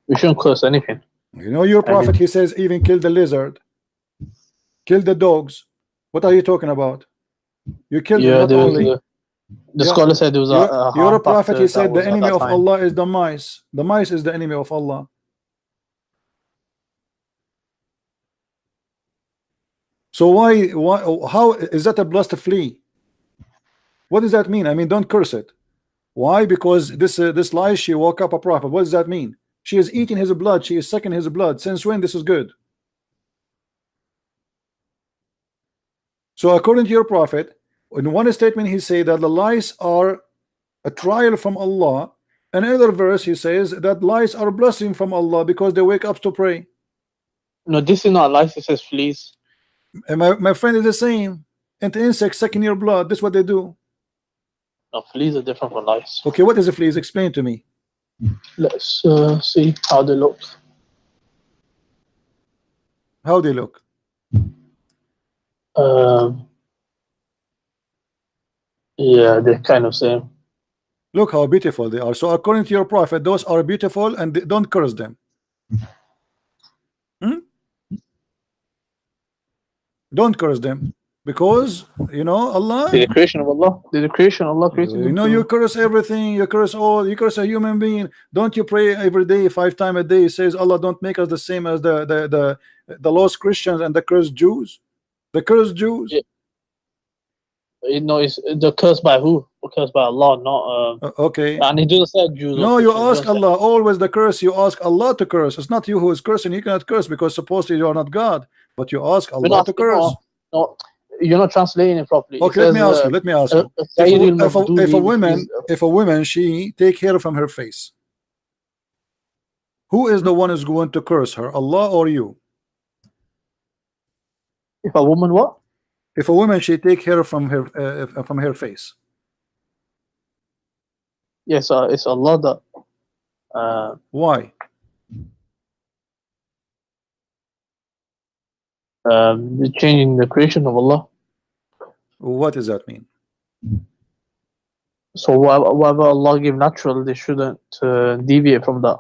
We shouldn't curse anything. You know your prophet, he says even kill the lizard, kill the dogs. What are you talking about? You killed them, not only. The scholar said there was your prophet, he said the at enemy that of time. Allah is the mice. The mice is the enemy of Allah. So why how is that a blessed flea? What does that mean? I mean, don't curse it. Why? Because this lie, she woke up a prophet. What does that mean? She is eating his blood, she is sucking his blood. Since when this is good? So according to your prophet, in one statement he said that the lies are a trial from Allah. Another verse he says that lies are a blessing from Allah because they wake up to pray. No, this is not lies, it says fleas. And my friend is the same. And the insects sucking your blood, that's what they do. No, fleas are different from lice. Okay, what is a flea? Explain to me. Let's see how they look. How they look? Yeah, they're kind of same. Look how beautiful they are. So according to your prophet, those are beautiful and don't curse them. Don't curse them, because Allah. They're the creation of Allah. They're the creation of Allah created them. You curse everything. You curse all. You curse a human being. Don't you pray every day, 5 times a day? It says Allah, don't make us the same as the lost Christians and the cursed Jews. The cursed Jews. Yeah. It's the curse by who? The curse by Allah, not okay. And he doesn't say Jews. No, you ask Allah. Always the curse. You ask Allah to curse. It's not you who is cursing. You cannot curse because supposedly you are not God. But you ask Allah to curse. No, you're not translating it properly. Okay, let me ask you. If a woman she take hair from her face, who is the one who's going to curse her? Allah or you? If a woman what? If a woman she take hair from her face. Yes, it's Allah that. Why? Changing the creation of Allah. What does that mean? So whatever Allah give natural, they shouldn't deviate from that.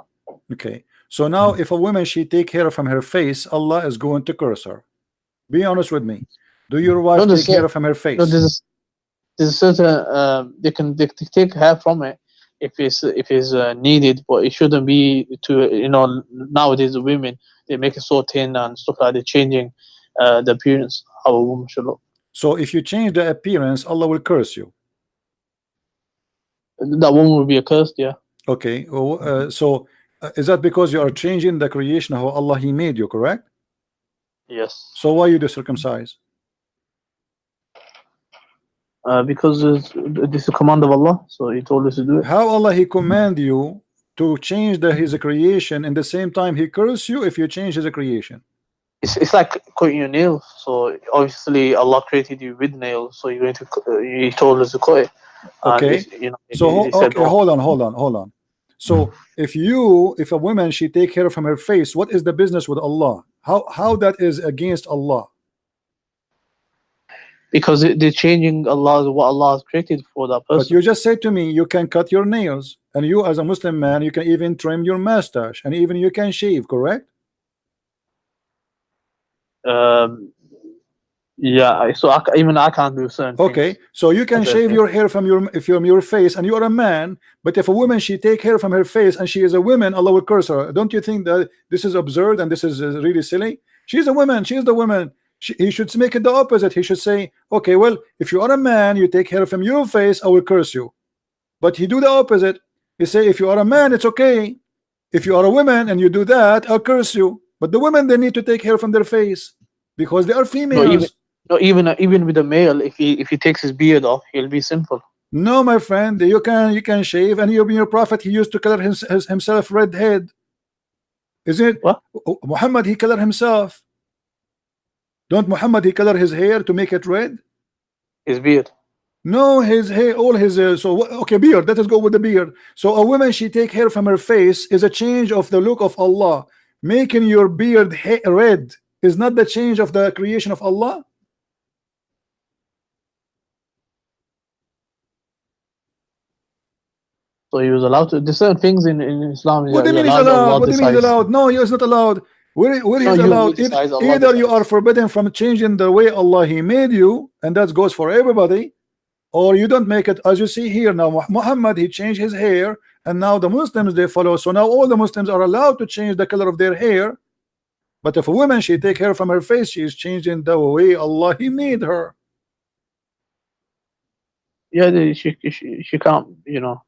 Okay. So now if a woman she take hair from her face, Allah is going to curse her. Be honest with me. Do your wife take hair from her face? No, there's certain they can take hair from it if it's needed, but it shouldn't be to nowadays the women they make it so thin and stuff like that. They're changing the appearance how a woman should look. So if you change the appearance, Allah will curse you. That woman will be accursed, yeah. Okay. So is that because you are changing the creation of how Allah He made you, correct? Yes. So why you do circumcise? Because this is a command of Allah, so He told us to do it. How Allah He command you to change His creation, and the same time He curse you if you change His creation? It's like cutting your nails. So obviously Allah created you with nails, so you're going to. He told us to cut it. Okay. Hold on. So if a woman she take hair from her face, what is the business with Allah? How that is against Allah? Because they're changing what Allah has created for that person. But you just said to me you can cut your nails, and you as a Muslim man you can even trim your mustache, and even you can shave, correct? Yeah, so even I can't do certain Okay, things. so you can Okay, shave okay. your hair from your face, and you are a man. But if a woman she take hair from her face and she is a woman, Allah will curse her. Don't you think that this is absurd and this is really silly? She's a woman. She is the woman. He should make it the opposite. He should say, okay, well, if you are a man, you take hair from your face, I will curse you. But he do the opposite. He say, if you are a man, it's okay. If you are a woman and you do that, I'll curse you. But the women, they need to take hair from their face because they are females. Even with a male, if he takes his beard off, he'll be sinful. No, my friend, you can shave, and your prophet, he used to color himself red head. Is it What? Muhammad? He color himself. Don't Muhammad he color his hair to make it red? His beard. No, his hair, all his okay, beard. Let us go with the beard. So a woman she take hair from her face is a change of the look of Allah. Making your beard red is not the change of the creation of Allah. So he was allowed to. There's certain things in Islam. What do you mean he's allowed? What do you mean he's allowed? No, he is not allowed. Where he's allowed? Either you are forbidden from changing the way Allah he made you, and that goes for everybody, or you don't make it. As you see here now, Muhammad he changed his hair, and now the Muslims they follow. So now all the Muslims are allowed to change the color of their hair. But if a woman she take hair from her face, she is changing the way Allah he made her. Yeah, she can't. You know.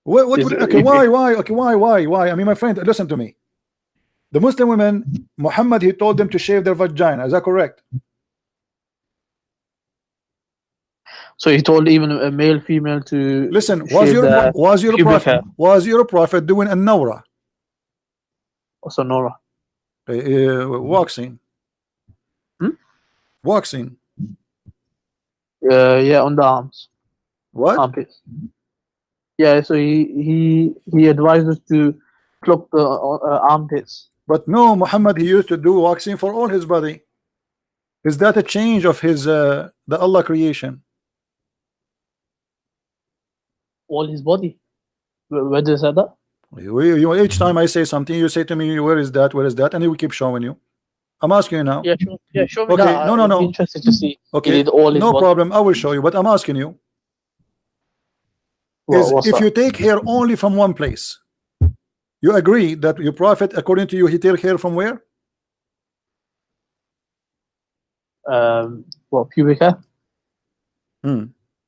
Okay, why? Okay, why? I mean, my friend, listen to me. The Muslim women, Muhammad, he told them to shave their vagina. Is that correct? So he told even a male, female to listen. Was your prophet doing a nawra? What's a nawra? Waxing. Waxing. Yeah, on the arms. What? Armpits. Yeah, so he advised us to pluck the armpits. But no, Muhammad he used to do waxing for all his body. Is that a change of his the Allah creation? All his body. Where does that? Each time I say something, you say to me, "Where is that? Where is that?" And he will keep showing you. I'm asking you now. Yeah, sure. Yeah, show me okay, that. no. Interested to see. Okay, no problem. I will show you. But I'm asking you. If you take hair only from one place, you agree that your prophet, according to you, he take hair from where? What, pubic hair?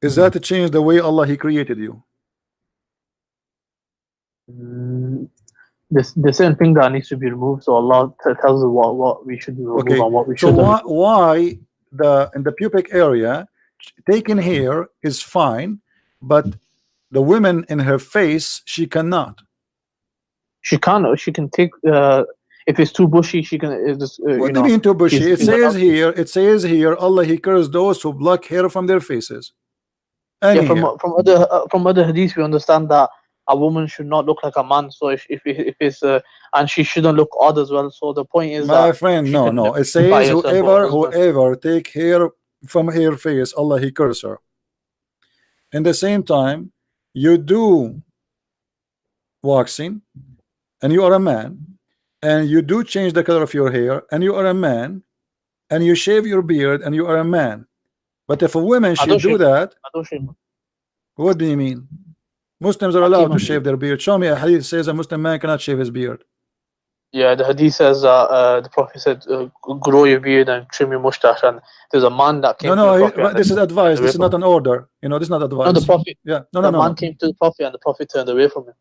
Is that to change the way Allah he created you? The same thing that needs to be removed. So Allah tells us what we should remove and what we shouldn't. So why in the pubic area taking hair is fine, but the women in her face she cannot? She can take if it's too bushy. She can. What do you mean too bushy? It says here, Allah he cursed those who pluck hair from their faces. Yeah, from other hadiths we understand that a woman should not look like a man. So if it's and she shouldn't look odd as well. So the point is, my friend, no. It says whoever take hair from her face, Allah he curse her. In the same time, you do waxing, and you are a man, and you do change the color of your hair, and you are a man, and you shave your beard, and you are a man. But if a woman should do that, what do you mean? Muslims are allowed to shave their beard. Show me a hadith says a Muslim man cannot shave his beard. Yeah, the hadith says the Prophet said, grow your beard and trim your mustache. And there's a man that came. But this is advice. This is not an order. This is not advice. No, the Prophet. Yeah, the man came to the Prophet, and the Prophet turned away from him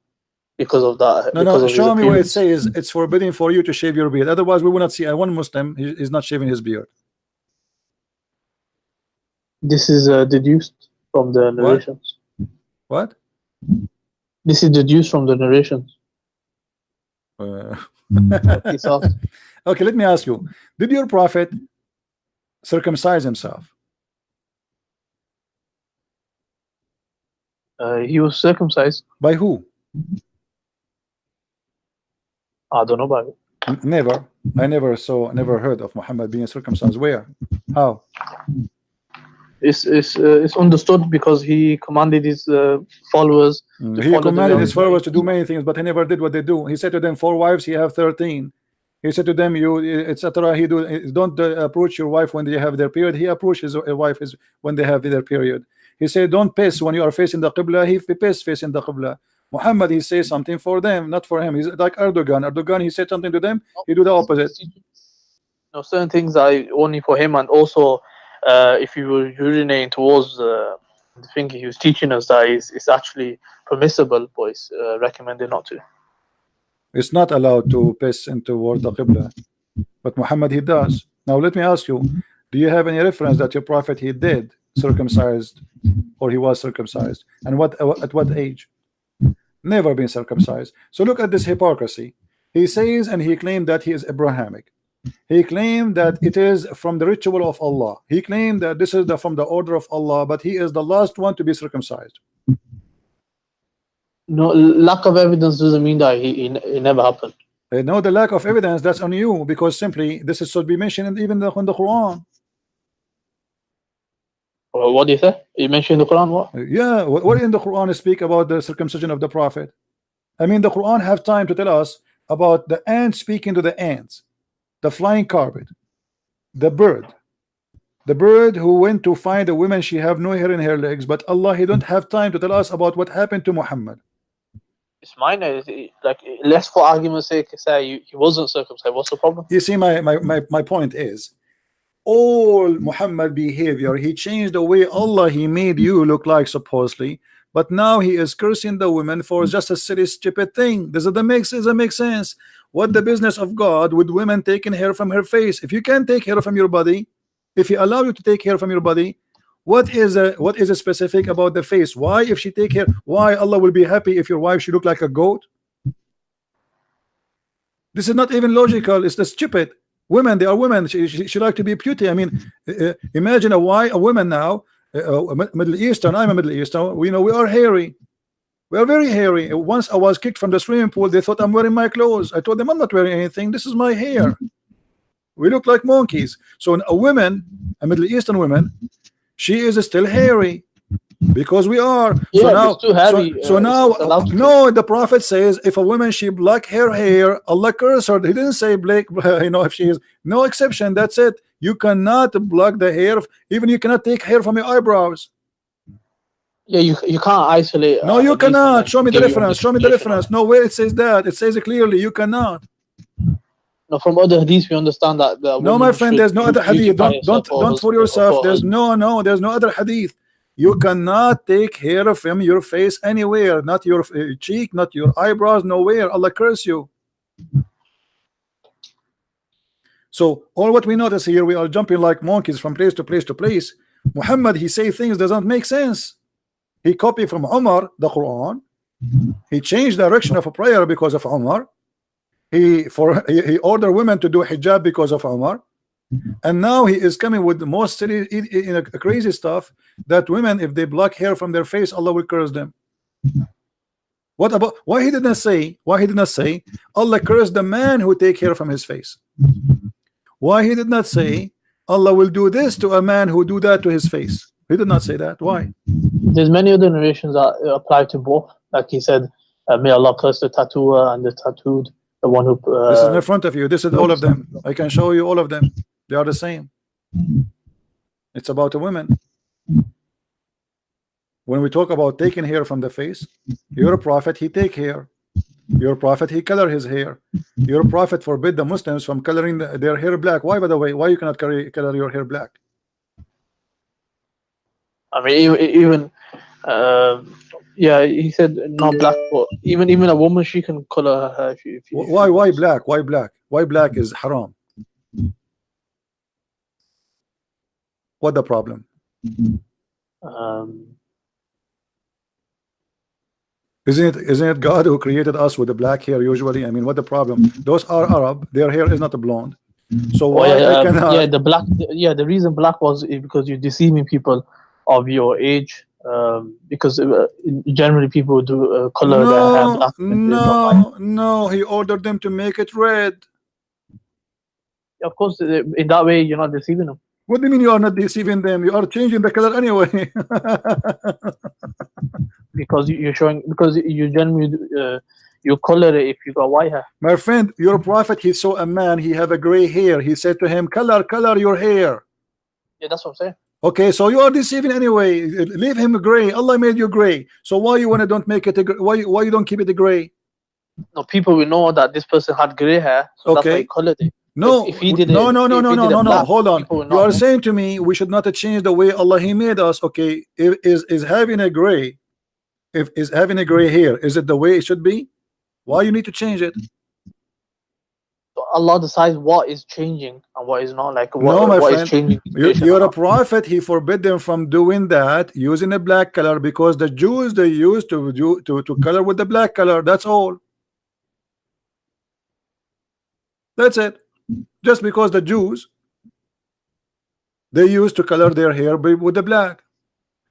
because of that. No. Show me where it says it's forbidden for you to shave your beard. Otherwise, we will not see one Muslim is not shaving his beard. This is deduced from the narrations. What? This is deduced from the narrations. Okay, let me ask you. Did your prophet circumcise himself? He was circumcised. By who? I don't know about it. Never. I never heard of Muhammad being circumcised. Where? How? It's understood because he commanded his followers. He commanded his followers to do many things, but he never did what they do. He said to them, 4 wives, he have 13. He said to them, you etc. He don't approach your wife when they have their period. He approaches his wife when they have their period. He said, don't piss when you are facing the Qibla. He piss facing the Qibla. Muhammad, he says something for them, not for him. He's like Erdogan. Erdogan, he said something to them, he do the opposite. No, certain things are only for him, and also if you were urinating towards the thing he was teaching us, that is actually permissible, but it's recommended not to. It's not allowed to piss toward the Qibla, but Muhammad, he does. Now let me ask you, do you have any reference that your prophet he did circumcised, or he was circumcised, and at what age? Never been circumcised. So look at this hypocrisy. He says, and he claimed that he is Abrahamic. He claimed that it is from the ritual of Allah. He claimed that this is from the order of Allah, but he is the last one to be circumcised. No, lack of evidence doesn't mean that it never happened. No, the lack of evidence, that's on you, because simply this is should be mentioned even in the Quran. What do you say? You mentioned in the Quran what? Yeah, what in the Quran speak about the circumcision of the prophet? I mean, the Quran have time to tell us about the ants speaking to the ants, the flying carpet, the bird who went to find a woman, she have no hair in her legs, but Allah, he don't have time to tell us about what happened to Muhammad. It's minor. Like, less for argument's sake, say he wasn't circumcised. What's the problem? You see, my point is, all Muhammad behavior, he changed the way Allah he made you look like supposedly, but now he is cursing the women for just a silly stupid thing. Doesn't make sense? What the business of God with women taking hair from her face? If you can't take hair from your body, if he allow you to take hair from your body, what is a specific about the face? Why, if she take hair, why Allah will be happy if your wife should look like a goat? This is not even logical. It's the stupid. Women, they are women. She like to be beauty. I mean, imagine a woman now, Middle Eastern. I'm a Middle Eastern. We know we are hairy. We are very hairy. Once I was kicked from the swimming pool, they thought I'm wearing my clothes. I told them I'm not wearing anything. This is my hair. We look like monkeys. So a woman, a Middle Eastern woman, she is still hairy. Because we are. Yeah, so now, it's too heavy. So now, no, the Prophet says if a woman she black her hair, Allah curse her. He didn't say black, if she is no exception. That's it. You cannot block the hair. Even you cannot take hair from your eyebrows. Yeah, you can't isolate. No, you cannot. Show me the reference. Show me the reference. No way it says that. It says it clearly. You cannot. No, from other hadiths we understand that. No, my friend, there's no other hadith. Don't fool yourself. There's no other hadith. You cannot take hair from your face anywhere, not your cheek, not your eyebrows, nowhere. Allah curse you. So all what we notice here, we are jumping like monkeys from place to place to place. Muhammad, he say things doesn't make sense. He copied from Umar the Quran. He changed the direction of a prayer because of Umar. He ordered women to do hijab because of Umar. And now he is coming with the most silly, crazy stuff that women, if they block hair from their face, Allah will curse them. What about why he did not say Allah cursed the man who take hair from his face? Why he did not say Allah will do this to a man who do that to his face? He did not say that. Why? There's many other narrations that apply to both. Like he said, may Allah curse the tattooer and the tattooed, the one who. This is in front of you. This is all of them. I can show you all of them. They are the same. It's about a woman. When we talk about taking hair from the face, your prophet he take hair. Your prophet he color his hair. Your prophet forbid the Muslims from coloring their hair black. Why, by the way? Why you cannot color your hair black? I mean, even yeah, he said not black, but even a woman, she can color her hair. Why black? Why black? Why black is haram? What the problem? Isn't it God who created us with the black hair usually? I mean, what the problem? Those are Arab. Their hair is not blonde. So why the reason black was because you're deceiving people of your age. Because generally people do color their hair black. No, he ordered them to make it red. Of course, in that way you're not deceiving them. What do you mean you are not deceiving them? You are changing the color anyway. Because you're showing, because you generally You color it if you got white hair. My friend, your prophet, he saw a man, he have a gray hair. He said to him, color your hair. Yeah, that's what I'm saying. Okay, so you are deceiving anyway. Leave him gray. Allah made you gray. So why you wanna don't make it a why you don't keep it a gray? No, people will know that this person had gray hair, so that's why he colored it. No, If he did no, it, no, no, if no, he no, did it no, no. black, Hold on. people will You not are know. saying to me we should not change the way Allah He made us. Okay, is having a gray, if is having a gray hair, is it the way it should be? Why you need to change it? So Allah decides what is changing and what is not. Like No, my what is friend, changing. you're a prophet. He forbid them from doing that, using a black color, because the Jews, they used to color with the black color. That's all. That's it. Just because the Jews, they used to color their hair with the black.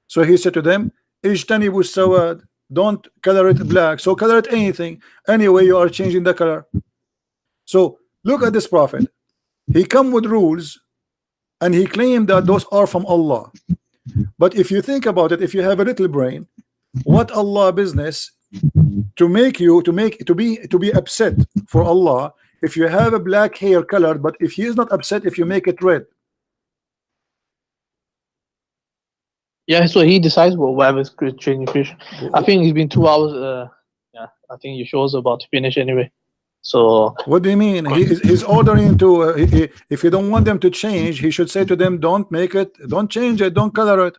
So he said to them, "Ijtanibu sawad." Don't color it black. So color it anything. Anyway, you are changing the color. So look at this prophet. He come with rules, and he claimed that those are from Allah. But if you think about it, if you have a little brain, what Allah business to make you to be upset for Allah if you have a black hair colored, but if he is not upset if you make it red? Yeah, so he decides whatever is changing creation. I think it's been 2 hours. Yeah, I think your show's about to finish anyway. So what do you mean? He's ordering to if you don't want them to change, he should say to them, don't make it, don't change it, don't color it.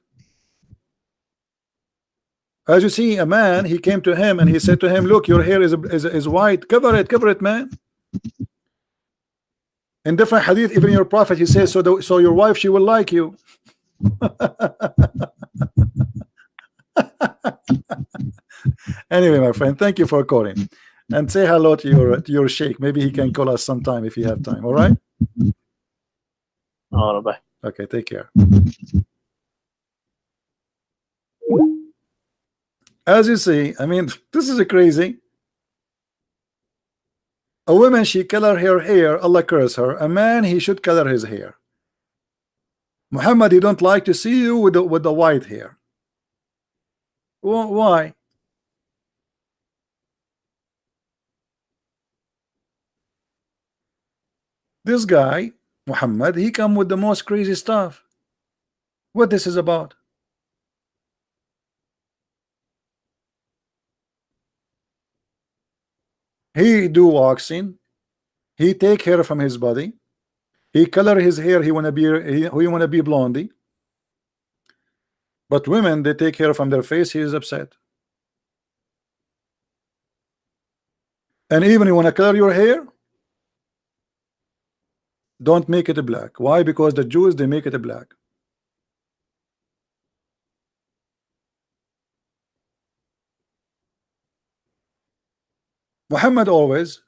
As you see, a man, he came to him and he said to him, look, your hair is white, cover it, man. In different hadith, even your prophet, he says, so your wife, she will like you. Anyway, my friend, thank you for calling, and say hello to your sheikh. Maybe he can call us sometime if you have time. All right. all right, bye. Okay, take care. As you see, I mean, this is a crazy. A woman, she color her hair, Allah curse her. A man, he should color his hair. Muhammad, he don't like to see you with the white hair. Why? This guy, Muhammad, he come with the most crazy stuff. What this is about? He do waxing. He take hair from his body. He color his hair. He wanna be blondie. But women, they take hair from their face. He is upset. And even you wanna color your hair, don't make it a black. Why? Because the Jews, they make it a black. Muhammad always,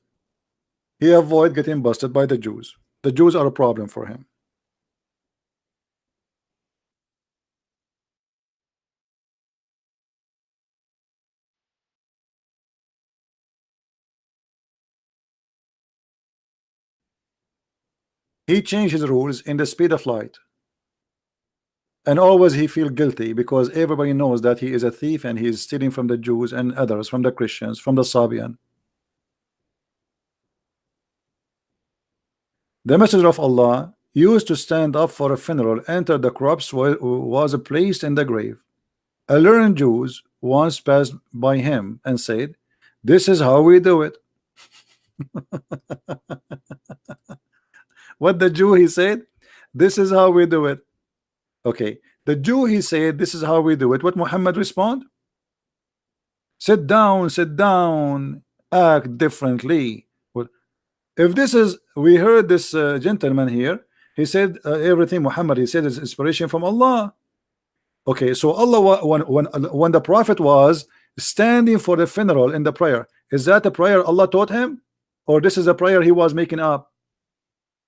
he avoid getting busted by the Jews. The Jews are a problem for him. He changed his rules in the speed of light. And always he feel guilty because everybody knows that he is a thief and he is stealing from the Jews and others, from the Christians, from the Sabian. The Messenger of Allah used to stand up for a funeral, enter the corpse was placed in the grave. A learned Jew once passed by him and said, "This is how we do it." What the Jew, he said, "This is how we do it." Okay, the Jew, he said, "This is how we do it." What Muhammad respond? Sit down, act differently. Well, if this is, we heard this gentleman here, he said everything Muhammad, he said, is inspiration from Allah. Okay, so Allah, when the prophet was standing for the funeral in the prayer, is that a prayer Allah taught him, or this is a prayer he was making up?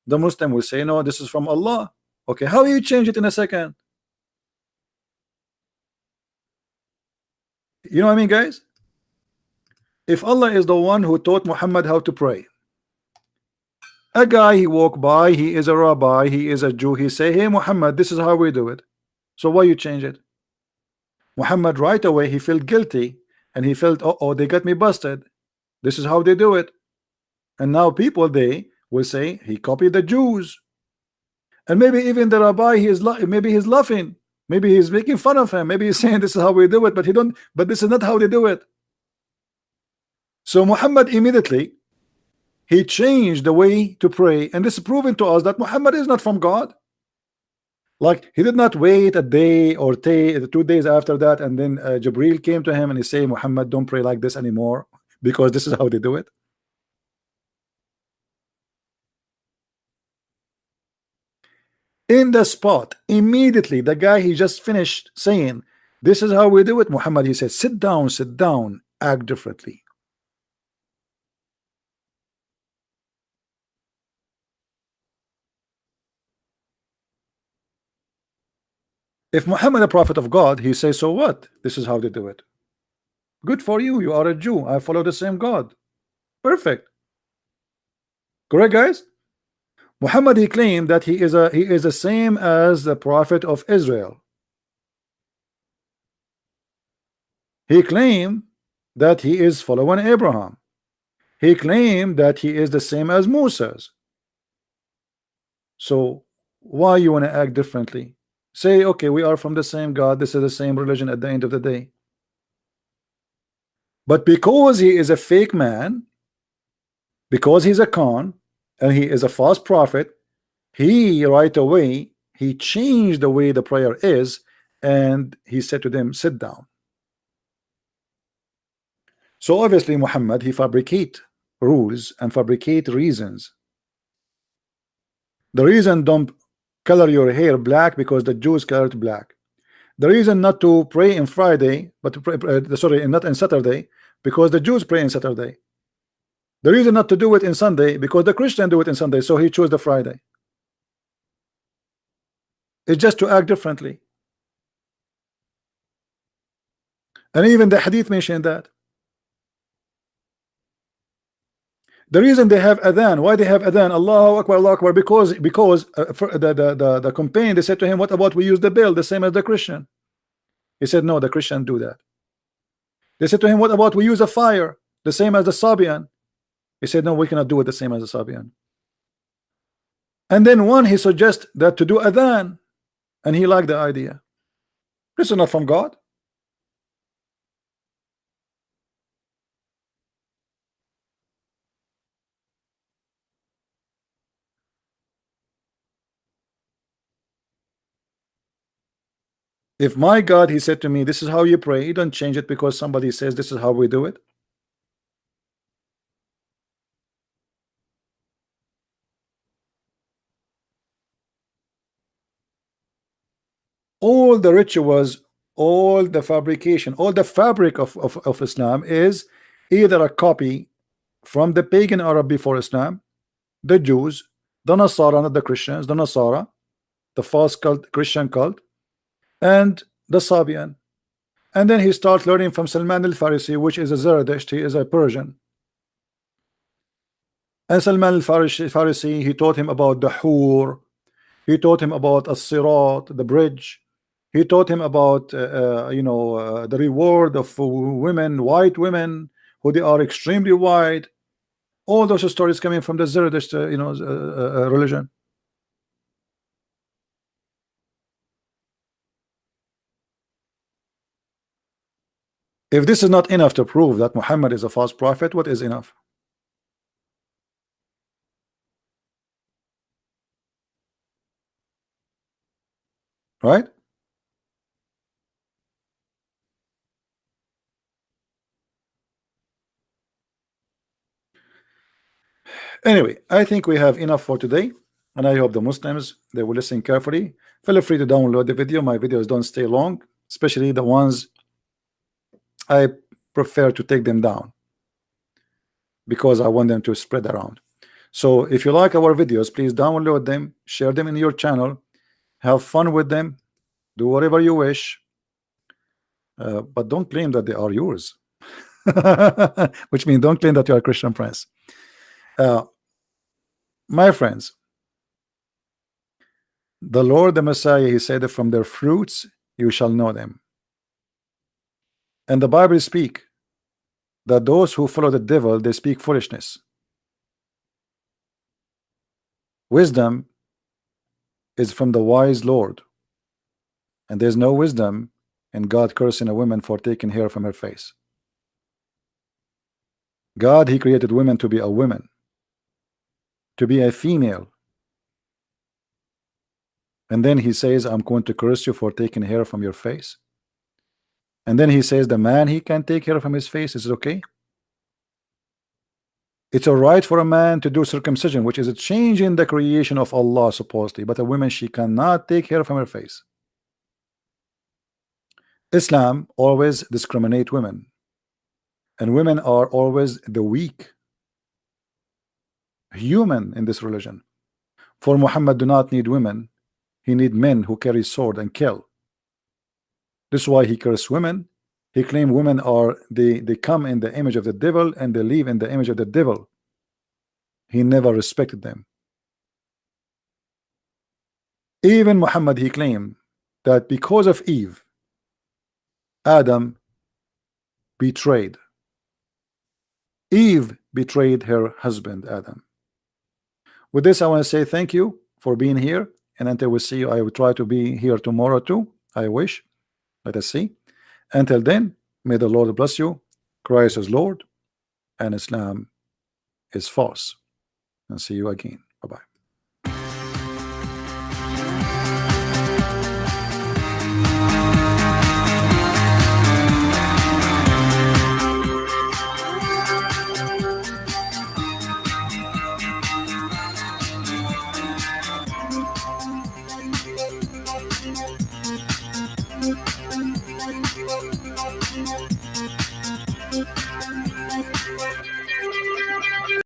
The Muslim will say, no, this is from Allah. Okay, how you change it in a second? You know what I mean, guys? If Allah is the one who taught Muhammad how to pray, a guy, he walk by, he is a rabbi, he is a Jew, he say, "Hey Muhammad, this is how we do it." So why you change it? Muhammad right away, he felt guilty and he felt, oh, they got me busted. This is how they do it. And now people, they will say he copied the Jews. And maybe even the rabbi, maybe he's laughing, maybe he's making fun of him, maybe he's saying this is how we do it, but this is not how they do it. So Muhammad immediately, he changed the way to pray, and this is proving to us that Muhammad is not from God. Like, he did not wait a day or 2 days after that, and then Jibril came to him and he said, Muhammad, don't pray like this anymore, because this is how they do it. In the spot, immediately, the guy, he just finished saying, this is how we do it, Muhammad, he said, sit down, act differently. If Muhammad, a prophet of God, he says, so what? This is how they do it. Good for you. You are a Jew. I follow the same God. Perfect. Correct, guys? Muhammad, he claimed that he is the same as the prophet of Israel. He claimed that he is following Abraham. He claimed that he is the same as Moses. So why you want to act differently? Say, okay, we are from the same God, this is the same religion at the end of the day. But because he is a fake man, because he's a con, and he is a false prophet, he right away, he changed the way the prayer is, and he said to them, sit down. So obviously Muhammad, he fabricate rules and fabricate reasons. The reason don't color your hair black because the Jews color it black. The reason not to pray in Friday, but to pray, not in Saturday, because the Jews pray in Saturday. The reason not to do it in Sunday, because the Christian do it in Sunday, so he chose the Friday. It's just to act differently. And even the hadith mentioned that. The reason they have adhan, why they have adhan, Allahu Akbar, Allahu Akbar, because the companion, they said to him, what about we use the bell the same as the Christian? He said, no, the Christian do that. They said to him, what about we use a fire the same as the Sabian? He said, no, we cannot do it the same as the Sabian. And then one, he suggests that to do adhan, and he liked the idea. This is not from God. If my God, he said to me, this is how you pray, you don't change it because somebody says this is how we do it. All the rituals, all the fabrication, all the fabric of Islam is either a copy from the pagan Arab before Islam, the Jews, the Nasara, not the Christians, the Nasara, the false cult, Christian cult, and the Sabian. And then he starts learning from Salman al-Farisi, which is a Zerdusht, he is a Persian. And Salman al-Farisi, he taught him about the Hur, he taught him about as-Sirat, the bridge. He taught him about the reward of women, white women, who they are extremely white. All those stories coming from the Zerdusht religion. If this is not enough to prove that Muhammad is a false prophet, what is enough? Right? Anyway, I think we have enough for today, and I hope the Muslims, they will listen carefully. Feel free to download the video. My videos don't stay long, especially the ones I prefer to take them down because I want them to spread around. So if you like our videos, please download them, share them in your channel, have fun with them, do whatever you wish, but don't claim that they are yours. Which means don't claim that you are a Christian prince. My friends, the Lord, the Messiah, he said that from their fruits you shall know them. And the Bible speak that those who follow the devil, they speak foolishness. Wisdom is from the wise Lord, and there's no wisdom in God cursing a woman for taking hair from her face. God, he created women to be a woman, to be a female, and then he says, I'm going to curse you for taking hair from your face. And then he says the man, he can take hair from his face. Is it okay? It's all right for a man to do circumcision, which is a change in the creation of Allah supposedly, but a woman, she cannot take hair from her face. Islam always discriminate women, and women are always the weak human in this religion. For Muhammad do not need women, he need men who carry sword and kill. This is why he cursed women. He claimed women are they come in the image of the devil and they live in the image of the devil. He never respected them. Even Muhammad, he claimed that because of Eve, Adam betrayed. Eve betrayed her husband Adam. With this, I want to say thank you for being here, and until we see you, I will try to be here tomorrow too. I wish. Let us see. Until then, may the Lord bless you. Christ is Lord, and Islam is false. And see you again. Bye-bye.